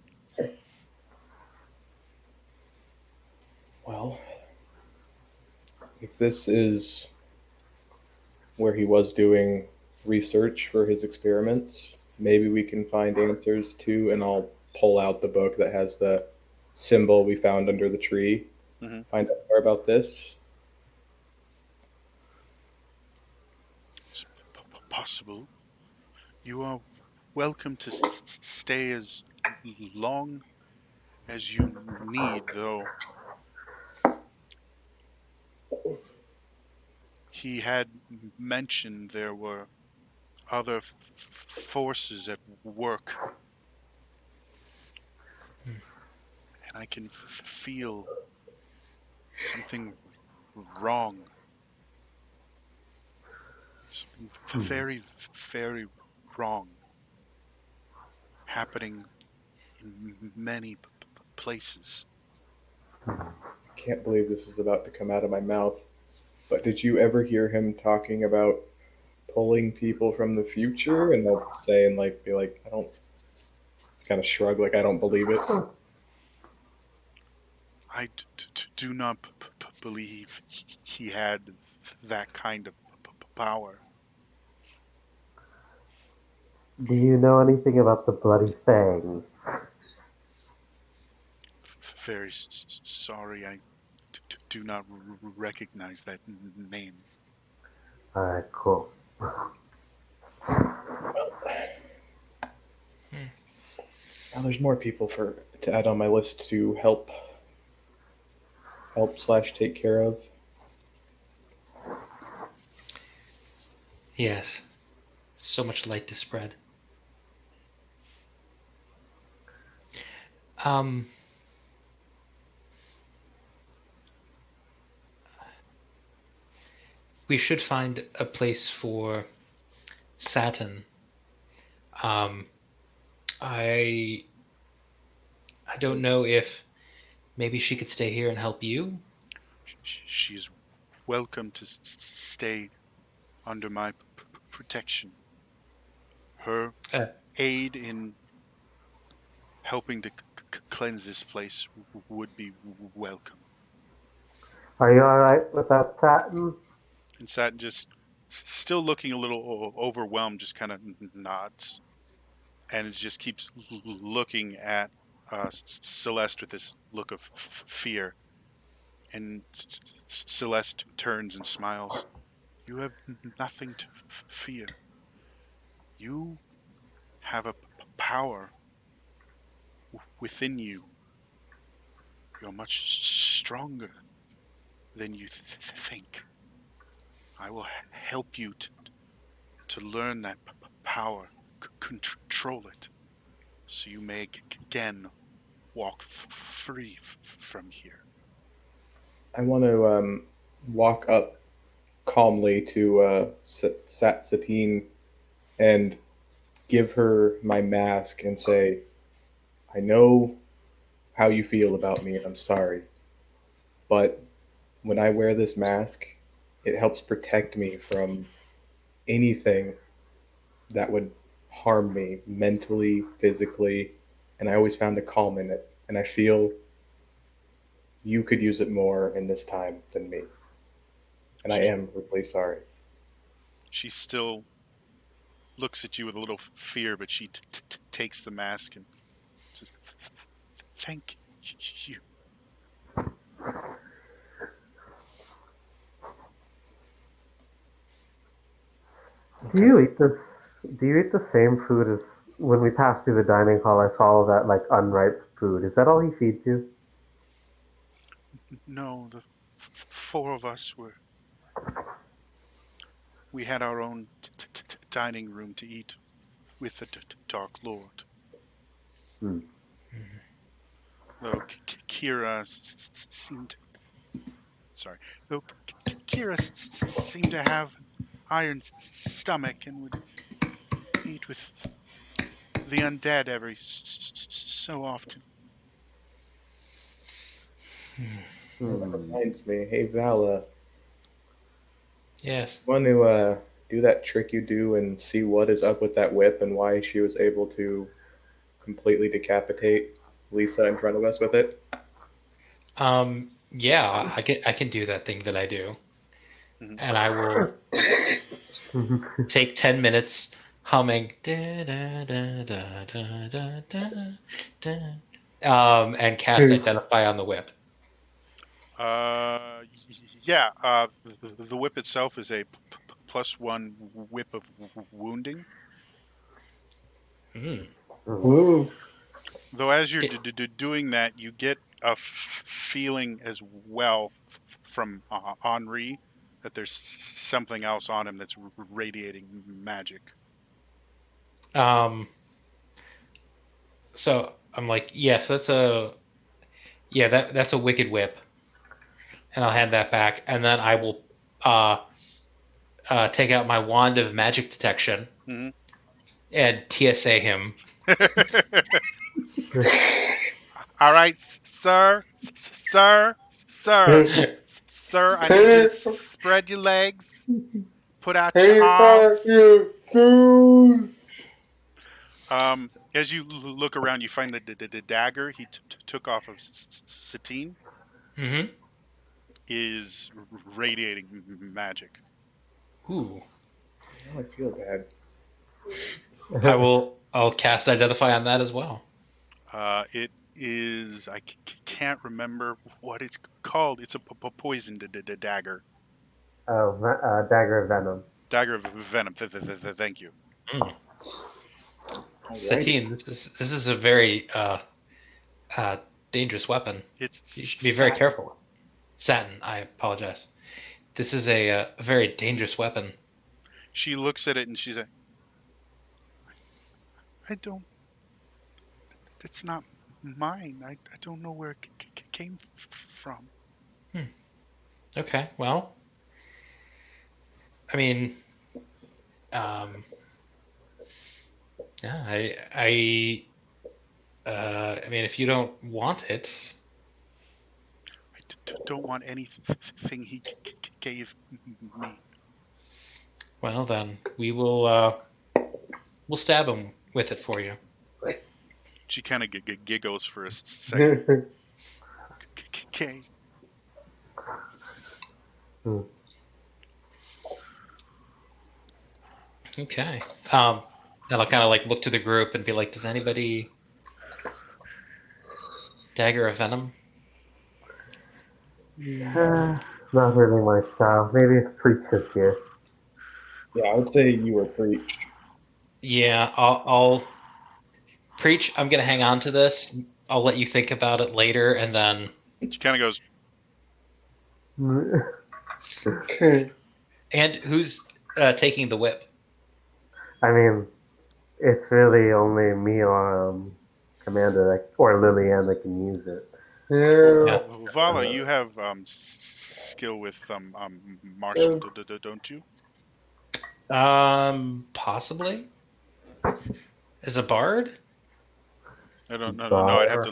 Well, if this is where he was doing research for his experiments, maybe we can find answers too. And I'll pull out the book that has the symbol we found under the tree. Mm-hmm. Find out more about this. It's possible. You are welcome to stay as long as you need, though. He had mentioned there were other forces at work, and I can feel something wrong. Something very, very wrong happening in many places. I can't believe this is about to come out of my mouth. But did you ever hear him talking about pulling people from the future? And they'll say and like be like, I don't, kind of shrug like I don't believe it. I do not believe he had that kind of power. Do you know anything about the Bloody Fang? Very sorry, I do not recognize that name. Alright, cool. Now there's more people to add on my list to help / take care of. Yes. So much light to spread. Um, we should find a place for Satin. Um, I I don't know if maybe she could stay here and help you. She's welcome to stay under my protection. Her Uh, aid in helping to cleanse this place would be welcome. Are you all right with that, Satin? And Satin, just still looking a little overwhelmed, just kind of nods, and it just keeps looking at Celeste with this look of fear. And Celeste turns and smiles. You have nothing to fear. You have a power within you. You're much stronger than you think. I will help you to learn that power, control it, so you may again walk free from here. I want to walk up calmly to Satine and give her my mask and say, I know how you feel about me, and I'm sorry. But when I wear this mask, it helps protect me from anything that would harm me mentally, physically, and I always found the calm in it. And I feel you could use it more in this time than me. And I am really sorry. She still looks at you with a little fear, but she takes the mask and says, "Thank you." Do you eat this? Do you eat the same food as when we passed through the dining hall? I saw all that like unripe food. Is that all he feeds you? No, the four of us we had our own dining room to eat with the Dark Lord. Hmm. Though Kira seemed, sorry, though Kira seemed to have an iron stomach and would eat with the undead every so often. Well, that Hmm. reminds me. Hey, Vala, yes. want to do that trick you do and see what is up with that whip and why she was able to completely decapitate Lisa in front of us with it? Yeah, I can do that thing that I do, Mhm. and I will take 10 minutes humming da, da, da, da, da, da, da, da, and cast Identify on the whip. Yeah. The whip itself is a +1 whip of wounding. Mm. Ooh. Though as you're It, doing that, you get a feeling as well from Henri that there's something else on him that's radiating magic. um, so I'm like, yes, that's a wicked whip, and I'll hand that back, and then I will uh, take out my wand of magic detection Mhm. and TSA him. All right, sir, sir, sir, sir. I need you to spread your legs, put out your Hey, arms. you soon. As you look around, you find the dagger he took off of Satine Mm-hmm. is radiating magic. Ooh. Now I feel bad. I'll cast Identify on that as well. It is. I can't remember what it's called. It's a poison dagger. Oh, dagger of venom. Dagger of venom. Thank you. Mm. Alrighty. Satine, this is a very uh, dangerous weapon. It's You should be very satin. careful. Satin, I apologize. This is a very dangerous weapon. She looks at it and she's like, I don't. It's not mine. I don't know where it came from. Okay, well, I mean, um, yeah, I mean, if you don't want it, I don't want anything he gave me. well, then we'll stab him with it for you. She kind of giggles for a second. Okay. Okay. And I'll kind of like look to the group and be like, does anybody dagger of venom? Not really my style. Maybe it's preaches here. Yeah, I would say you were preach. Yeah, I'll preach. I'm gonna hang on to this. I'll let you think about it later, and then. She kind of goes, Okay. And who's taking the whip? I mean, it's really only me or Commander or Lillian that can use it. Yeah. Vala, you have skill with martial, don't you? Possibly. As a bard? I don't know. No, I'd have to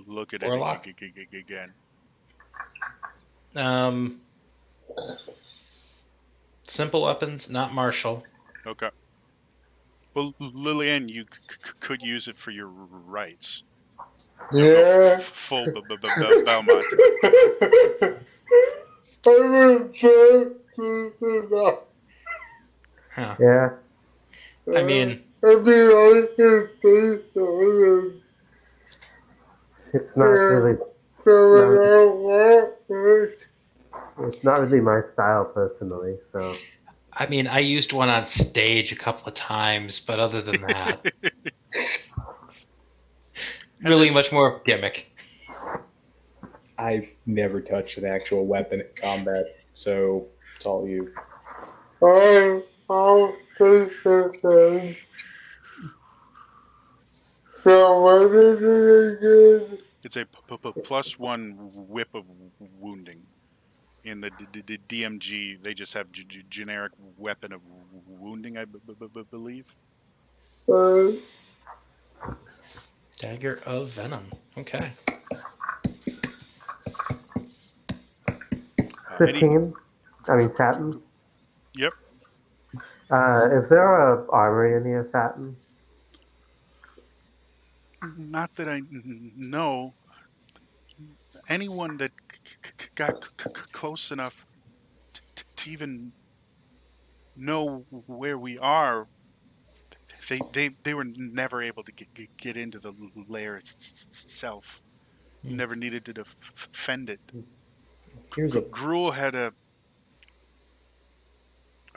look at it Warlock? again. Simple weapons, not martial. Okay. Well, Lillian, you could use it for your rights. Yeah. Full Belmont. Huh. Yeah. I mean, I'd be on his face on him. It's not really. It's not really my style personally. So. I mean, I used one on stage a couple of times, but other than that, really much more gimmick. I've never touched an actual weapon in combat, so it's all you. I'll take it then. So what is it again? It's a +1 whip of wounding. In the DMG, they just have generic weapon of wounding, I believe. Dagger of venom. Okay. 15. I mean, Satin. Yep. Is there a armory in here, Satin? Not that I know. Anyone that got close enough to even know where we are, they were never able to get into the lair itself. Never needed to defend it. Here's a Gruul had a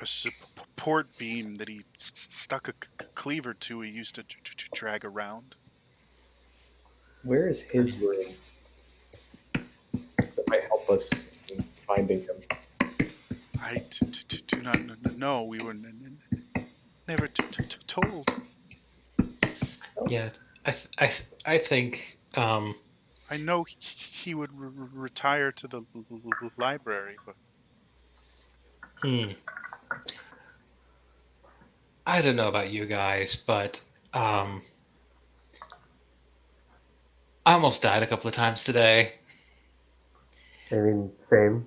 support beam that he stuck a cleaver to. He used to drag around. where is his room? That might help us in finding him. I do not know. We were never told. Yeah, I think I know he would retire to the library, but I don't know about you guys, but I almost died a couple of times today, I mean, same.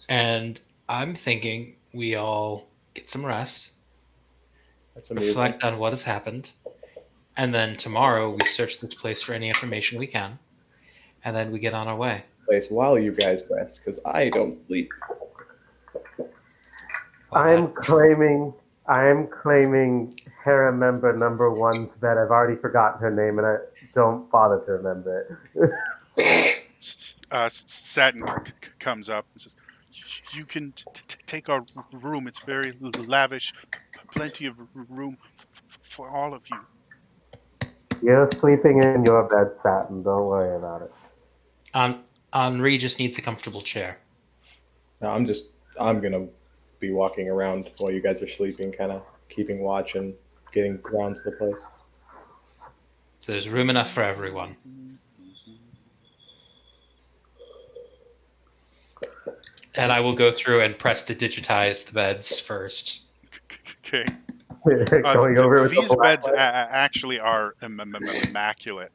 and I'm thinking we all get some rest, That's amazing. reflect on what has happened, and then tomorrow we search this place for any information we can, and then we get on our way. Place while you guys rest, because I don't sleep. I'm claiming Hera member number 1's bed. I've already forgotten her name, and I don't bother to remember it. Satin comes up and says, "You can take our room. It's very lavish, plenty of room for all of you." You're sleeping in your bed, Satin. Don't worry about it. Henri just needs a comfortable chair. No, I'm gonna be walking around while you guys are sleeping, kind of keeping watch and getting around to the place. So there's room enough for everyone. And I will go through and press to digitize the beds first. Okay. Going over with the These black beds actually are immaculate.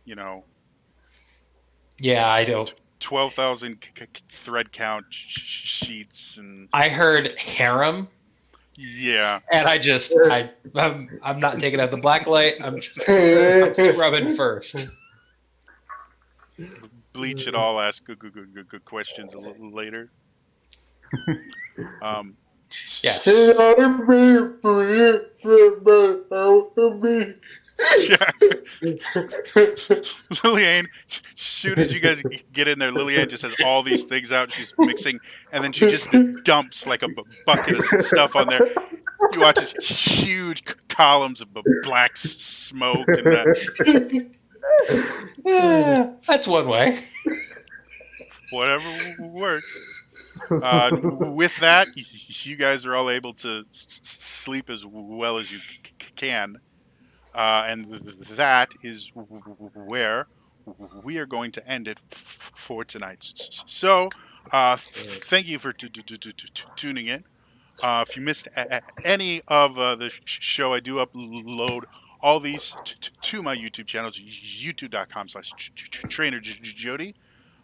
You know, Yeah, I don't. 12,000 thread count sheets and I heard harem, yeah. and I'm not taking out the black light. I'm just scrubbing first. Bleach it all. Ask good questions a little later. Yeah. Can I be free from my alchemy? Yeah. Lillian, soon as you guys get in there, Lillian just has all these things out. She's mixing, and then she just dumps like a bucket of stuff on there. You watch this huge columns of black smoke, and Yeah, that's one way. whatever works. With that, you guys are all able to sleep as well as you can. And that is where we are going to end it for tonight. So, thank you for tuning in. If you missed any of the show, I do upload all these to my YouTube channels, youtube.com/TrainerJody.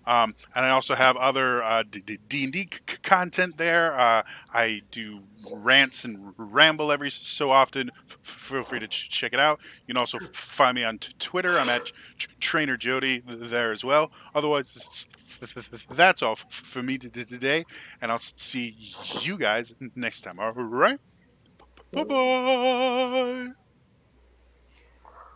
And I also have other D&D content there. I do rants and ramble every so often. Feel free to check it out. You can also find me on Twitter. I'm at Trainer Jody there as well. Otherwise, that's all for me today. And I'll see you guys next time. All right. Bye-bye.